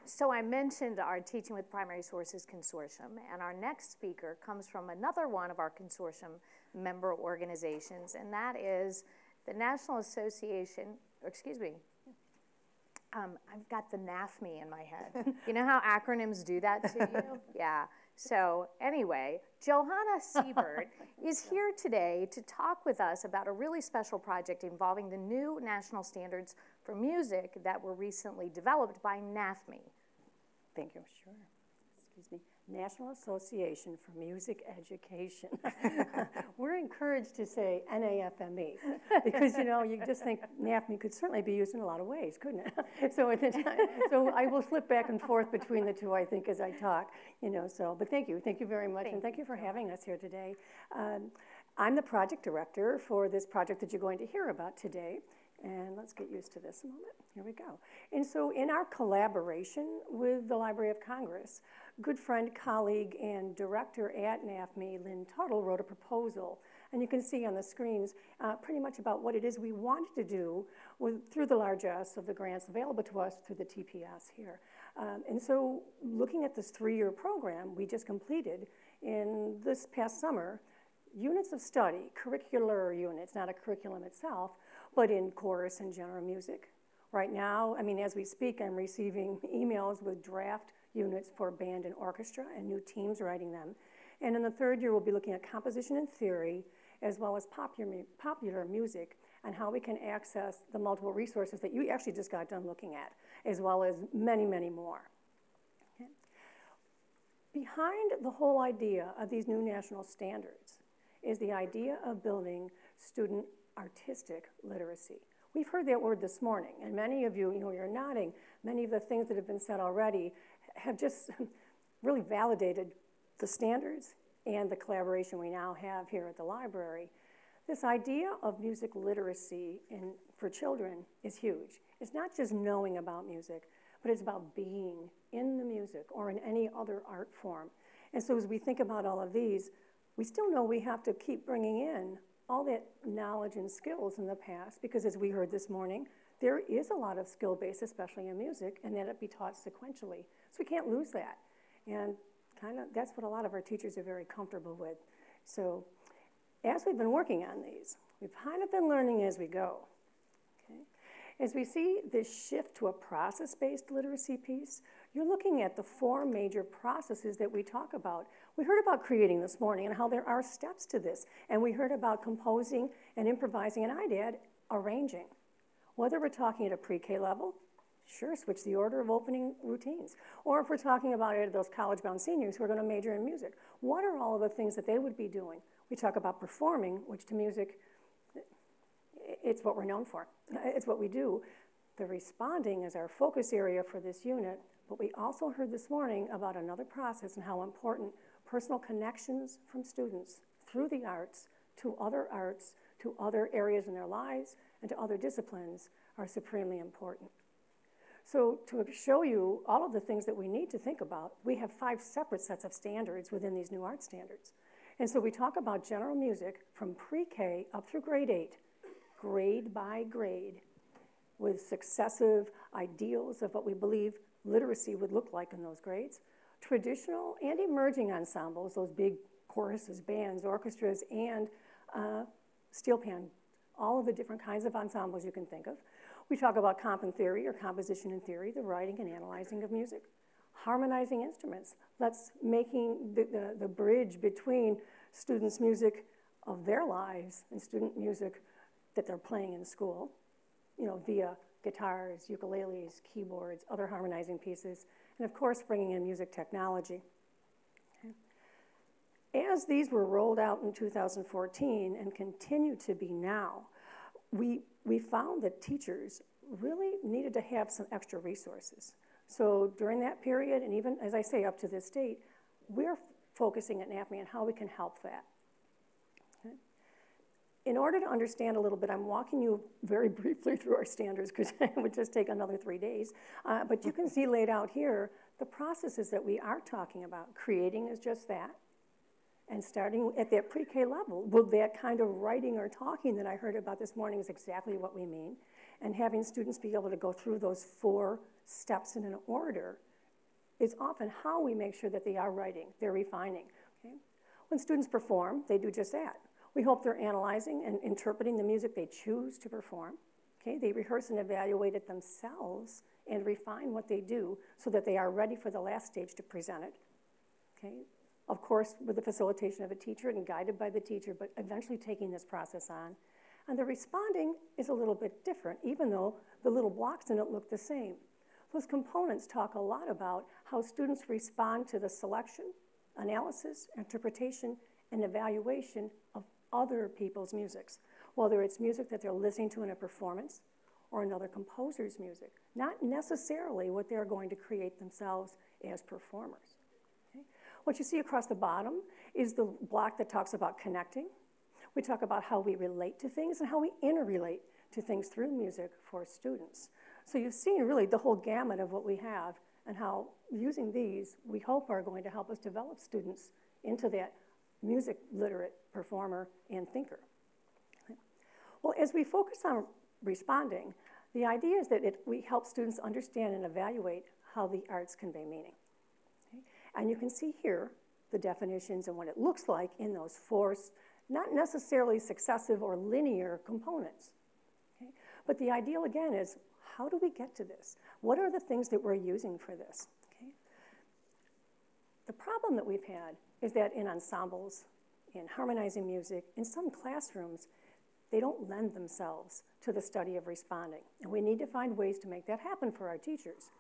So I mentioned our Teaching with Primary Sources Consortium, and our next speaker comes from another one of our consortium member organizations, and that is the National Association, I've got the NAFME in my head. You know how acronyms do that to you? Yeah. So anyway, Johanna Siebert is here today to talk with us about a really special project involving the new national standards for music that were recently developed by NAFME. Thank you, sure. Excuse me. National Association for Music Education. We're encouraged to say NAFME because, you know, you just think NAFME could certainly be used in a lot of ways, couldn't it? So I will flip back and forth between the two, I think, as I talk, you know, so, but thank you very much, and thank you for having us here today. I'm the project director for this project that you're going to hear about today. And let's get used to this a moment. Here we go. And so in our collaboration with the Library of Congress, good friend, colleague, and director at NAFME, Lynn Tuttle, wrote a proposal. And you can see on the screens pretty much about what it is we wanted to do through the largesse of the grants available to us through the TPS here. And so looking at this 3-year program we just completed in this past summer, units of study, curricular units, not a curriculum itself, but in chorus and general music. Right now, I mean, as we speak, I'm receiving emails with draft units for band and orchestra and new teams writing them. And in the 3rd year, we'll be looking at composition and theory, as well as popular music, and how we can access the multiple resources that you actually just got done looking at, as well as many, many more. Okay. Behind the whole idea of these new national standards is the idea of building student artistic literacy. We've heard that word this morning, and many of you, you're nodding. Many of the things that have been said already have just really validated the standards and the collaboration we now have here at the library. This idea of music literacy for children is huge. It's not just knowing about music, but it's about being in the music or in any other art form. And so as we think about all of these, we still know we have to keep bringing in all that knowledge and skills in the past, because as we heard this morning, there is a lot of skill base, especially in music, and that it be taught sequentially. So we can't lose that. And that's what a lot of our teachers are very comfortable with. So as we've been working on these, we've kind of been learning as we go. Okay? As we see this shift to a process-based literacy piece, you're looking at the 4 major processes that we talk about. We heard about creating this morning and how there are steps to this. And we heard about composing and improvising, and I'd add arranging. Whether we're talking at a pre-K level, Sure, switch the order of opening routines. Or if we're talking about those college-bound seniors who are going to major in music, what are all of the things that they would be doing? We talk about performing, which to music, it's what we're known for. It's what we do. The responding is our focus area for this unit, but we also heard this morning about another process and how important personal connections from students through the arts, to other areas in their lives, and to other disciplines are supremely important. So to show you all of the things that we need to think about, we have 5 separate sets of standards within these new art standards. And so we talk about general music from pre-K up through grade 8, grade by grade, with successive ideals of what we believe literacy would look like in those grades. Traditional and emerging ensembles, those big choruses, bands, orchestras, and steel pan, all of the different kinds of ensembles you can think of. We talk about comp and theory, or composition and theory, the writing and analyzing of music. Harmonizing instruments, that's making the bridge between students' music of their lives and student music that they're playing in school, via guitars, ukuleles, keyboards, other harmonizing pieces, and of course bringing in music technology. Okay. As these were rolled out in 2014 and continue to be now, we found that teachers really needed to have some extra resources. So during that period, and even, as I say, up to this date, we're focusing at NAFME on how we can help that. Okay. In order to understand a little bit, I'm walking you very briefly through our standards because it would just take another 3 days. But you can see laid out here the processes that we are talking about. Creating is just that. And starting at that pre-K level, with that kind of writing or talking that I heard about this morning is exactly what we mean. And having students be able to go through those 4 steps in an order is often how we make sure that they are writing, they're refining. Okay? When students perform, they do just that. We hope they're analyzing and interpreting the music they choose to perform. Okay? They rehearse and evaluate it themselves and refine what they do so that they are ready for the last stage to present it. Okay? Of course, with the facilitation of a teacher and guided by the teacher, but eventually taking this process on. And the responding is a little bit different, even though the little blocks in it look the same. Those components talk a lot about how students respond to the selection, analysis, interpretation, and evaluation of other people's musics, whether it's music that they're listening to in a performance or another composer's music, not necessarily what they're going to create themselves as performers. Okay? What you see across the bottom is the block that talks about connecting. We talk about how we relate to things and how we interrelate to things through music for students. So you've seen really the whole gamut of what we have and how using these, we hope, are going to help us develop students into that music literate performer and thinker. Okay. Well, as we focus on responding, the idea is that we help students understand and evaluate how the arts convey meaning. Okay. And you can see here the definitions and what it looks like in those 4, not necessarily successive or linear components. Okay? But the ideal, again, is how do we get to this? What are the things that we're using for this? Okay? The problem that we've had is that in ensembles, in harmonizing music, in some classrooms, they don't lend themselves to the study of responding. And we need to find ways to make that happen for our teachers.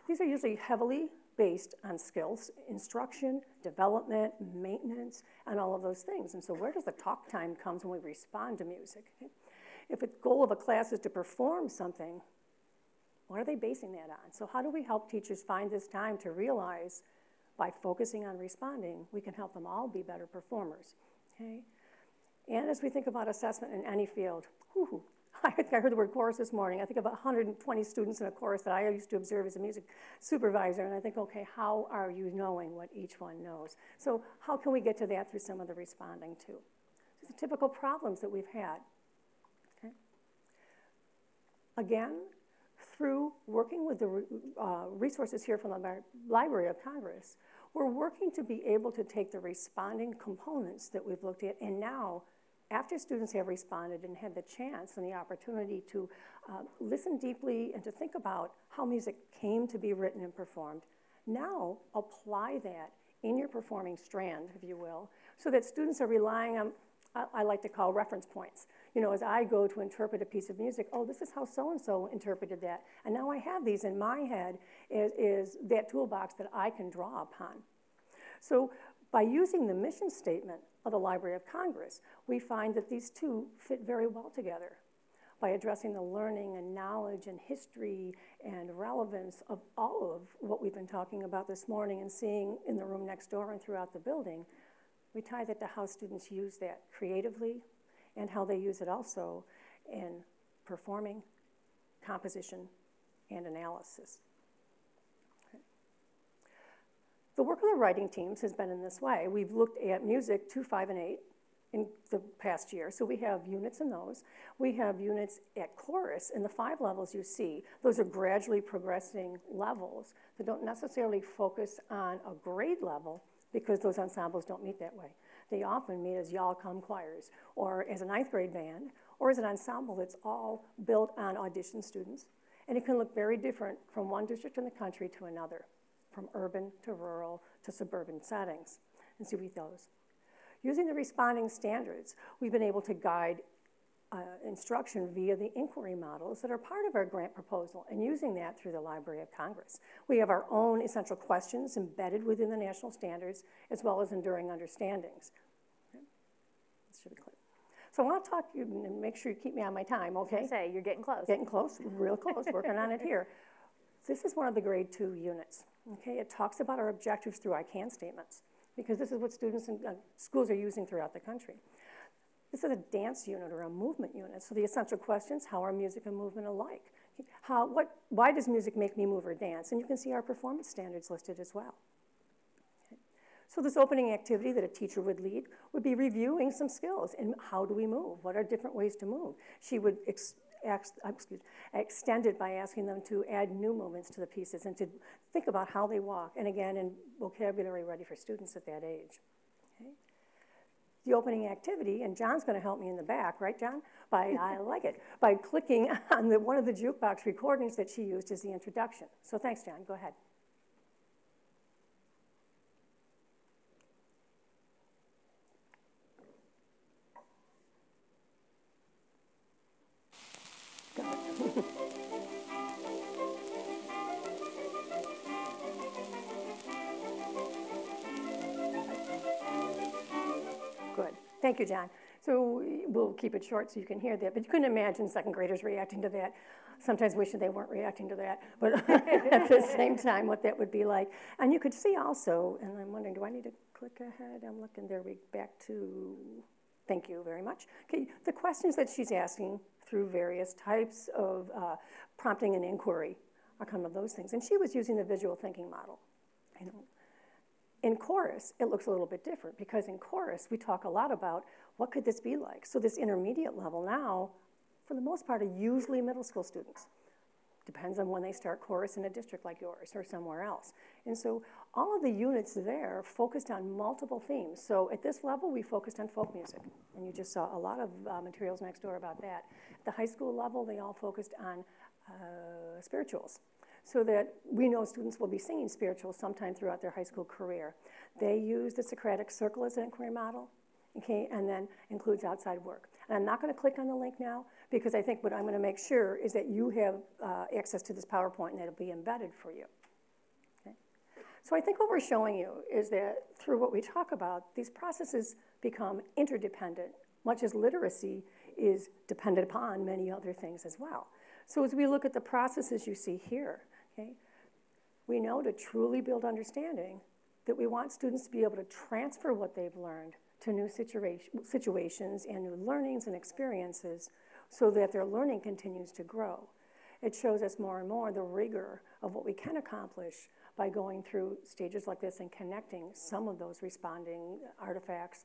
These are usually heavily based on skills, instruction, development, maintenance, and all of those things. And so where does the talk time come when we respond to music? Okay? If the goal of a class is to perform something, what are they basing that on? So how do we help teachers find this time to realize by focusing on responding, we can help them all be better performers? Okay? And as we think about assessment in any field, I think I heard the word chorus this morning. I think about 120 students in a chorus that I used to observe as a music supervisor, and I think, okay, how are you knowing what each one knows? So how can we get to that through some of the responding too? These are typical problems that we've had. Okay? Again, through working with the resources here from the Library of Congress, we're working to be able to take the responding components that we've looked at, and now, after students have responded and had the chance and the opportunity to listen deeply and to think about how music came to be written and performed, now apply that in your performing strand, if you will, so that students are relying on I like to call reference points. You know, as I go to interpret a piece of music, oh, this is how so-and-so interpreted that. And now I have these in my head is that toolbox that I can draw upon. So by using the mission statement of the Library of Congress, we find that these two fit very well together by addressing the learning and knowledge and history and relevance of all of what we've been talking about this morning and seeing in the room next door and throughout the building. We tie that to how students use that creatively and how they use it also in performing, composition, and analysis. Okay. The work of the writing teams has been in this way. We've looked at music 2, 5, and 8 in the past year, so we have units in those. We have units at chorus in the 5 levels you see. Those are gradually progressing levels that don't necessarily focus on a grade level, because those ensembles don't meet that way. They often meet as y'all come choirs, or as a 9th grade band, or as an ensemble that's all built on audition students. And it can look very different from one district in the country to another, from urban to rural to suburban settings. And so we those. Using the responding standards, we've been able to guide instruction via the inquiry models that are part of our grant proposal, and using that through the Library of Congress. We have our own essential questions embedded within the national standards, as well as enduring understandings. Okay. This should be clear. So I want to talk to you and make sure you keep me on my time, okay? Say, you're getting close. Getting close, real close, working on it here. This is one of the grade 2 units, okay? It talks about our objectives through I can statements, because this is what students and schools are using throughout the country. This is a dance unit or a movement unit. So the essential questions, how are music and movement alike? Why does music make me move or dance? And you can see our performance standards listed as well. Okay. So this opening activity that a teacher would lead would be reviewing some skills in how do we move? What are different ways to move? She would extend it by asking them to add new movements to the pieces and to think about how they walk. And again, in vocabulary ready for students at that age. Okay. The opening activity, and John's going to help me in the back, right, John? I like it, by clicking on one of the jukebox recordings that she used as the introduction. So thanks, John. Go ahead. Good. Thank you, John. So we'll keep it short so you can hear that, but you couldn't imagine 2nd graders reacting to that. Sometimes wishing they weren't reacting to that, but at the same time, what that would be like. And you could see also, and I'm wondering, do I need to click ahead? I'm looking there, back to, thank you very much. Okay, the questions that she's asking through various types of prompting and inquiry are kind of those things. And she was using the visual thinking model. I know. In chorus, it looks a little bit different, because in chorus, we talk a lot about what could this be like. So this intermediate level now, for the most part, are usually middle school students. Depends on when they start chorus in a district like yours or somewhere else. And so all of the units there focused on multiple themes. So at this level, we focused on folk music. And you just saw a lot of materials next door about that. At the high school level, they all focused on spirituals, so that we know students will be singing spirituals sometime throughout their high school career. They use the Socratic Circle as an inquiry model, okay, and then includes outside work. And I'm not going to click on the link now, because I think what I'm going to make sure is that you have access to this PowerPoint and that it'll be embedded for you. Okay? So I think what we're showing you is that through what we talk about, these processes become interdependent, much as literacy is dependent upon many other things as well. So as we look at the processes you see here, okay, we know to truly build understanding that we want students to be able to transfer what they've learned to new situations and new learnings and experiences so that their learning continues to grow. It shows us more and more the rigor of what we can accomplish by going through stages like this and connecting some of those responding artifacts,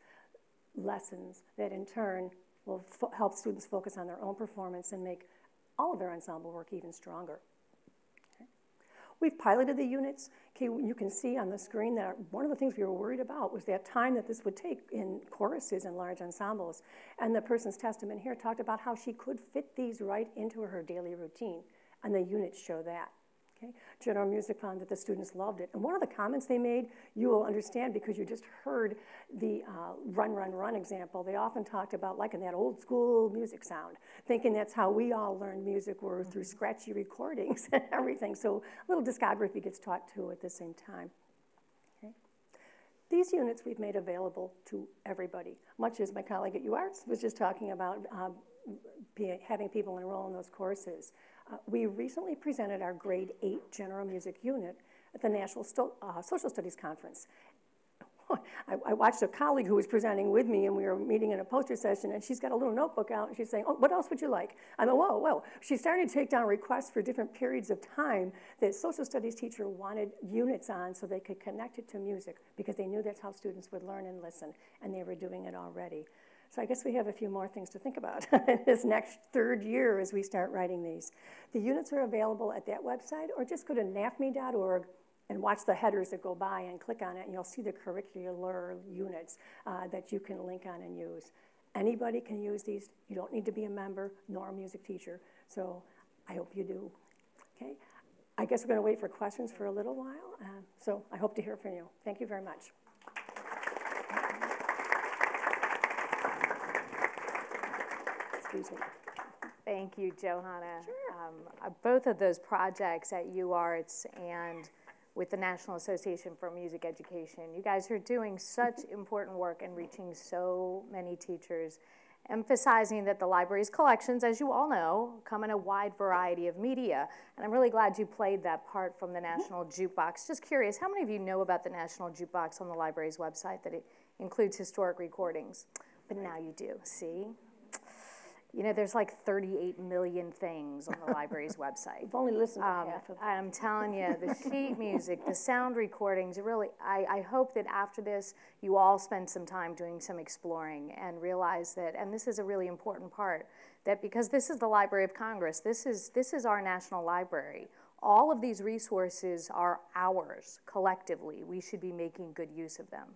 lessons that in turn will help students focus on their own performance and make all of their ensemble work even stronger. Okay. We've piloted the units. Okay, you can see on the screen that one of the things we were worried about was that time that this would take in choruses and large ensembles. And the person's testament here talked about how she could fit these right into her daily routine, and the units show that. Okay? General music found that the students loved it. And one of the comments they made, you will understand because you just heard the run, run, run example. They often talked about liking that old school music sound, thinking that's how we all learned music were through scratchy recordings and everything. So a little discography gets taught too at the same time. Okay? These units we've made available to everybody, much as my colleague at UArts was just talking about having people enroll in those courses. We recently presented our grade 8 general music unit at the National Social Studies Conference. I watched a colleague who was presenting with me, and we were meeting in a poster session, and she's got a little notebook out, and she's saying, oh, what else would you like? I go, whoa, whoa. She started to take down requests for different periods of time that social studies teacher wanted units on so they could connect it to music, because they knew that's how students would learn and listen, and they were doing it already. So I guess we have a few more things to think about this next third year as we start writing these. The units are available at that website, or just go to nafme.org and watch the headers that go by and click on it, and you'll see the curricular units that you can link on and use. Anybody can use these. You don't need to be a member nor a music teacher, so I hope you do. Okay? I guess we're going to wait for questions for a little while, so I hope to hear from you. Thank you very much. Excuse me. Thank you, Johanna. Sure. Both of those projects at UArts and with the National Association for Music Education, you guys are doing such important work and reaching so many teachers, emphasizing that the library's collections, as you all know, come in a wide variety of media. And I'm really glad you played that part from the National Jukebox. Just curious, how many of you know about the National Jukebox on the library's website, that it includes historic recordings? But now you do, see? You know, there's like 38 million things on the library's website. We've only listened to half of them. I'm telling you, the sheet music, the sound recordings, really, I hope that after this, you all spend some time doing some exploring and realize that, and this is a really important part, that because this is the Library of Congress, this is our national library. All of these resources are ours collectively. We should be making good use of them.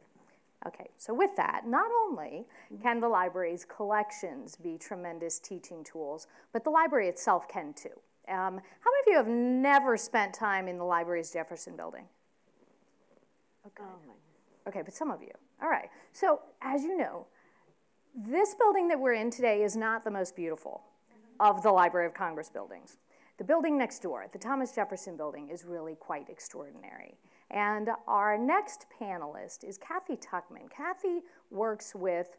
Okay, so with that, not only can the library's collections be tremendous teaching tools, but the library itself can too. How many of you have never spent time in the library's Jefferson building? Okay. Okay, but some of you. All right, so as you know, this building that we're in today is not the most beautiful of the Library of Congress buildings. The building next door, the Thomas Jefferson building, is really quite extraordinary. And our next panelist is Kathy Tuckman. Kathy works with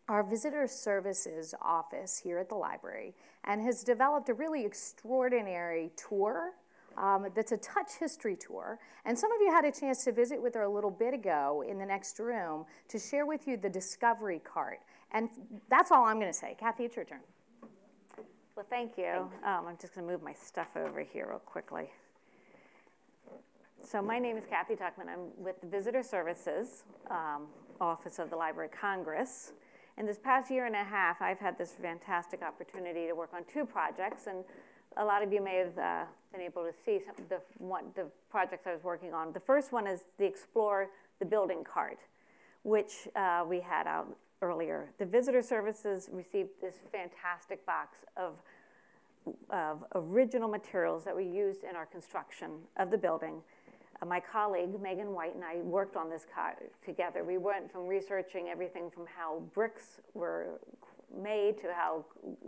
our Visitor Services office here at the library and has developed a really extraordinary tour that's a touch history tour. And some of you had a chance to visit with her a little bit ago in the next room to share with you the Discovery Cart. And that's all I'm going to say. Kathy, it's your turn. Well, thank you. I'm just going to move my stuff over here real quickly. So my name is Kathy Tuckman. I'm with the Visitor Services Office of the Library of Congress. In this past year and a half, I've had this fantastic opportunity to work on 2 projects, and a lot of you may have been able to see some of the projects I was working on. The first one is the Explore the Building Cart, which we had out earlier. The Visitor Services received this fantastic box of original materials that we used in our construction of the building. My colleague, Megan White, and I worked on this together. We went from researching everything from how bricks were made to how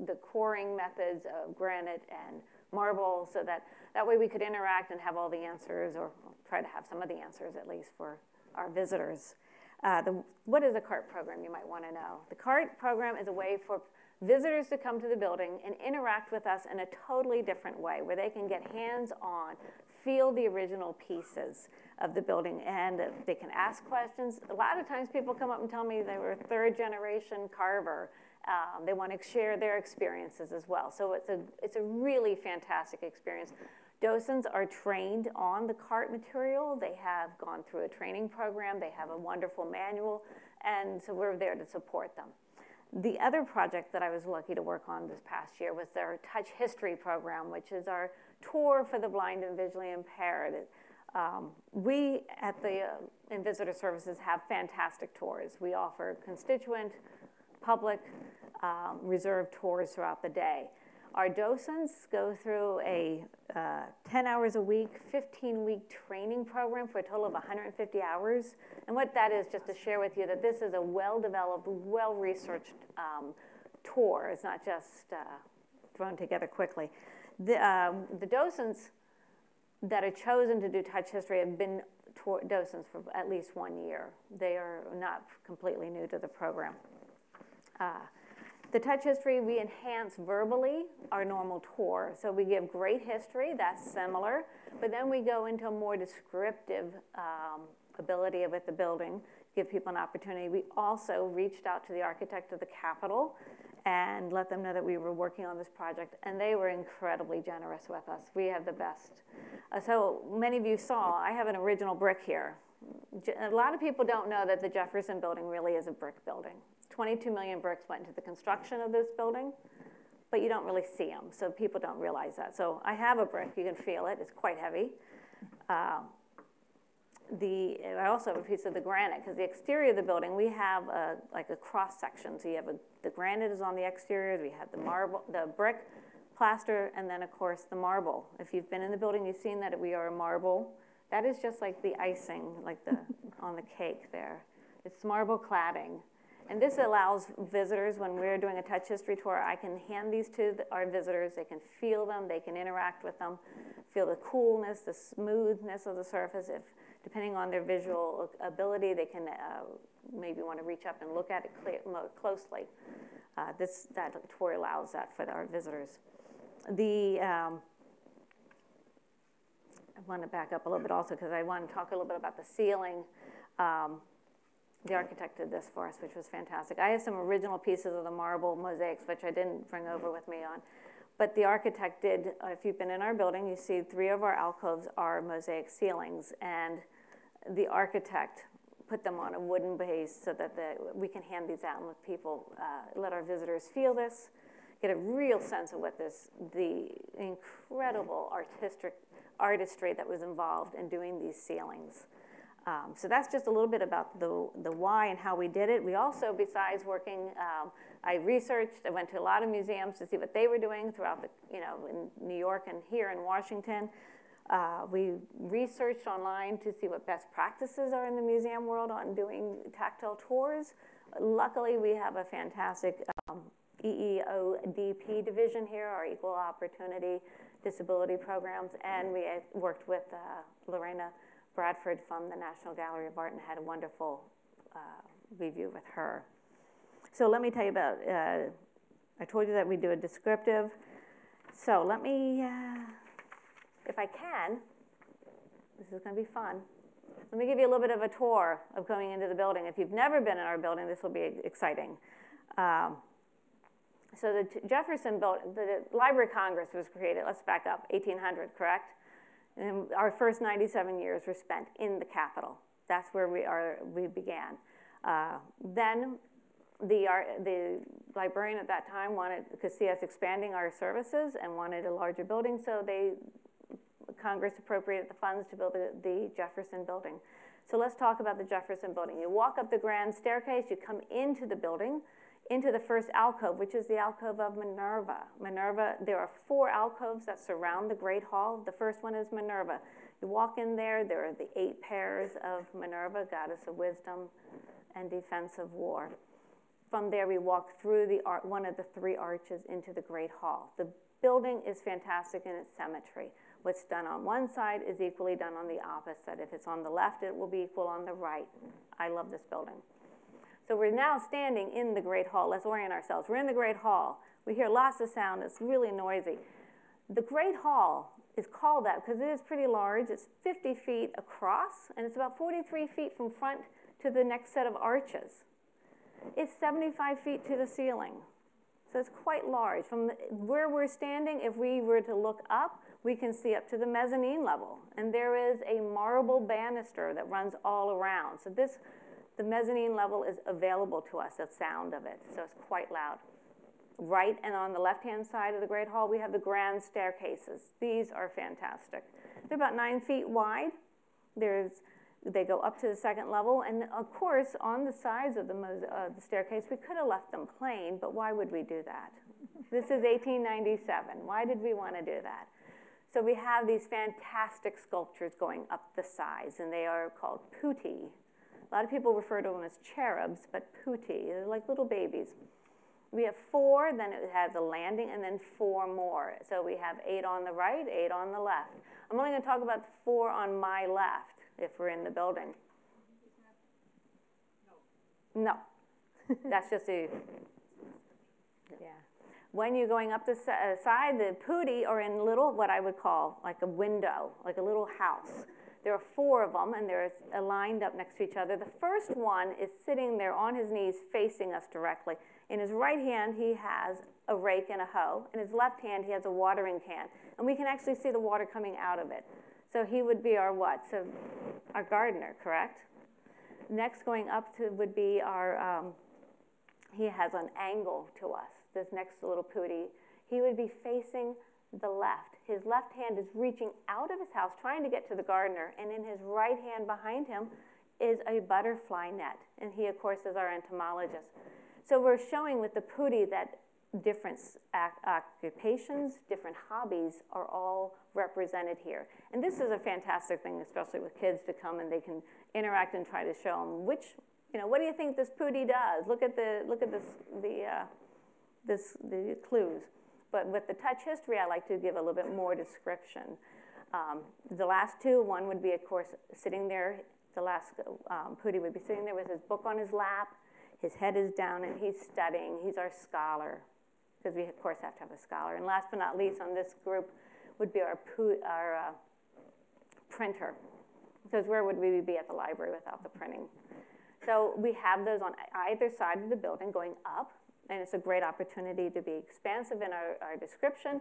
the coring methods of granite and marble, so that way we could interact and have all the answers, or try to have some of the answers at least for our visitors. What is a CART program, you might want to know? The CART program is a way for visitors to come to the building and interact with us in a totally different way, where they can get hands-on, feel the original pieces of the building, and they can ask questions. A lot of times people come up and tell me they were a 3rd-generation carver. They want to share their experiences as well. So it's a really fantastic experience. Docents are trained on the CART material. They have gone through a training program. They have a wonderful manual, and so we're there to support them. The other project that I was lucky to work on this past year was our Touch History program, which is our tour for the blind and visually impaired. We at the in Visitor Services have fantastic tours. We offer constituent, public, reserved tours throughout the day. Our docents go through a 10 hours a week, 15-week training program for a total of 150 hours. And what that is, just to share with you, that this is a well-developed, well-researched tour. It's not just thrown together quickly. The docents that are chosen to do touch history have been docents for at least 1 year. They are not completely new to the program. The touch history, we enhance verbally our normal tour. So we give great history, that's similar, but then we go into a more descriptive ability with the building, give people an opportunity. We also reached out to the architect of the Capitol and let them know that we were working on this project, and they were incredibly generous with us. We have the best. So many of you saw, I have an original brick here. A lot of people don't know that the Jefferson Building really is a brick building. 22 million bricks went into the construction of this building, but you don't really see them, so people don't realize that. So I have a brick, you can feel it, it's quite heavy. I also have a piece of the granite, because the exterior of the building, we have like a cross section. So you have the granite is on the exterior, we have the marble, the brick, plaster, and then of course the marble. If you've been in the building, you've seen that we are a marble. That is just like the icing, like the on the cake there. It's marble cladding. And this allows visitors, when we're doing a touch history tour, I can hand these to our visitors. They can feel them, they can interact with them, feel the coolness, the smoothness of the surface. If, depending on their visual ability, they can maybe want to reach up and look at it more closely. That tour allows that for our visitors. I want to back up a little bit also, because I want to talk a little bit about the ceiling. The architect did this for us, which was fantastic. I have some original pieces of the marble mosaics, which I didn't bring over with me on. But the architect did, if you've been in our building, you see 3 of our alcoves are mosaic ceilings. And the architect put them on a wooden base so that we can hand these out and let people, let our visitors feel this, get a real sense of what the incredible artistry that was involved in doing these ceilings. So that's just a little bit about the why and how we did it. We also, besides working, I researched, I went to a lot of museums to see what they were doing throughout in New York and here in Washington. We researched online to see what best practices are in the museum world on doing tactile tours. Luckily, we have a fantastic EEODP division here, our Equal Opportunity Disability Programs, and we worked with Lorena Bradford from the National Gallery of Art and had a wonderful review with her. So let me tell you about, I told you that we do a descriptive. So let me, if I can, this is going to be fun. Let me give you a little bit of a tour of going into the building. If you've never been in our building, this will be exciting. So the Jefferson building, the Library of Congress was created, let's back up, 1800, correct? And our first 97 years were spent in the Capitol. That's where we began. Then the librarian at that time could see us expanding our services and wanted a larger building, so Congress appropriated the funds to build the Jefferson building. So let's talk about the Jefferson building. You walk up the grand staircase, you come into the building, into the first alcove, which is the alcove of Minerva. Minerva, there are 4 alcoves that surround the Great Hall. The first one is Minerva. You walk in there are the 8 pairs of Minerva, goddess of wisdom and defense of war. From there, we walk through one of the 3 arches into the Great Hall. The building is fantastic in its symmetry. What's done on one side is equally done on the opposite. If it's on the left, it will be equal on the right. I love this building. So we're now standing in the Great Hall. Let's orient ourselves. We're in the Great Hall. We hear lots of sound. It's really noisy. The Great Hall is called that because it is pretty large. It's 50 feet across, and it's about 43 feet from front to the next set of arches. It's 75 feet to the ceiling. So it's quite large. From where we're standing, if we were to look up, we can see up to the mezzanine level. And there is a marble banister that runs all around. So the mezzanine level is available to us, the sound of it. So it's quite loud. Right and on the left-hand side of the Great Hall, we have the grand staircases. These are fantastic. They're about 9 feet wide. They go up to the second level. And of course, on the sides of the staircase, we could have left them plain, but why would we do that? This is 1897. Why did we want to do that? So we have these fantastic sculptures going up the sides, and they are called putti. A lot of people refer to them as cherubs, but putti, they're like little babies. We have 4, then it has a landing, and then 4 more. So we have 8 on the right, 8 on the left. I'm only going to talk about the 4 on my left if we're in the building. No. That's just a, yeah. When you're going up the side, the putti are in little, what I would call like a window, like a little house. There are 4 of them, and they're lined up next to each other. The first one is sitting there on his knees facing us directly. In his right hand, he has a rake and a hoe. In his left hand, he has a watering can. And we can actually see the water coming out of it. So he would be our what? So our gardener, correct? Next going up to would be our, he has an angle to us, this next little putti. He would be facing the left. His left hand is reaching out of his house, trying to get to the gardener, and in his right hand behind him is a butterfly net. And he, of course, is our entomologist. So we're showing with the putti that different occupations, different hobbies are all represented here. And this is a fantastic thing, especially with kids to come and they can interact and try to show them which, you know, what do you think this putti does? Look at the clues. But with the touch history, I like to give a little bit more description. The last 2, one would be, of course, sitting there. The last putti would be sitting there with his book on his lap. His head is down, and he's studying. He's our scholar, because we, of course, have to have a scholar. And last but not least on this group would be our printer, because where would we be at the library without the printing? So we have those on either side of the building going up, and it's a great opportunity to be expansive in our description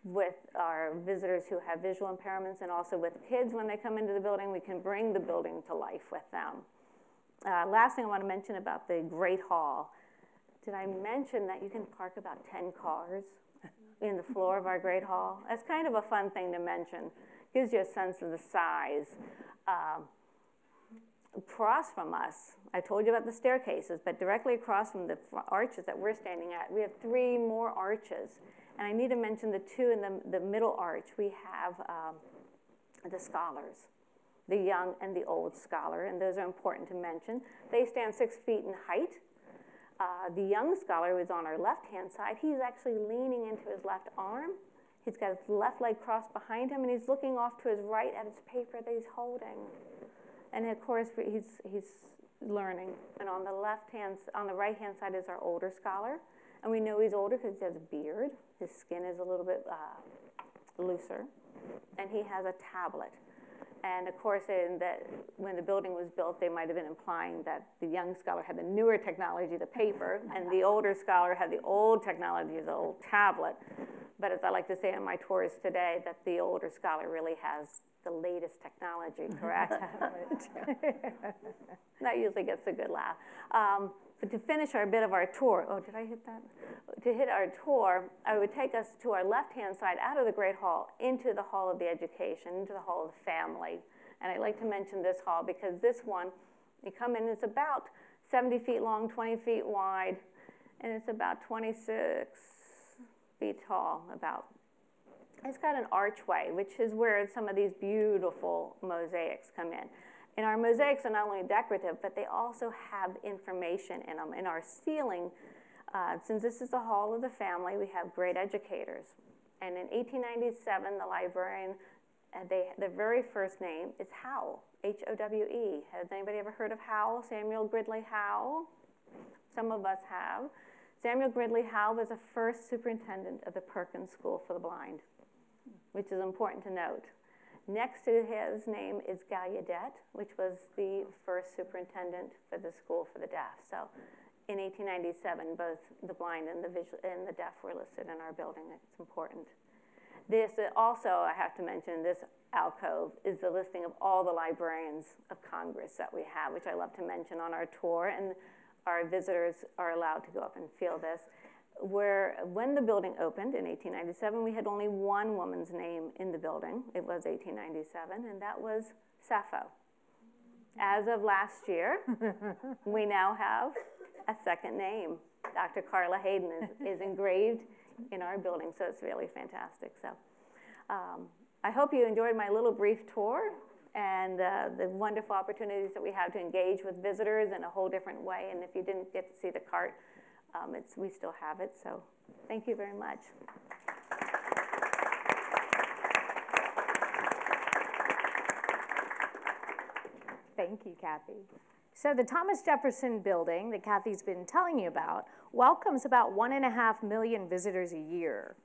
with our visitors who have visual impairments, and also with kids when they come into the building. We can bring the building to life with them. Last thing I want to mention about the Great Hall. Did I mention that you can park about 10 cars in the floor of our Great Hall? That's kind of a fun thing to mention. Gives you a sense of the size. Across from us, I told you about the staircases, but directly across from the arches that we're standing at, we have 3 more arches. And I need to mention the 2 in the middle arch. We have the scholars, the young and the old scholar, and those are important to mention. They stand 6 feet in height. The young scholar who is on our left-hand side, he's actually leaning into his left arm. He's got his left leg crossed behind him, and he's looking off to his right at his paper that he's holding. And of course, he's learning. And on the right-hand side is our older scholar. And we know he's older because he has a beard. His skin is a little bit looser. And he has a tablet. And of course, when the building was built, they might have been implying that the young scholar had the newer technology, the paper, and the older scholar had the old technology, the old tablet. But as I like to say on my tours today, that the older scholar really has the latest technology, correct? That usually gets a good laugh. But to finish our bit of our tour, oh, did I hit that? To hit our tour, I would take us to our left-hand side out of the Great Hall into the Hall of the Education, into the Hall of the Family. And I'd like to mention this hall because this one, you come in, it's about 70 feet long, 20 feet wide, and it's about 26 feet tall, about. It's got an archway, which is where some of these beautiful mosaics come in. And our mosaics are not only decorative, but they also have information in them. In our ceiling, since this is the Hall of the Family, we have great educators. And in 1897, the librarian, the very first name is Howell, H-O-W-E. Has anybody ever heard of Howell, Samuel Gridley Howell? Some of us have. Samuel Gridley Howell was the first superintendent of the Perkins School for the Blind, which is important to note. Next to his name is Gallaudet, which was the first superintendent for the School for the Deaf. So in 1897, both the blind and the deaf were listed in our building. It's important. This also, I have to mention, this alcove is the listing of all the librarians of Congress that we have, which I love to mention on our tour, and our visitors are allowed to go up and feel this. When the building opened in 1897, we had only one woman's name in the building. It was 1897, and that was Sappho. As of last year, we now have a second name. Dr. Carla Hayden is engraved in our building, so it's really fantastic. So I hope you enjoyed my little brief tour and the wonderful opportunities that we have to engage with visitors in a whole different way. And if you didn't get to see the cart, we still have it. So thank you very much. Thank you, Kathy. So the Thomas Jefferson Building that Kathy's been telling you about welcomes about 1.5 million visitors a year.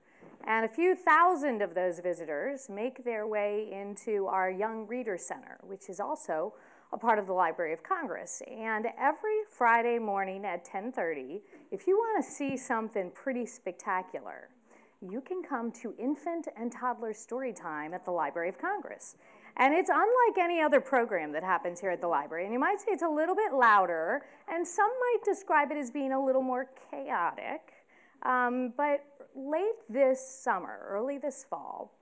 And a few thousand of those visitors make their way into our Young Reader Center, which is also a part of the Library of Congress. And every Friday morning at 10:30, if you want to see something pretty spectacular, you can come to Infant and Toddler Story Time at the Library of Congress. And it's unlike any other program that happens here at the library. And you might say it's a little bit louder, and some might describe it as being a little more chaotic. But late this summer, early this fall,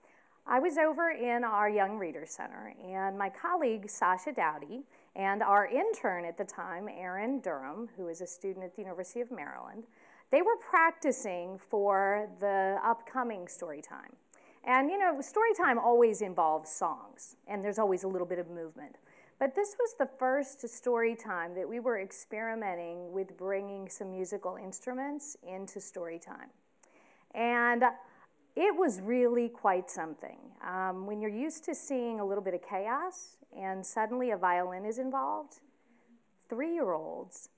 I was over in our Young Reader Center, and my colleague, Sasha Dowdy, and our intern at the time, Aaron Durham, who is a student at the University of Maryland, they were practicing for the upcoming story time. And you know, story time always involves songs, and there's always a little bit of movement. But this was the first story time that we were experimenting with bringing some musical instruments into story time. And it was really quite something. When you're used to seeing a little bit of chaos and suddenly a violin is involved, 3-year-olds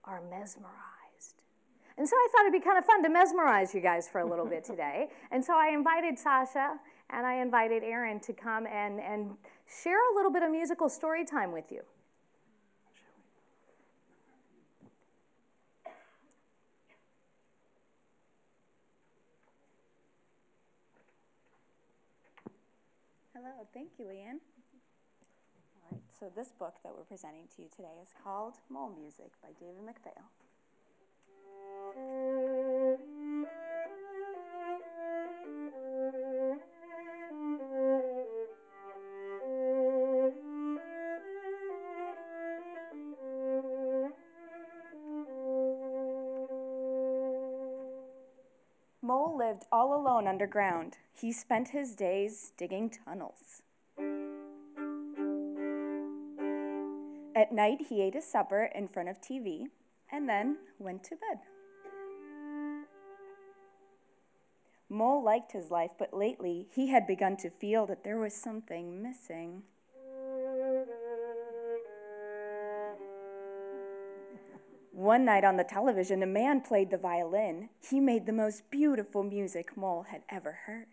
are mesmerized. And so I thought it'd be kind of fun to mesmerize you guys for a little bit today. And so I invited Sasha and I invited Aaron to come and share a little bit of musical story time with you. Hello, thank you, Ian. All right, so this book that we're presenting to you today is called Mole Music by David McPhail. Mole lived all alone underground. He spent his days digging tunnels. At night, he ate his supper in front of TV and then went to bed. Mole liked his life, but lately he had begun to feel that there was something missing. One night on the television, a man played the violin. He made the most beautiful music Mole had ever heard.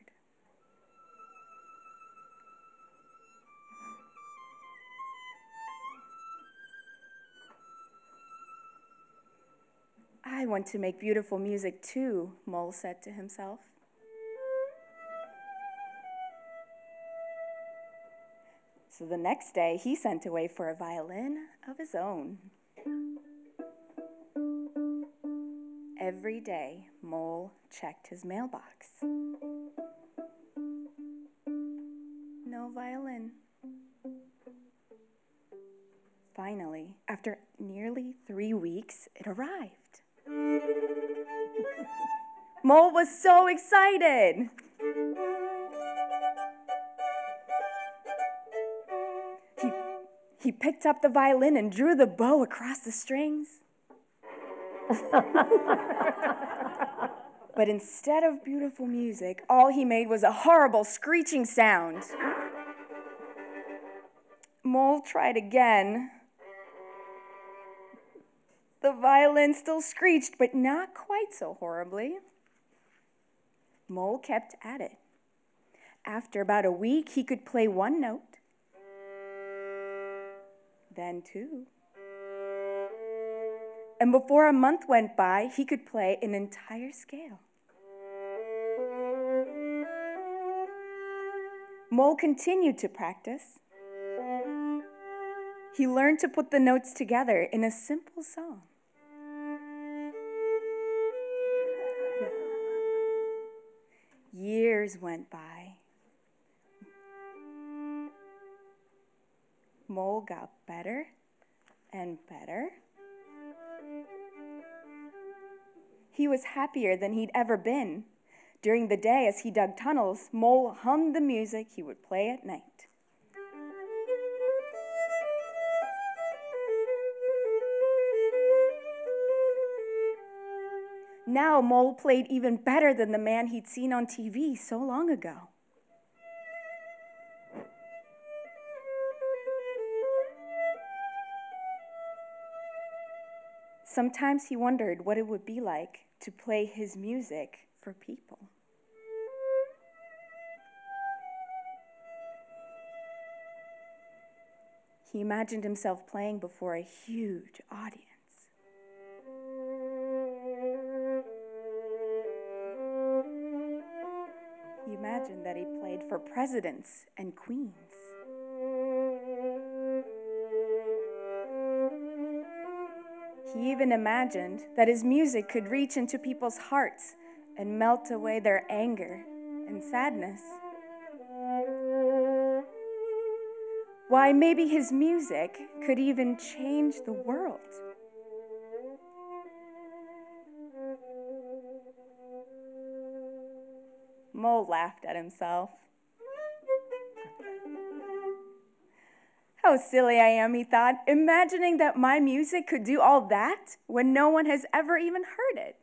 I want to make beautiful music too, Mole said to himself. So the next day, he sent away for a violin of his own. Every day, Mole checked his mailbox. No violin. Finally, after nearly 3 weeks, it arrived. Mole was so excited. He picked up the violin and drew the bow across the strings. But instead of beautiful music, all he made was a horrible screeching sound. Mole tried again. The violin still screeched, but not quite so horribly. Mole kept at it. After about a week, he could play one note, then two. And before a month went by, he could play an entire scale. Mole continued to practice. He learned to put the notes together in a simple song. Years went by. Mole got better and better. He was happier than he'd ever been. During the day, as he dug tunnels, Mole hummed the music he would play at night. Now Mole played even better than the man he'd seen on TV so long ago. Sometimes he wondered what it would be like to play his music for people. He imagined himself playing before a huge audience. He imagined that he played for presidents and queens. He even imagined that his music could reach into people's hearts and melt away their anger and sadness. Why, maybe his music could even change the world. Mole laughed at himself. How silly I am, he thought, imagining that my music could do all that when no one has ever even heard it.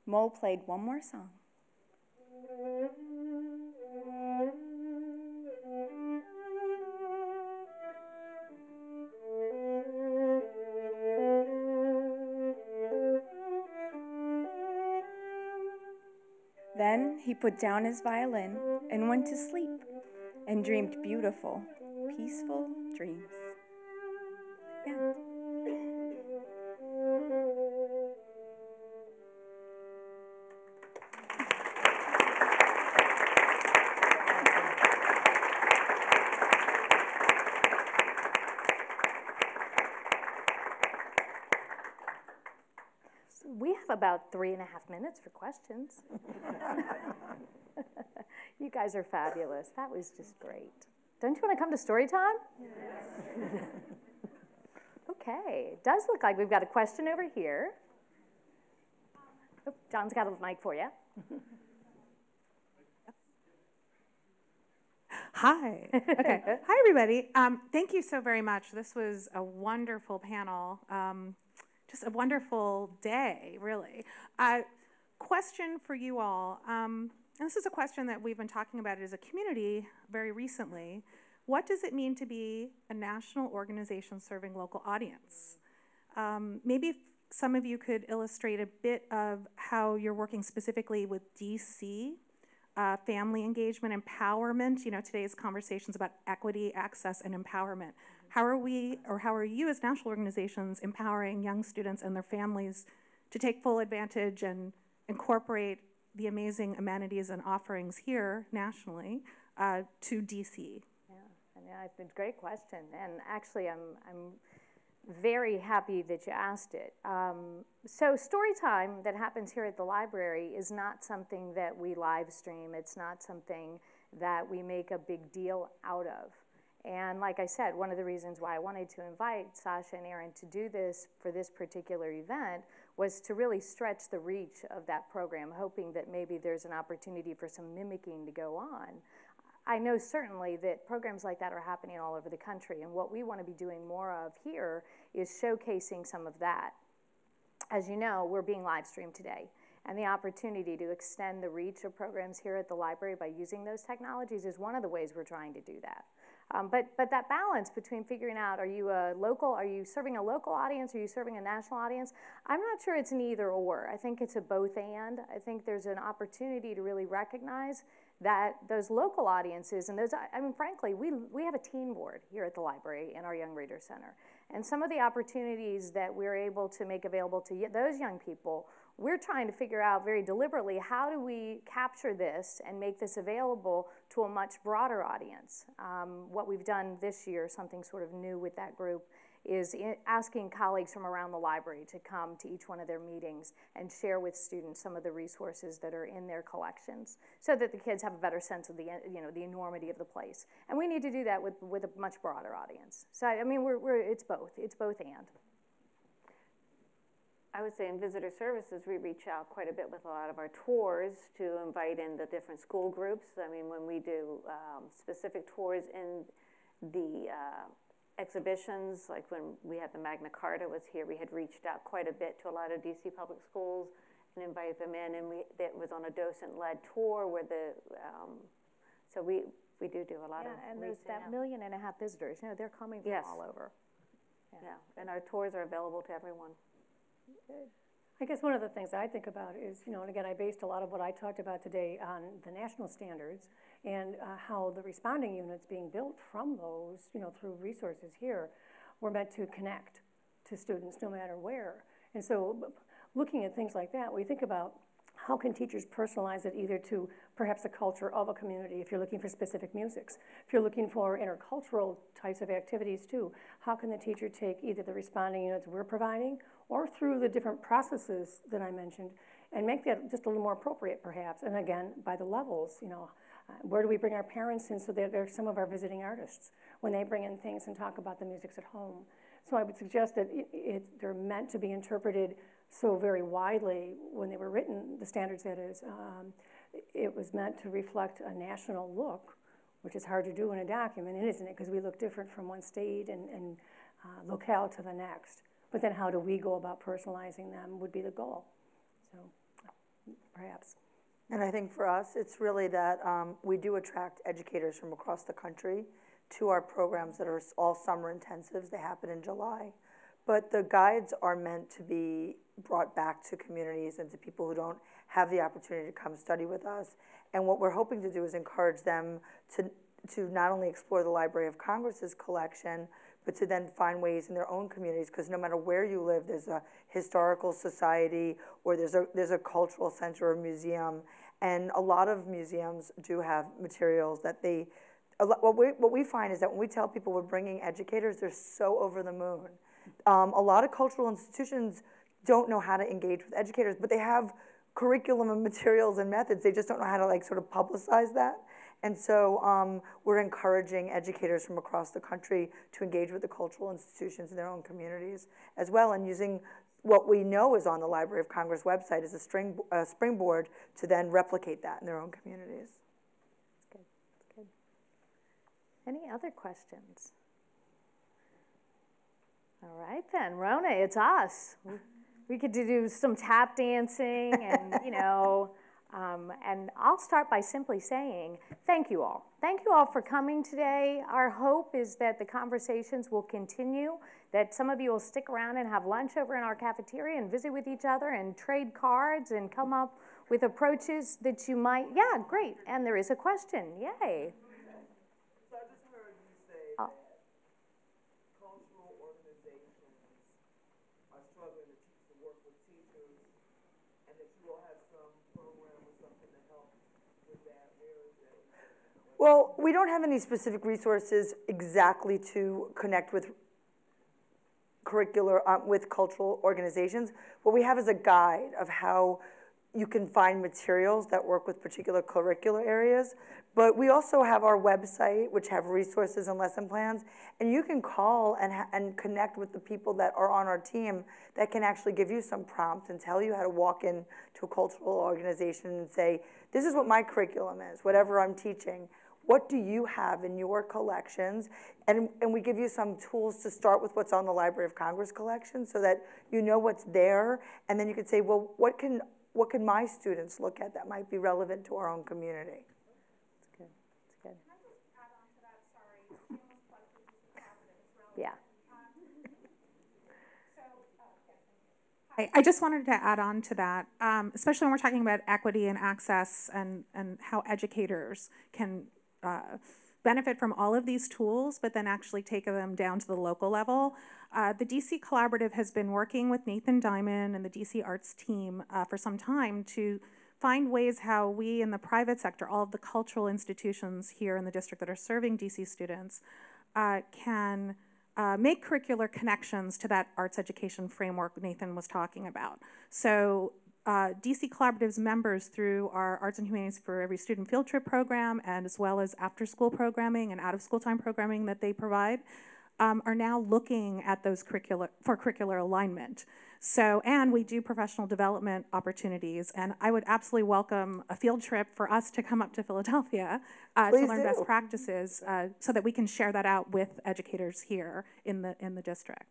Mole played one more song. Then he put down his violin and went to sleep and dreamed beautiful, peaceful dreams. Yeah. We have about 3.5 minutes for questions. You guys are fabulous. That was just great. Don't you want to come to story time? Yes. Okay. It does look like we've got a question over here. Oh, John's got a mic for you. Hi. Okay. Hi, everybody. Thank you so very much. This was a wonderful panel. Just a wonderful day, really. Question for you all. And this is a question that we've been talking about as a community very recently. What does it mean to be a national organization serving local audience? Maybe some of you could illustrate a bit of how you're working specifically with DC, family engagement, empowerment. You know, today's conversation's about equity, access, and empowerment. How are we, or how are you as national organizations empowering young students and their families to take full advantage and incorporate the amazing amenities and offerings here nationally to DC? Yeah, it's a great question. And actually, I'm very happy that you asked it. So story time that happens here at the library is not something that we live stream. It's not something that we make a big deal out of. And like I said, one of the reasons why I wanted to invite Sasha and Aaron to do this for this particular event was to really stretch the reach of that program, hoping that maybe there's an opportunity for some mimicking to go on. I know certainly that programs like that are happening all over the country, and what we want to be doing more of here is showcasing some of that. As you know, we're being live streamed today, and the opportunity to extend the reach of programs here at the library by using those technologies is one of the ways we're trying to do that. But that balance between figuring out, are you serving a local audience, are you serving a national audience? I'm not sure it's an either or. I think it's a both and. I think there's an opportunity to really recognize that those local audiences, and those, I mean, frankly, we have a teen board here at the library in our Young Reader Center. And some of the opportunities that we're able to make available to those young people, we're trying to figure out very deliberately, how do we capture this and make this available to a much broader audience? What we've done this year, something sort of new with that group, is asking colleagues from around the library to come to each one of their meetings and share with students some of the resources that are in their collections so that the kids have a better sense of the, the enormity of the place. And we need to do that with a much broader audience. So, I mean, it's both and. I would say in visitor services, we reach out quite a bit with a lot of our tours to invite in the different school groups. I mean, when we do specific tours in the exhibitions, like when we had the Magna Carta was here, we had reached out quite a bit to a lot of DC public schools and invited them in, and it was on a docent-led tour where so we do a lot of and there's that 1.5 million visitors, they're coming from all over. Yeah, and our tours are available to everyone. I guess one of the things I think about is, and again, I based a lot of what I talked about today on the national standards and how the responding units being built from those, through resources here, were meant to connect to students no matter where. And so looking at things like that, we think about how can teachers personalize it either to perhaps the culture of a community, if you're looking for specific musics. If you're looking for intercultural types of activities too, how can the teacher take either the responding units we're providing or through the different processes that I mentioned and make that just a little more appropriate perhaps. And again, by the levels, where do we bring our parents in so that they're some of our visiting artists when they bring in things and talk about the musics at home. So I would suggest that they're meant to be interpreted so very widely when they were written, the standards that is. It was meant to reflect a national look, which is hard to do in a document, isn't it? Because we look different from one state and locale to the next. But then how do we go about personalizing them would be the goal. So perhaps. And I think for us, it's really that we do attract educators from across the country to our programs that are all summer intensives. They happen in July. But the guides are meant to be brought back to communities and to people who don't have the opportunity to come study with us. And what we're hoping to do is encourage them to not only explore the Library of Congress's collection, but to then find ways in their own communities, because no matter where you live, there's a historical society or there's a cultural center or museum. And a lot of museums do have materials that what we find is that when we tell people we're bringing educators, they're so over the moon. A lot of cultural institutions don't know how to engage with educators, but they have curriculum and materials and methods. They just don't know how to sort of publicize that. And so we're encouraging educators from across the country to engage with the cultural institutions in their own communities as well, and using what we know is on the Library of Congress website as a springboard to then replicate that in their own communities. That's good. That's good. Any other questions? All right then, Rona, it's us. We could do some tap dancing and, and I'll start by simply saying thank you all. Thank you all for coming today. Our hope is that the conversations will continue, that some of you will stick around and have lunch over in our cafeteria and visit with each other and trade cards and come up with approaches that you might, yeah, great. And there is a question, yay. So I just heard you say that cultural organizations are struggling to teach the work with teachers, and that you all have some program or something to help with that. Where is that? Well, we don't have any specific resources exactly to connect with with cultural organizations. What we have is a guide of how you can find materials that work with particular curricular areas. But we also have our website, which have resources and lesson plans. And you can call and connect with the people that are on our team that can actually give you some prompts and tell you how to walk into a cultural organization and say, this is what my curriculum is, whatever I'm teaching. What do you have in your collections? And we give you some tools to start with what's on the Library of Congress collection so that you know what's there. And then you could say, well, what can my students look at that might be relevant to our own community? That's good. That's good. Can I just add on to that? Sorry. Yeah. I just wanted to add on to that, especially when we're talking about equity and access and how educators can benefit from all of these tools, but then actually take them down to the local level. The DC Collaborative has been working with Nathan Diamond and the DC Arts team for some time to find ways how we in the private sector, all of the cultural institutions here in the district that are serving DC students, can make curricular connections to that arts education framework Nathan was talking about. So DC Collaborative's members through our Arts and Humanities for Every Student field trip program, and as well as after-school programming and out-of-school time programming that they provide, are now looking at those curricular alignment. So, and we do professional development opportunities, and I would absolutely welcome a field trip for us to come up to Philadelphia to learn best practices so that we can share that out with educators here in the district.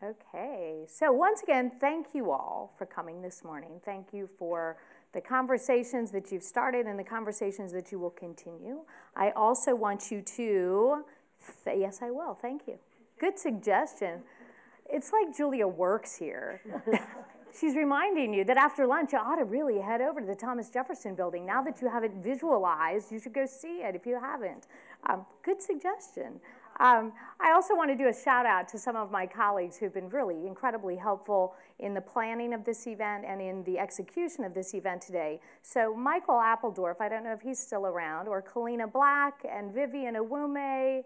Okay, so once again, thank you all for coming this morning. Thank you for the conversations that you've started and the conversations that you will continue. I also want you to, yes, I will, thank you. Good suggestion. It's like Julia works here. She's reminding you that after lunch, you ought to really head over to the Thomas Jefferson Building. Now that you have it visualized, you should go see it if you haven't. Good suggestion. I also want to do a shout out to some of my colleagues who've been really incredibly helpful in the planning of this event and in the execution of this event today. So Michael Appledorf, I don't know if he's still around, or Kalina Black and Vivian Awume,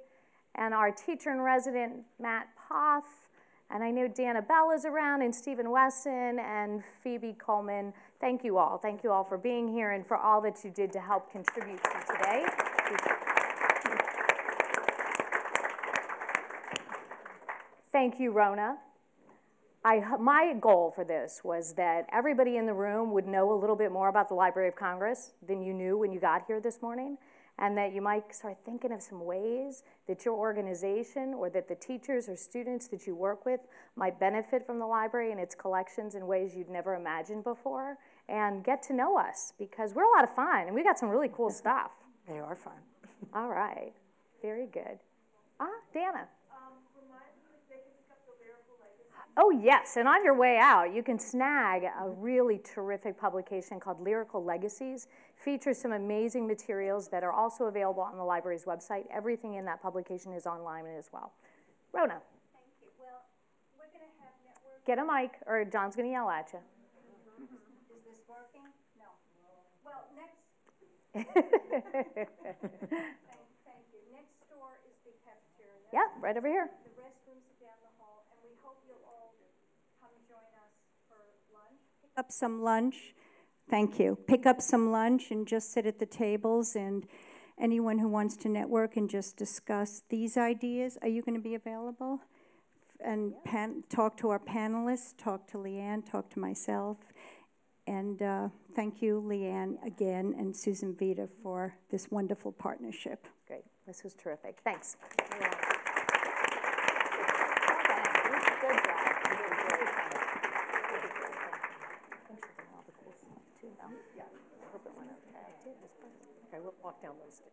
and our teacher in resident, Matt Poth, and I know Dana Bell is around, and Stephen Wesson, and Phoebe Coleman. Thank you all. Thank you all for being here and for all that you did to help contribute to today. Thank you, Rona. My goal for this was that everybody in the room would know a little bit more about the Library of Congress than you knew when you got here this morning, and that you might start thinking of some ways that your organization or that the teachers or students that you work with might benefit from the library and its collections in ways you'd never imagined before, and get to know us, because we're a lot of fun, and we got some really cool stuff. They are fun. All right. Very good. Dana. Oh, yes, and on your way out, you can snag a really terrific publication called Lyrical Legacies. Features some amazing materials that are also available on the library's website. Everything in that publication is online as well. Rona. Thank you. Well, we're going to have network. Get a mic, or John's going to yell at you. Is this working? No. Well, next. Thank you. Next door is the cafeteria. Yeah, right over here. The restrooms are down the hall, and we hope you'll all come join us for lunch. Pick up some lunch. Thank you. Pick up some lunch and just sit at the tables, and anyone who wants to network and just discuss these ideas. Are you going to be available? And talk to our panelists, talk to Leanne, talk to myself. And thank you, Leanne, again, and Susan Vita for this wonderful partnership. Great. This was terrific. Thanks. Okay, we'll walk down those stairs.